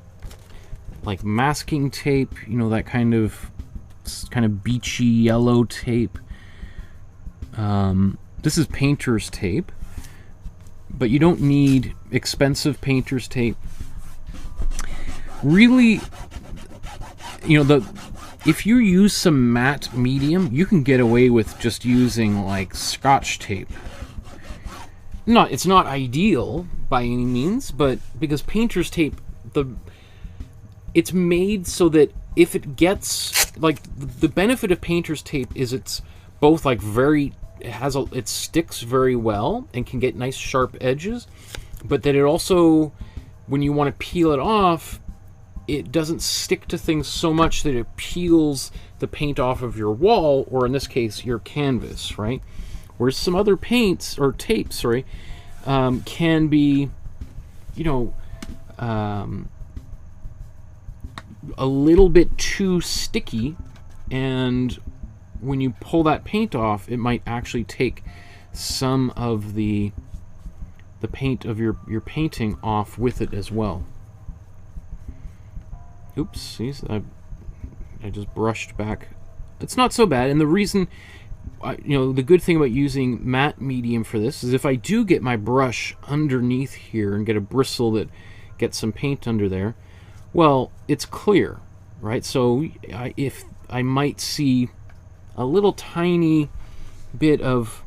like masking tape, you know, that kind of beachy yellow tape. This is painter's tape, but you don't need expensive painter's tape. Really, you know, if you use some matte medium, you can get away with just using like Scotch tape. It's not ideal by any means, but because painter's tape, it's made so that if it gets, like, the benefit of painter's tape is it's both like it sticks very well and can get nice sharp edges, but that it also, when you want to peel it off, it doesn't stick to things so much that it peels the paint off of your wall, or in this case, your canvas, right? Whereas some other paints, or tapes, sorry, can be, you know, a little bit too sticky, and when you pull that paint off, it might actually take some of the paint of your painting off with it as well. Oops, see, I just brushed back. It's not so bad, and the reason, you know, the good thing about using matte medium for this is if I do get my brush underneath here and get a bristle that gets some paint under there, well, it's clear, right? So if I might see a little tiny bit of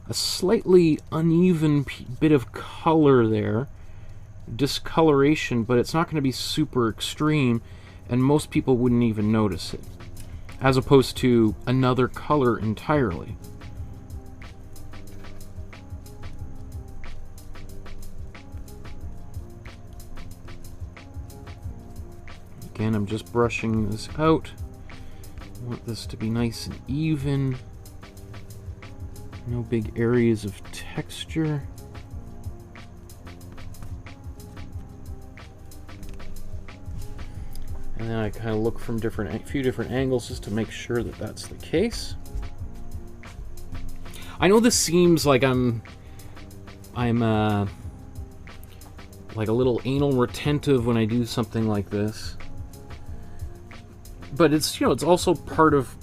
a slightly uneven bit of color there, discoloration, but it's not going to be super extreme, and most people wouldn't even notice it, as opposed to another color entirely. Again, I'm just brushing this out. I want this to be nice and even. No big areas of texture. And then I kind of look from a few different angles just to make sure that that's the case. I know this seems like I'm like a little anal retentive when I do something like this, but it's, you know, it's also part of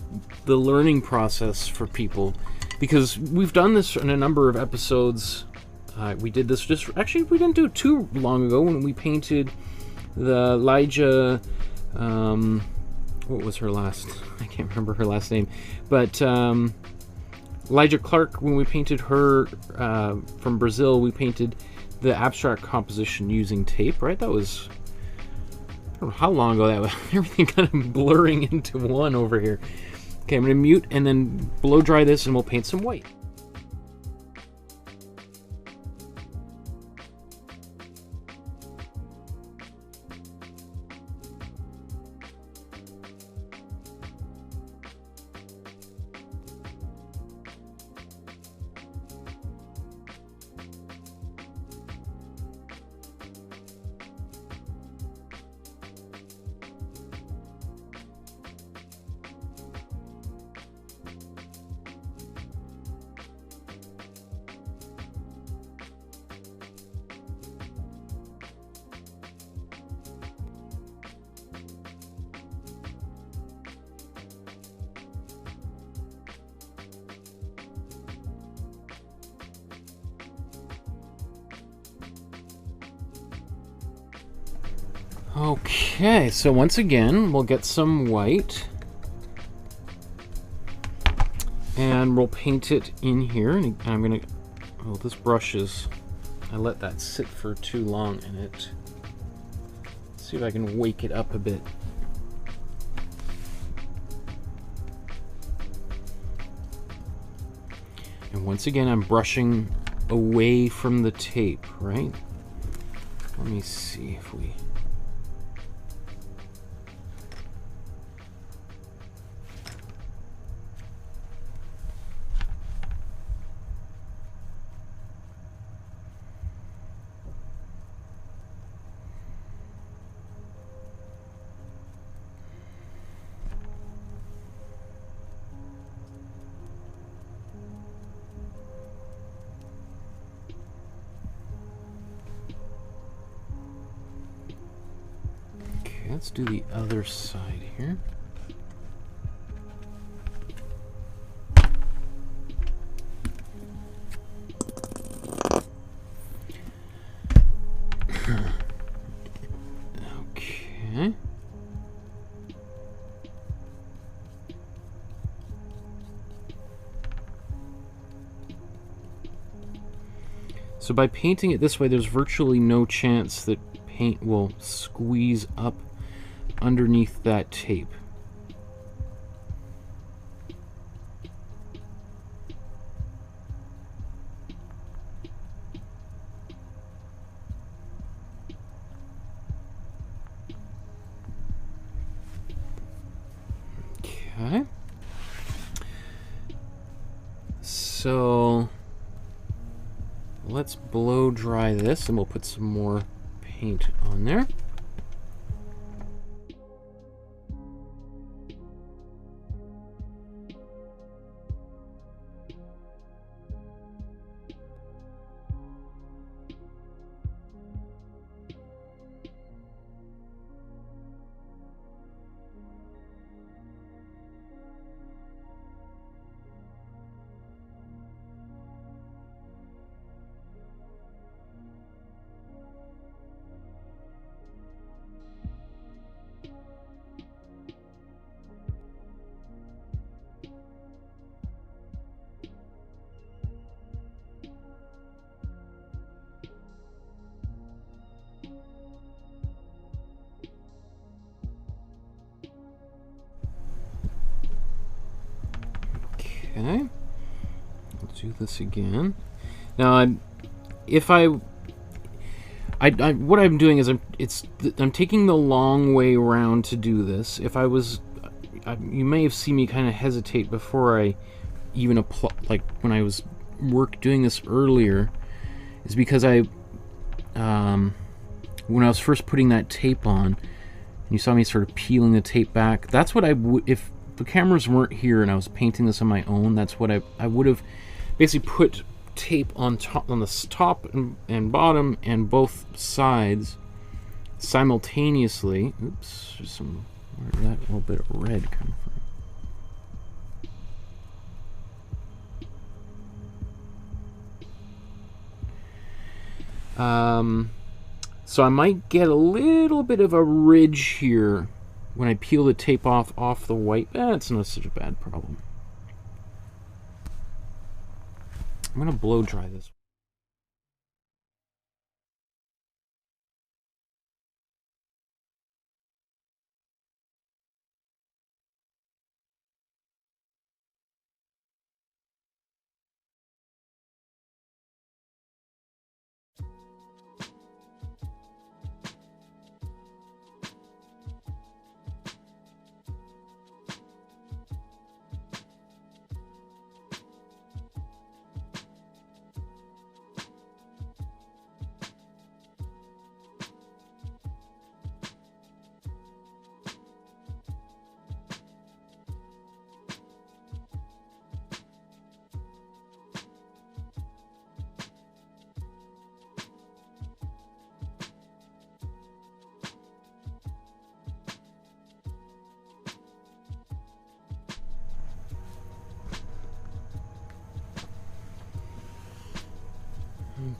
the learning process for people, because we've done this in a number of episodes. We did this actually we didn't do it too long ago when we painted the Elijah. What was her last? I can't remember her last name, but Elijah Clark. When we painted her from Brazil, we painted the abstract composition using tape. Right? That was, I don't know how long ago that was. Everything kind of blurring into one over here. Okay, I'm gonna mute and then blow dry this, and we'll paint some white. Okay, so once again, we'll get some white, and we'll paint it in here. And I'm gonna, oh, this brush is, I let that sit for too long in it. Let's see if I can wake it up a bit. And once again, I'm brushing away from the tape, right? Let me see if we... let's do the other side here. Okay. So by painting it this way, there's virtually no chance that paint will squeeze up underneath that tape. Okay. So let's blow dry this and we'll put some more paint on there. Okay, let's do this again. Now, if what I'm doing is I'm taking the long way around to do this. If I was, you may have seen me kind of hesitate before I even apply, like when I was doing this earlier, is because when I was first putting that tape on, and you saw me sort of peeling the tape back. That's what I would, if the cameras weren't here and I was painting this on my own, that's what I would have basically put tape on the top and bottom and both sides simultaneously. Oops, there's where did that little bit of red come from? So I might get a little bit of a ridge here when I peel the tape off the white. It's not such a bad problem. I'm gonna blow dry this.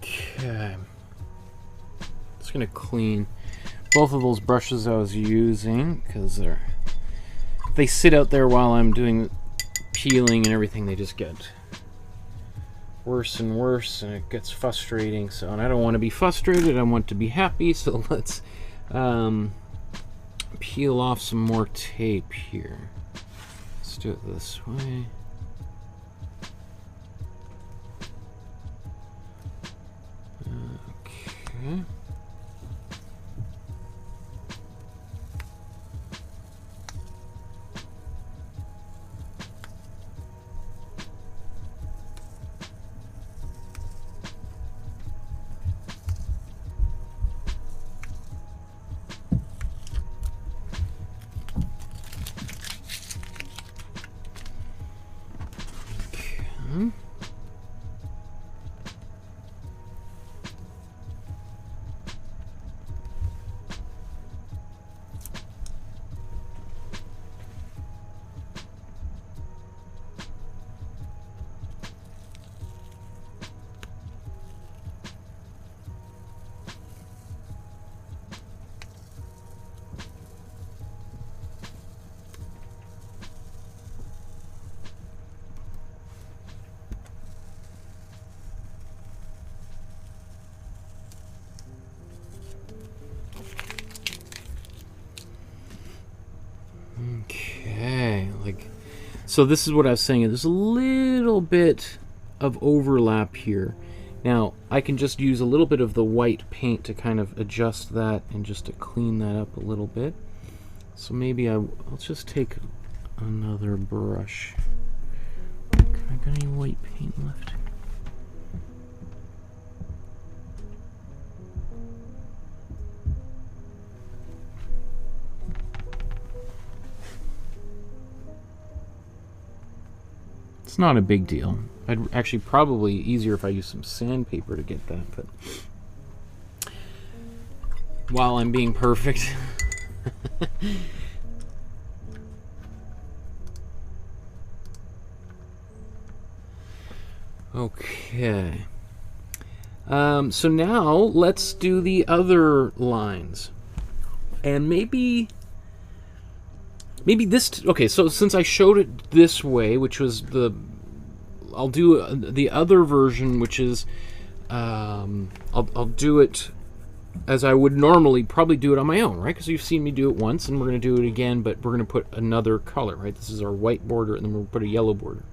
Okay, just gonna clean both of those brushes I was using because they sit out there while I'm doing peeling and everything. They just get worse and worse, and it gets frustrating. So, and I don't want to be frustrated. I want to be happy. So let's peel off some more tape here. Let's do it this way. Okay. So this is what I was saying. There's a little bit of overlap here. Now, I can just use a little bit of the white paint to kind of adjust that and just to clean that up a little bit. So maybe I'll just take another brush. Can I got any white paint left? It's not a big deal. I'd actually probably easier if I use some sandpaper to get that, but while I'm being perfect. Okay. So now let's do the other lines. And maybe this, okay, so since I showed it this way, which was I'll do the other version, which is, I'll do it as I would normally probably do it on my own, right? Because you've seen me do it once, and we're going to do it again, but we're going to put another color, right? This is our white border, and then we'll put a yellow border.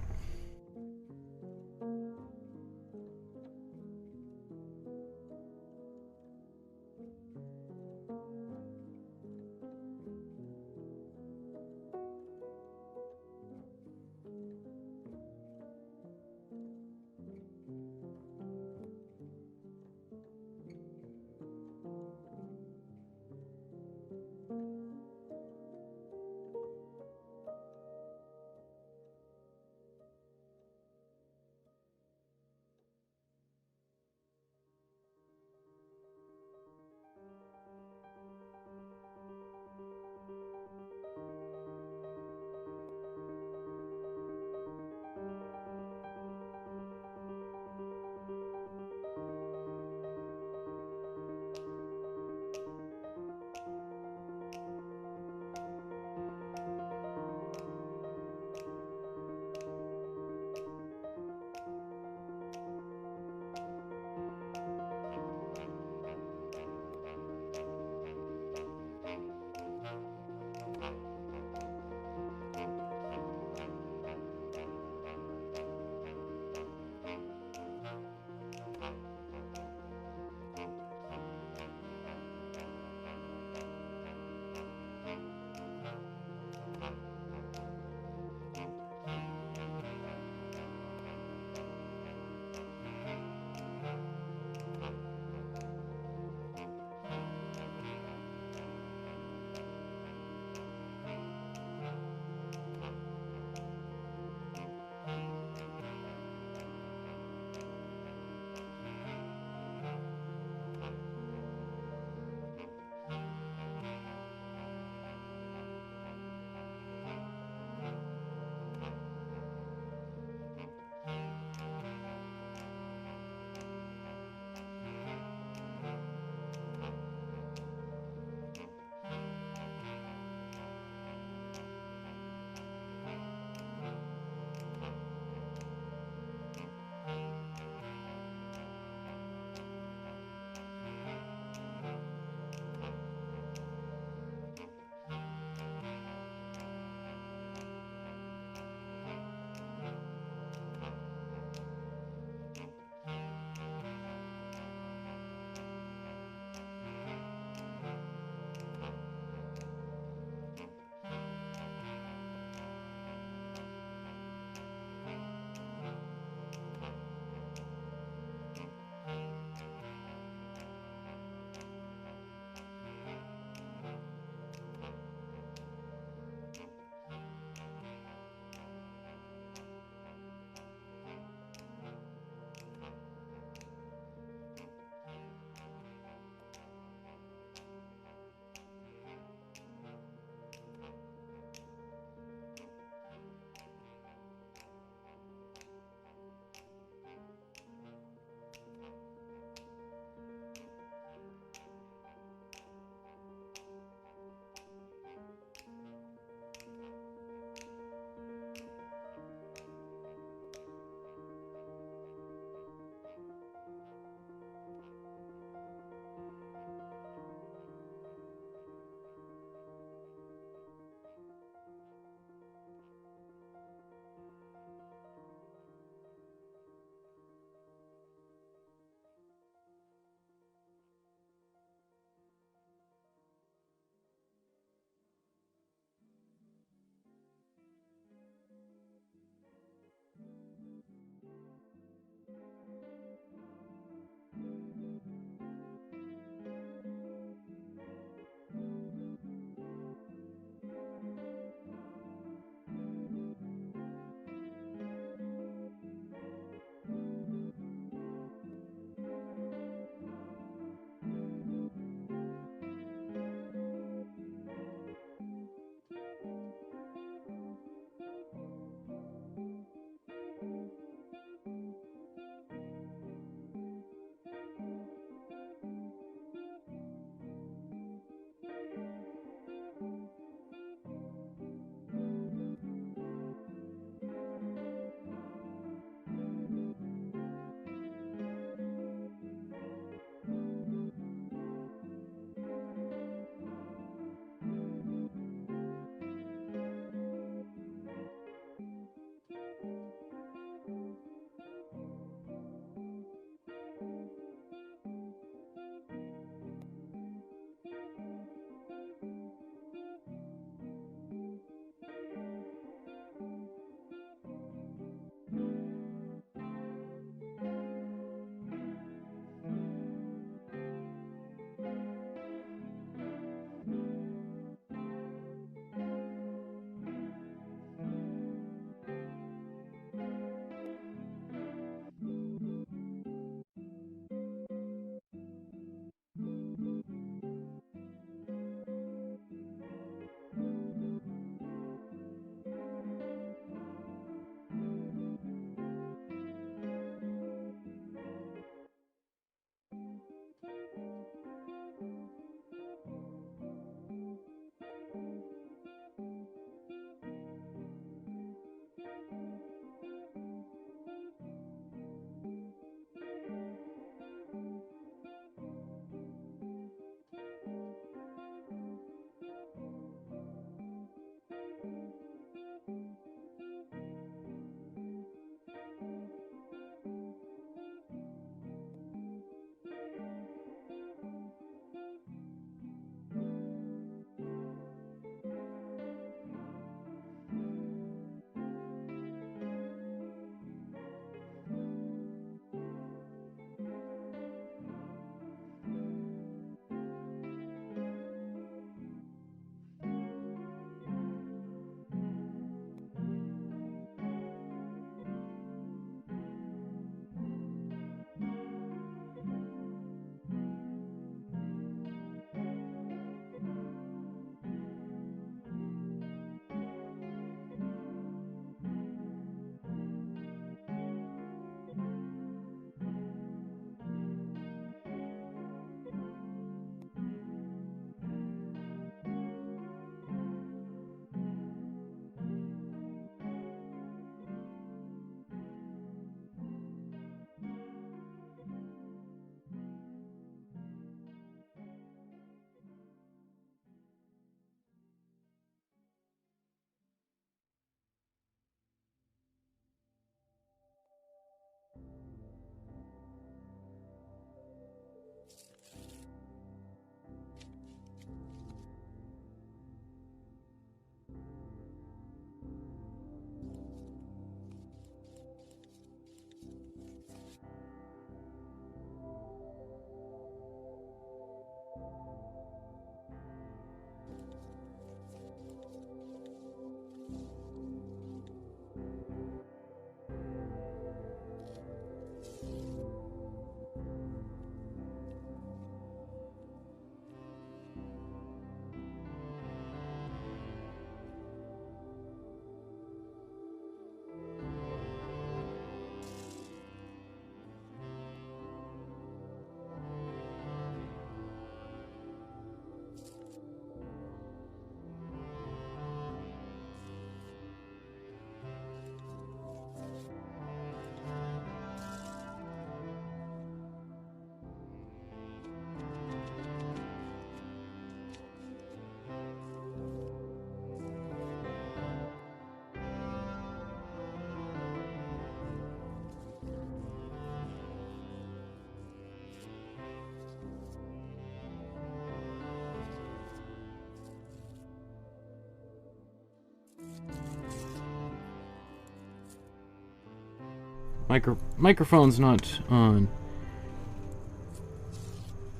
Microphone's not on.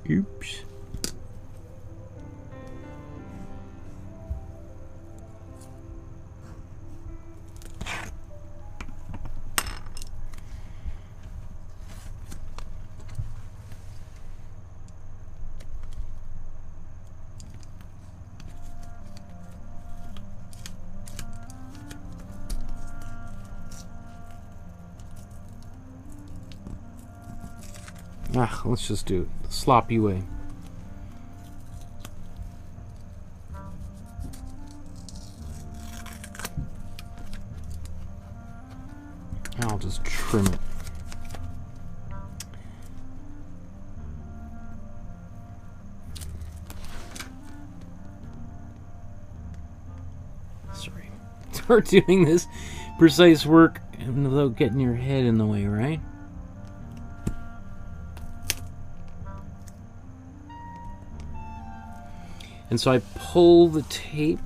Oops. Let's just do it the sloppy way. I'll just trim it. Sorry. It's hard doing this precise work without getting your head in the way, right? And so I pull the tape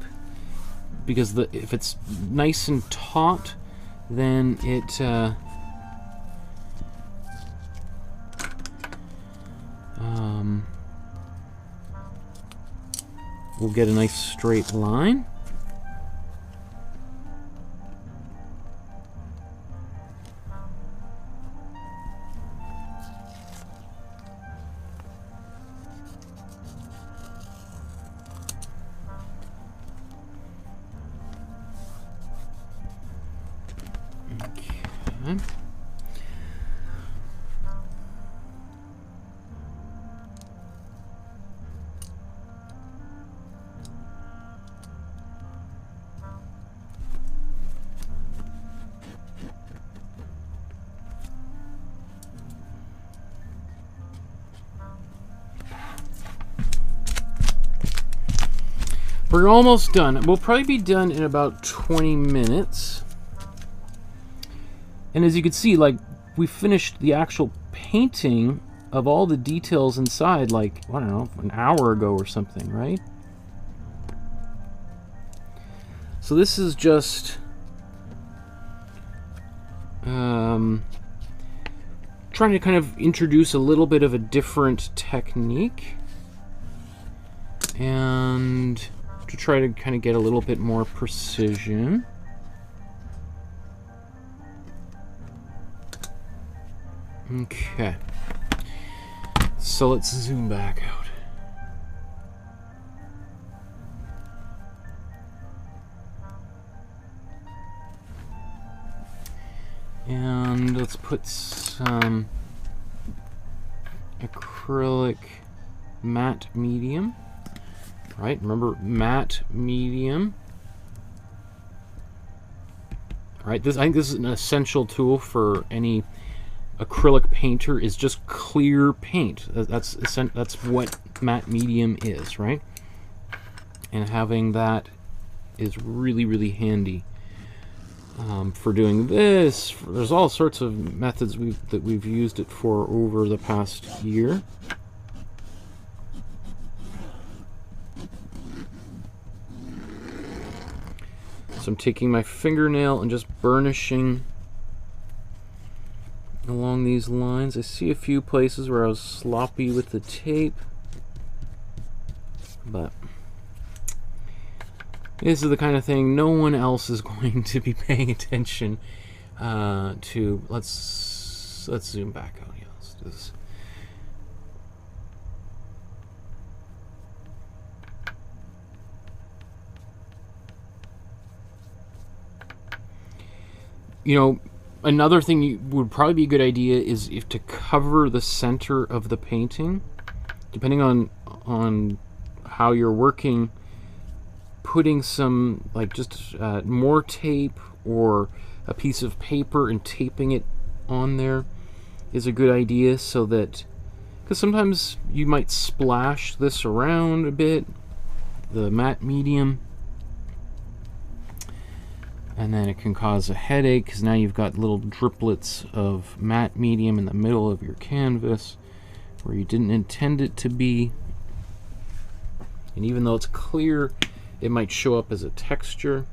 because if it's nice and taut, then it we'll get a nice straight line. We're almost done. We'll probably be done in about 20 minutes. And as you can see, like, we finished the actual painting of all the details inside, like, I don't know, an hour ago or something, right? So this is just trying to kind of introduce a little bit of a different technique and to try to kind of get a little bit more precision. Okay, so let's zoom back out. And let's put some acrylic matte medium. Right, remember, matte medium. All right, I think this is an essential tool for any acrylic painter, is just clear paint. That's what matte medium is, right? And having that is really, really handy for doing this. There's all sorts of methods that we've used it for over the past year. So I'm taking my fingernail and just burnishing along these lines. I see a few places where I was sloppy with the tape, but this is the kind of thing no one else is going to be paying attention to. Let's zoom back out. Yeah, let's do this. You know, another thing would probably be a good idea is if to cover the center of the painting, depending on how you're working, putting some, like, just more tape or a piece of paper and taping it on there is a good idea, so that, because sometimes you might splash this around a bit, the matte medium, and then it can cause a headache because now you've got little driplets of matte medium in the middle of your canvas where you didn't intend it to be. And even though it's clear, it might show up as a texture.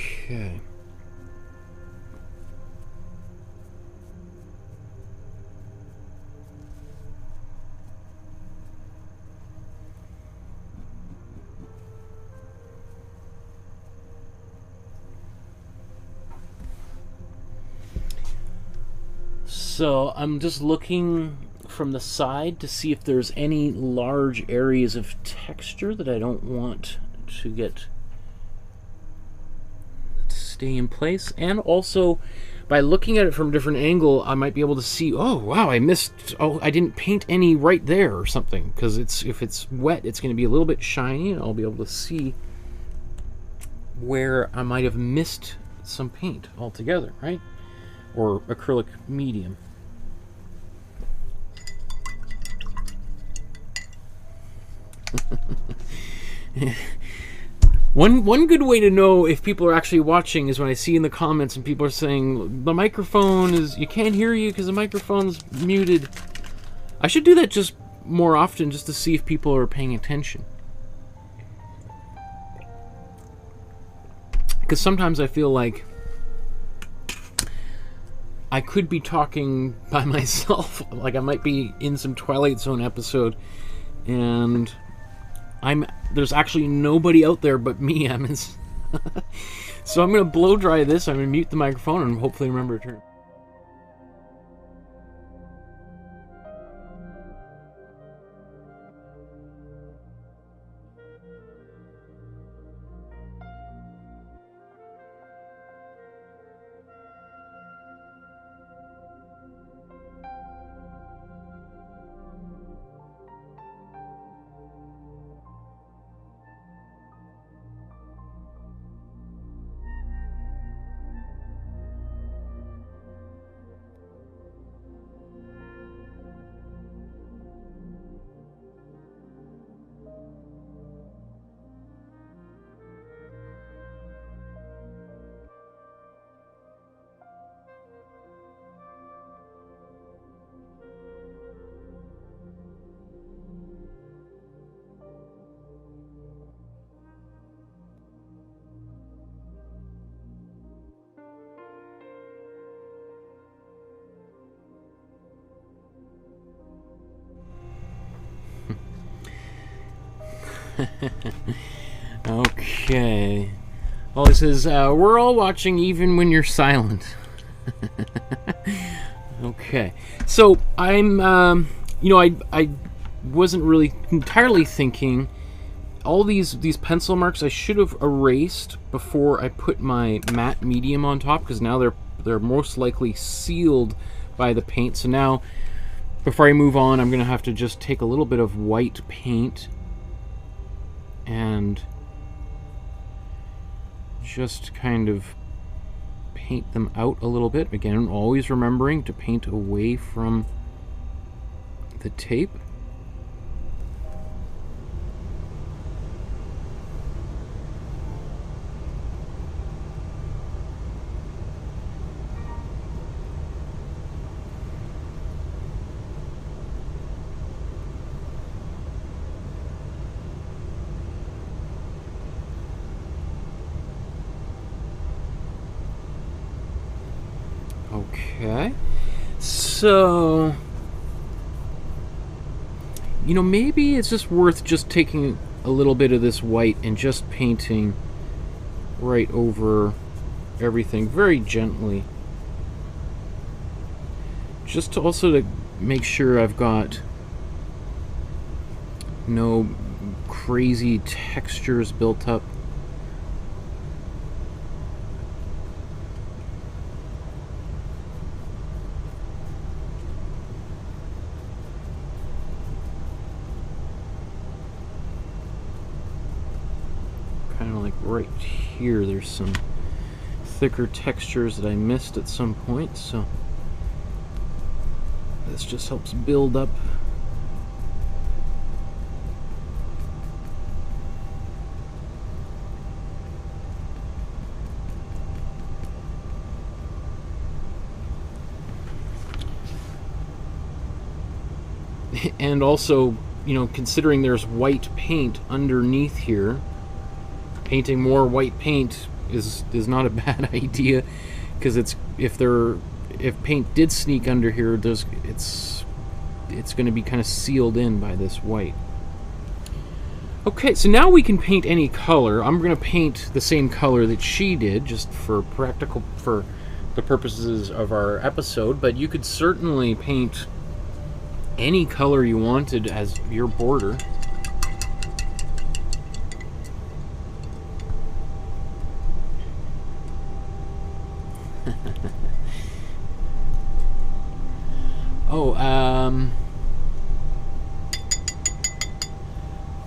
Okay. So I'm just looking from the side to see if there's any large areas of texture that I don't want to get to stay in place. And also, by looking at it from a different angle, I might be able to see, oh wow, I didn't paint any right there or something, because if it's wet, it's going to be a little bit shiny, and I'll be able to see where I might have missed some paint altogether, right? Or acrylic medium. One good way to know if people are actually watching is when I see in the comments and people are saying the microphone is, you can't hear you because the microphone's muted. I should do that just more often, just to see if people are paying attention. Because sometimes I feel like I could be talking by myself, like I might be in some Twilight Zone episode, and there's actually nobody out there but me. So I'm going to blow dry this. I'm going to mute the microphone and hopefully remember to turn. Okay. Well, it says, we're all watching even when you're silent. Okay. So, I'm, you know, I wasn't really entirely thinking, all these pencil marks I should have erased before I put my matte medium on top, because now they're most likely sealed by the paint. So now, before I move on, I'm going to have to just take a little bit of white paint and just kind of paint them out a little bit. Again, always remembering to paint away from the tape. Okay, so, you know, maybe it's just worth just taking a little bit of this white and just painting right over everything very gently. Just to also to make sure I've got no crazy textures built up. Kind of like right here, there's some thicker textures that I missed at some point, so this just helps build up. And also, you know, considering there's white paint underneath here, painting more white paint is not a bad idea, because if paint did sneak under here, it's going to be kind of sealed in by this white. Okay, so now we can paint any color. I'm going to paint the same color that she did, just for the purposes of our episode, but you could certainly paint any color you wanted as your border.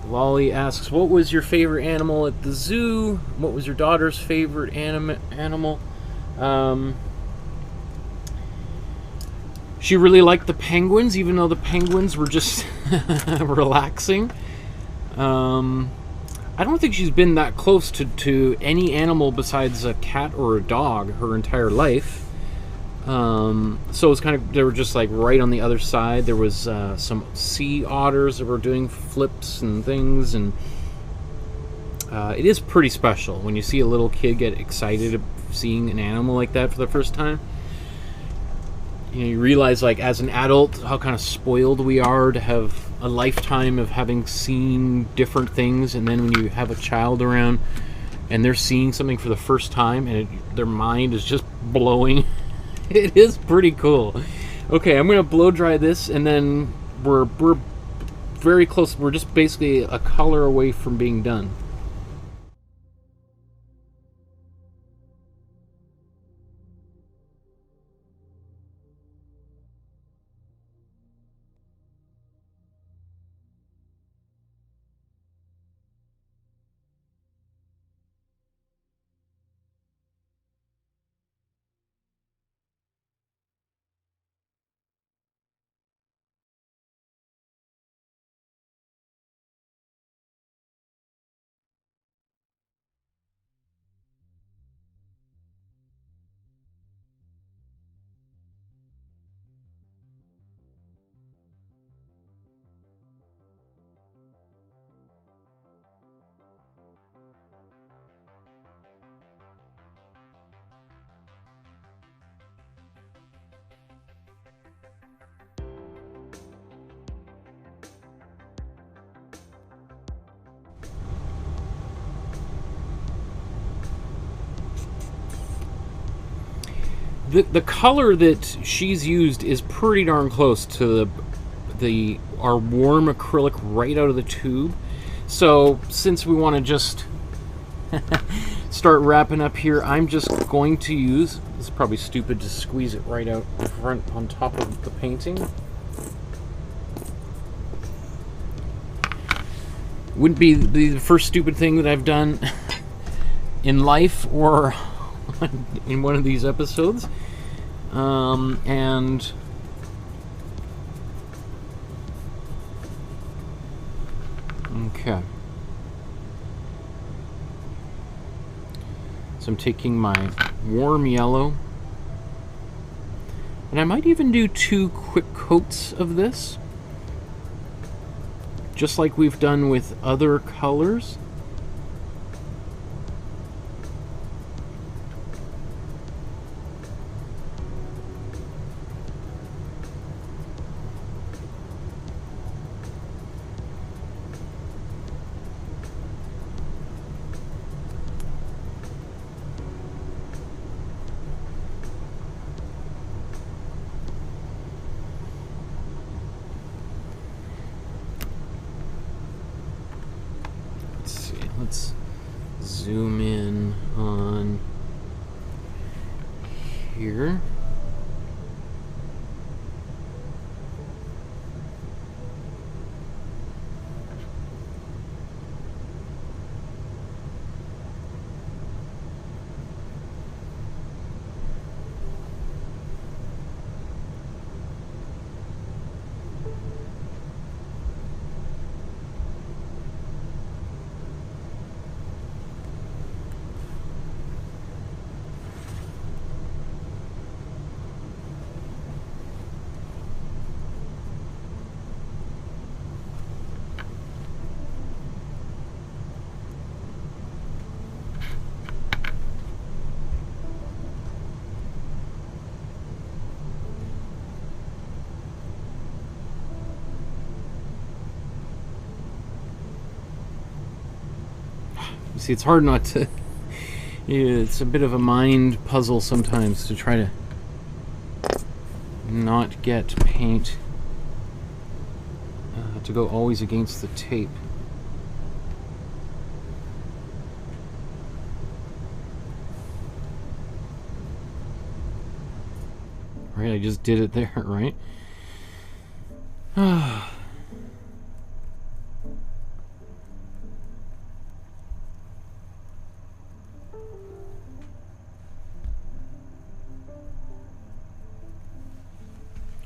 Lolly asks, what was your favorite animal at the zoo? What was your daughter's favorite animal? She really liked the penguins, even though the penguins were just relaxing. I don't think she's been that close to any animal besides a cat or a dog her entire life. So it's kind of, they were just like right on the other side. There was some sea otters that were doing flips and things, and it is pretty special when you see a little kid get excited of seeing an animal like that for the first time. You know, you realize, like, as an adult, how kind of spoiled we are to have a lifetime of having seen different things, and then when you have a child around and they're seeing something for the first time and their mind is just blowing. It is pretty cool. Okay, I'm going to blow dry this, and then we're very close. We're just basically a color away from being done. The color that she's used is pretty darn close to our warm acrylic right out of the tube. So since we want to just start wrapping up here, I'm just going to use, it's probably stupid to squeeze it right out front on top of the painting. Wouldn't be the first stupid thing that I've done in life or in one of these episodes. And okay, so I'm taking my warm yellow, and I might even do 2 quick coats of this, just like we've done with other colors. Let's zoom in on here. You see, it's hard not to... It's a bit of a mind puzzle sometimes to try to not get paint to go always against the tape. Right, I just did it there, right?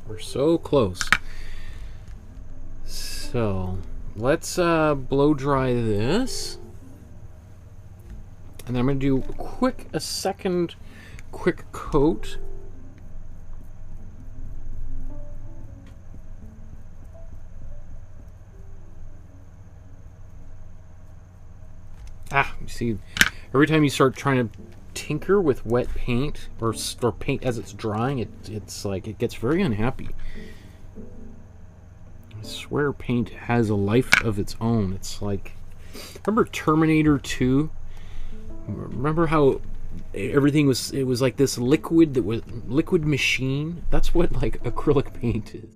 We're so close. So, let's blow dry this. And then I'm going to do a second quick coat. You see, every time you start trying to tinker with wet paint or paint as it's drying, it's like it gets very unhappy. I swear paint has a life of its own. It's like, remember Terminator 2? Remember how everything was, it was like this liquid that was liquid machine? That's what like acrylic paint is.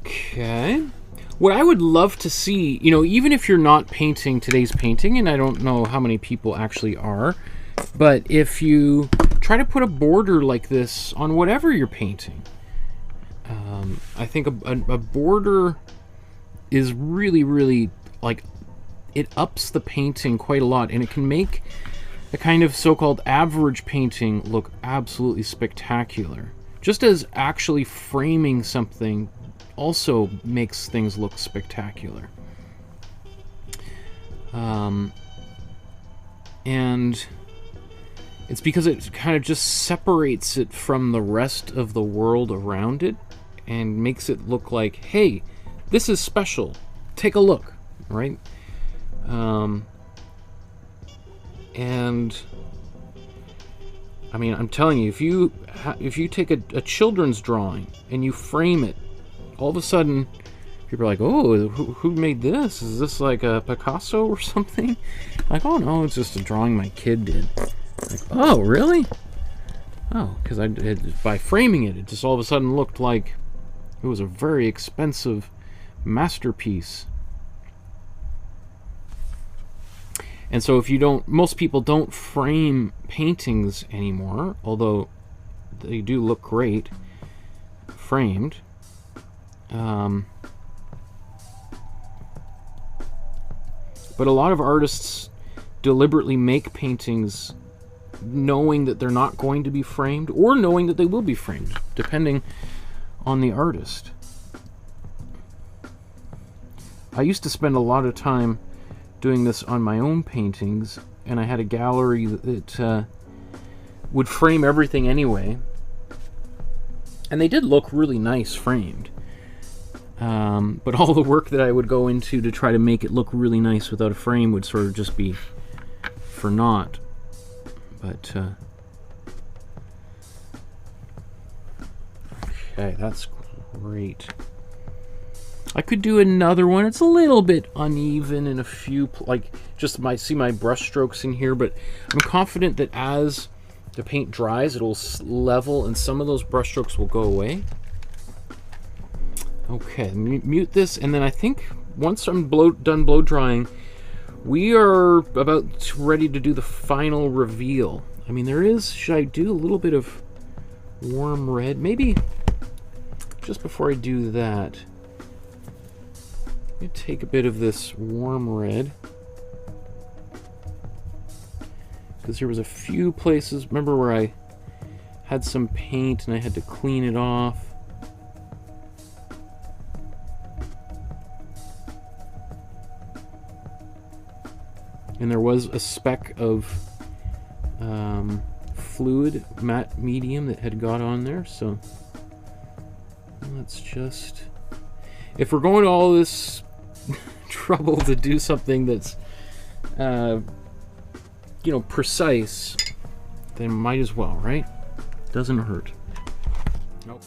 Okay. What I would love to see, you know, even if you're not painting today's painting, and I don't know how many people actually are, but if you try to put a border like this on whatever you're painting, I think a border is really, really, like, it ups the painting quite a lot, and it can make a kind of so-called average painting look absolutely spectacular. Just as actually framing something also makes things look spectacular. And it's because it kind of just separates it from the rest of the world around it and makes it look like, hey, this is special. Take a look, right? And I mean, I'm telling you, if you take a children's drawing and you frame it, all of a sudden, people are like, oh, who made this? Is this like a Picasso or something? Like, oh no, it's just a drawing my kid did. Like, oh, really? Oh, because by framing it, it just all of a sudden looked like it was a very expensive masterpiece. And so if you don't, most people don't frame paintings anymore, although they do look great framed. But a lot of artists deliberately make paintings knowing that they're not going to be framed, or knowing that they will be framed, depending on the artist. I used to spend a lot of time doing this on my own paintings, and I had a gallery that would frame everything anyway, and they did look really nice framed. But all the work that I would go into to try to make it look really nice without a frame would sort of just be for naught. But Okay, that's great. I could do another one. It's a little bit uneven in a few, like, just see my brush strokes in here, but I'm confident that as the paint dries, it'll level and some of those brush strokes will go away. Okay, mute this, and then I think once I'm done blow drying, we are about ready to do the final reveal. I mean, should I do a little bit of warm red? Maybe just before I do that, let me take a bit of this warm red, because there was a few places, remember, where I had some paint and I had to clean it off. And there was a speck of fluid matte medium that had got on there, so let's just, if we're going to all this trouble to do something that's you know, precise, then might as well, right? Doesn't hurt. Nope.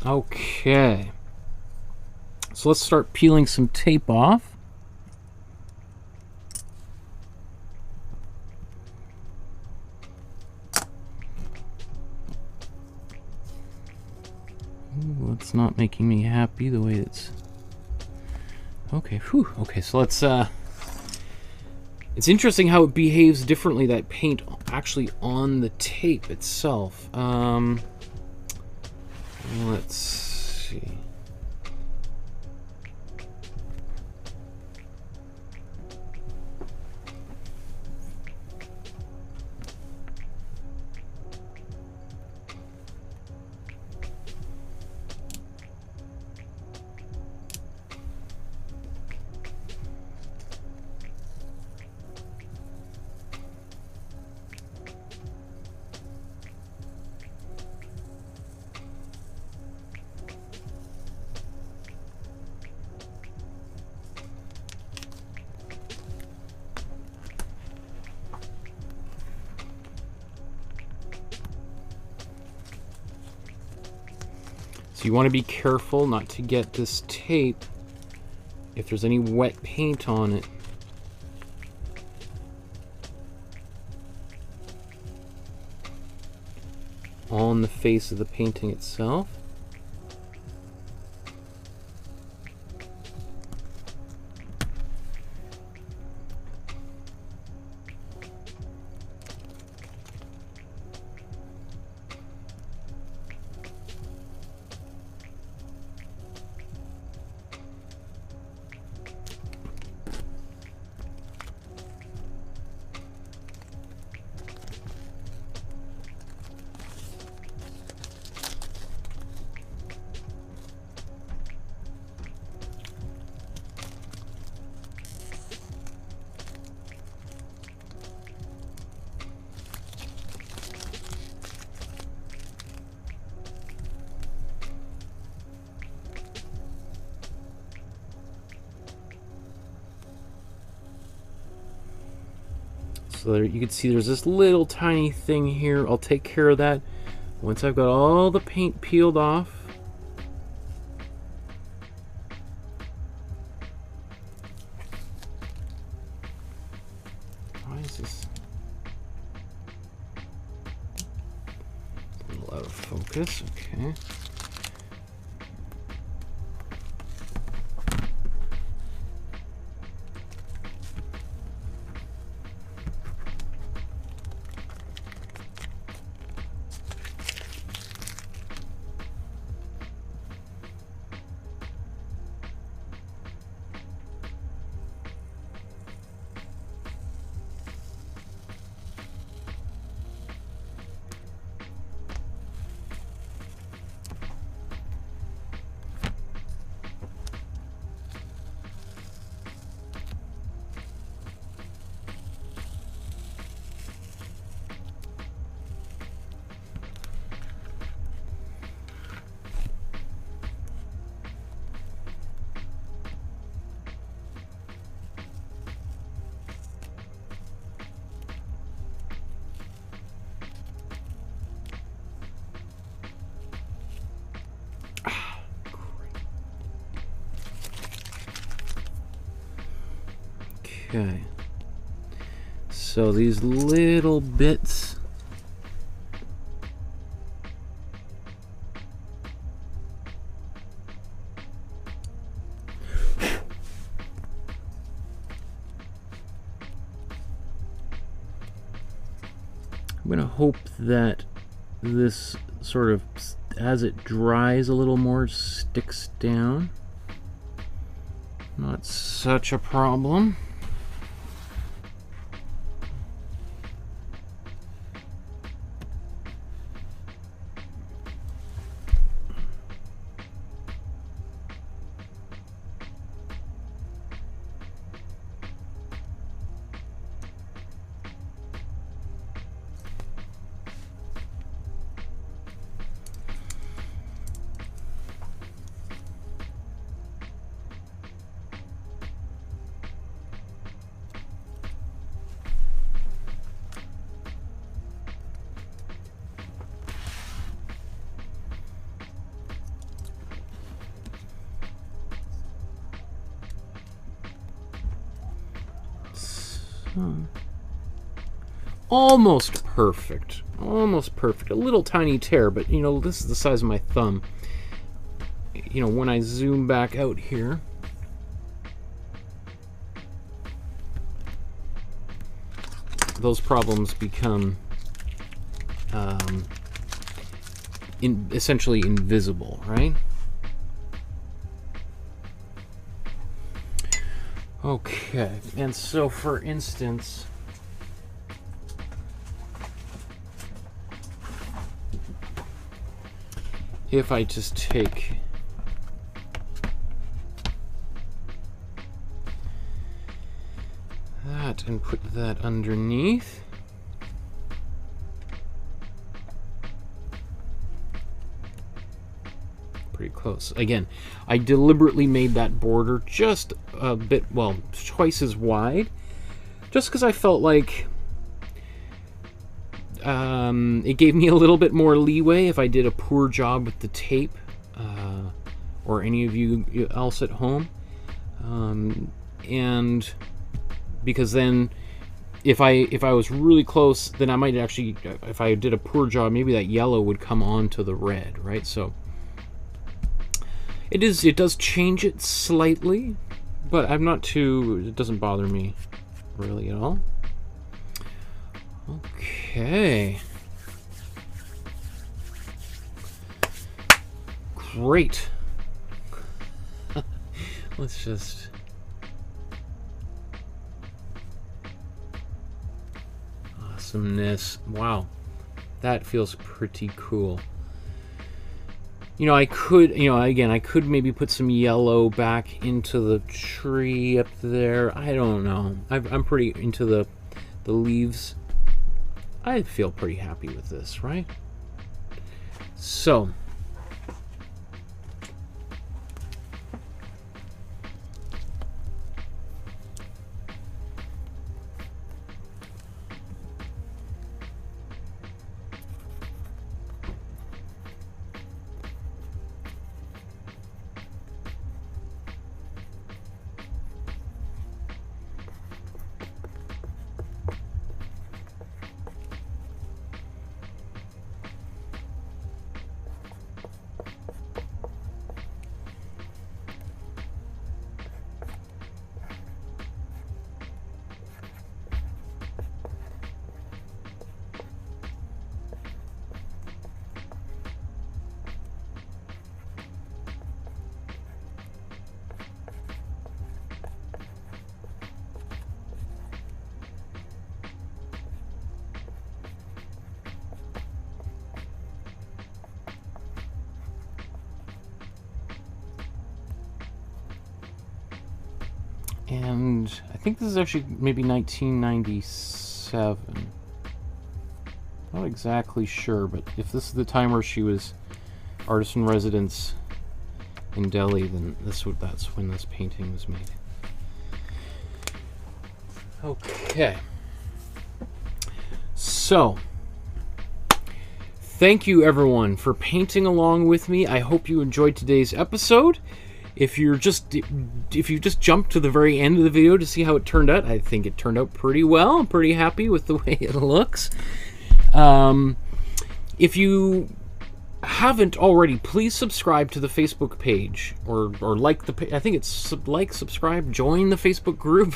Okay, so let's start peeling some tape off. Ooh, it's not making me happy the way it's... Okay, whew. Okay, so let's... It's interesting how it behaves differently, that paint actually on the tape itself. Let's see. So you want to be careful not to get this tape, if there's any wet paint on it, on the face of the painting itself. So there, you can see there's this little tiny thing here. I'll take care of that once I've got all the paint peeled off. Why is this a little out of focus? Okay. Okay, so these little bits I'm gonna hope that this sort of, as it dries a little more, sticks down. Not such a problem. Almost perfect. Almost perfect. A little tiny tear, but you know, this is the size of my thumb. You know, when I zoom back out here, those problems become essentially invisible, right? Okay, and so for instance, if I just take that and put that underneath, pretty close. Again, I deliberately made that border just a bit, well, twice as wide, just because I felt like it gave me a little bit more leeway if I did a poor job with the tape, or any of you else at home, and because then if I was really close, then I might actually, if I did a poor job, maybe that yellow would come onto the red, right? So it does change it slightly, but I'm not too, it doesn't bother me really at all. Okay. Great. Let's just... Awesomeness. Wow. That feels pretty cool. You know, I could, you know, again, I could maybe put some yellow back into the tree up there. I don't know. I'm pretty into the leaves. I feel pretty happy with this, right? So, And I think this is actually maybe 1997. Not exactly sure, but if this is the time where she was artist in residence in Delhi, then that's when this painting was made. Okay. So, thank you everyone for painting along with me. I hope you enjoyed today's episode. If you just jumped to the very end of the video to see how it turned out, I think it turned out pretty well. I'm pretty happy with the way it looks. If you haven't already, please subscribe to the Facebook page, or like the page. I think it's like, subscribe, join the Facebook group,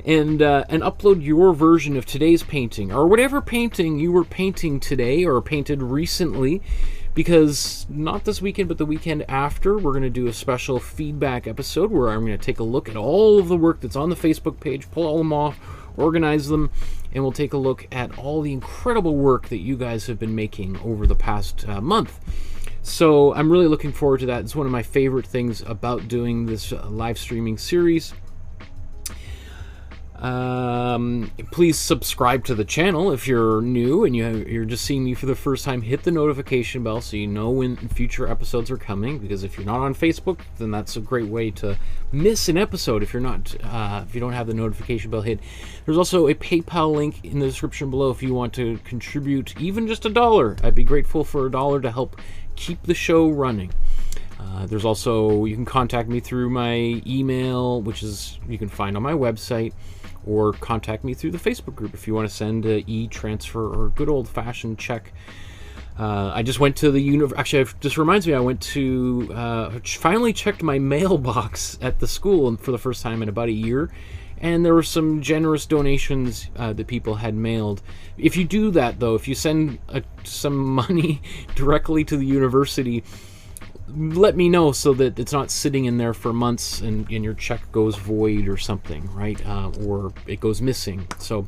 and upload your version of today's painting, or whatever painting you were painting today or painted recently, because not this weekend but the weekend after, we're going to do a special feedback episode where I'm going to take a look at all of the work that's on the Facebook page, pull all them off, organize them, and we'll take a look at all the incredible work that you guys have been making over the past month. So I'm really looking forward to that. It's one of my favorite things about doing this live streaming series. Please subscribe to the channel if you're new and you're just seeing me for the first time. Hit the notification bell so you know when future episodes are coming, because if you're not on Facebook, then that's a great way to miss an episode if you're not if you don't have the notification bell hit. There's also a PayPal link in the description below if you want to contribute even just $1. I'd be grateful for $1 to help keep the show running. There's also, you can contact me through my email, which is you can find on my website, or contact me through the Facebook group if you want to send an e-transfer or a good old-fashioned check. I just went to the actually, it just reminds me, I went to finally checked my mailbox at the school for the first time in about a year, and there were some generous donations that people had mailed. If you do that, though, if you send some money directly to the university, let me know so that it's not sitting in there for months and your check goes void or something, right? Or it goes missing. So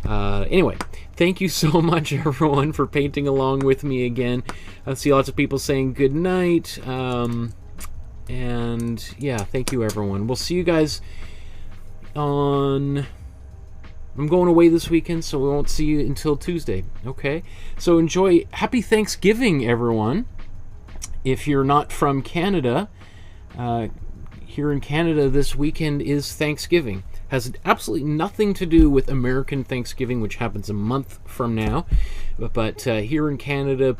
anyway, thank you so much everyone for painting along with me again. I see lots of people saying good night, and yeah, thank you everyone. We'll see you guys on... I'm going away this weekend, so we won't see you until Tuesday. Okay, so enjoy. Happy Thanksgiving everyone. If you're not from Canada, here in Canada this weekend is Thanksgiving. Has absolutely nothing to do with American Thanksgiving, which happens a month from now. But here in Canada,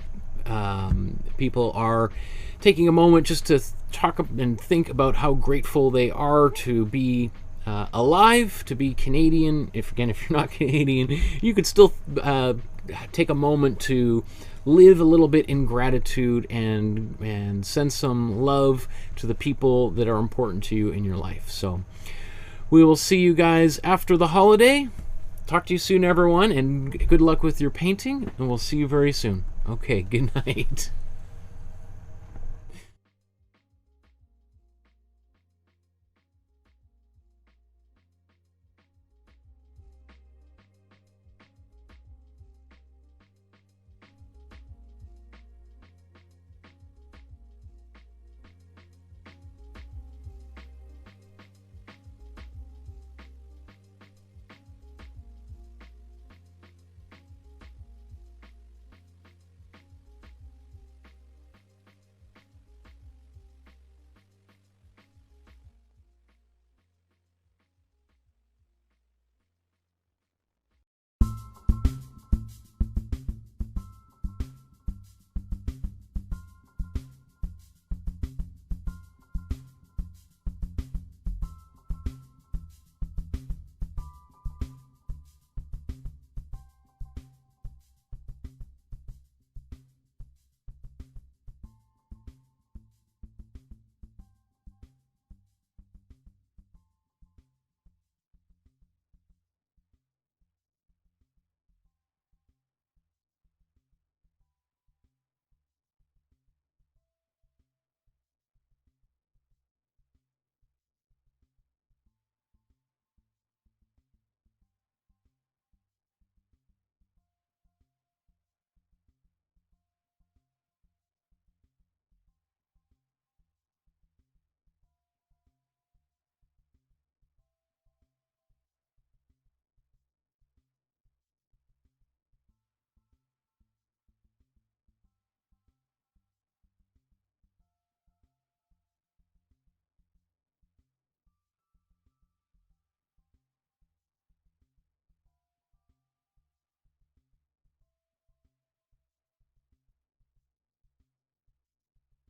people are taking a moment just to talk and think about how grateful they are to be alive, to be Canadian. If you're not Canadian, you could still take a moment to live a little bit in gratitude and send some love to the people that are important to you in your life. So we will see you guys after the holiday. Talk to you soon everyone, and good luck with your painting, and we'll see you very soon. Okay, good night.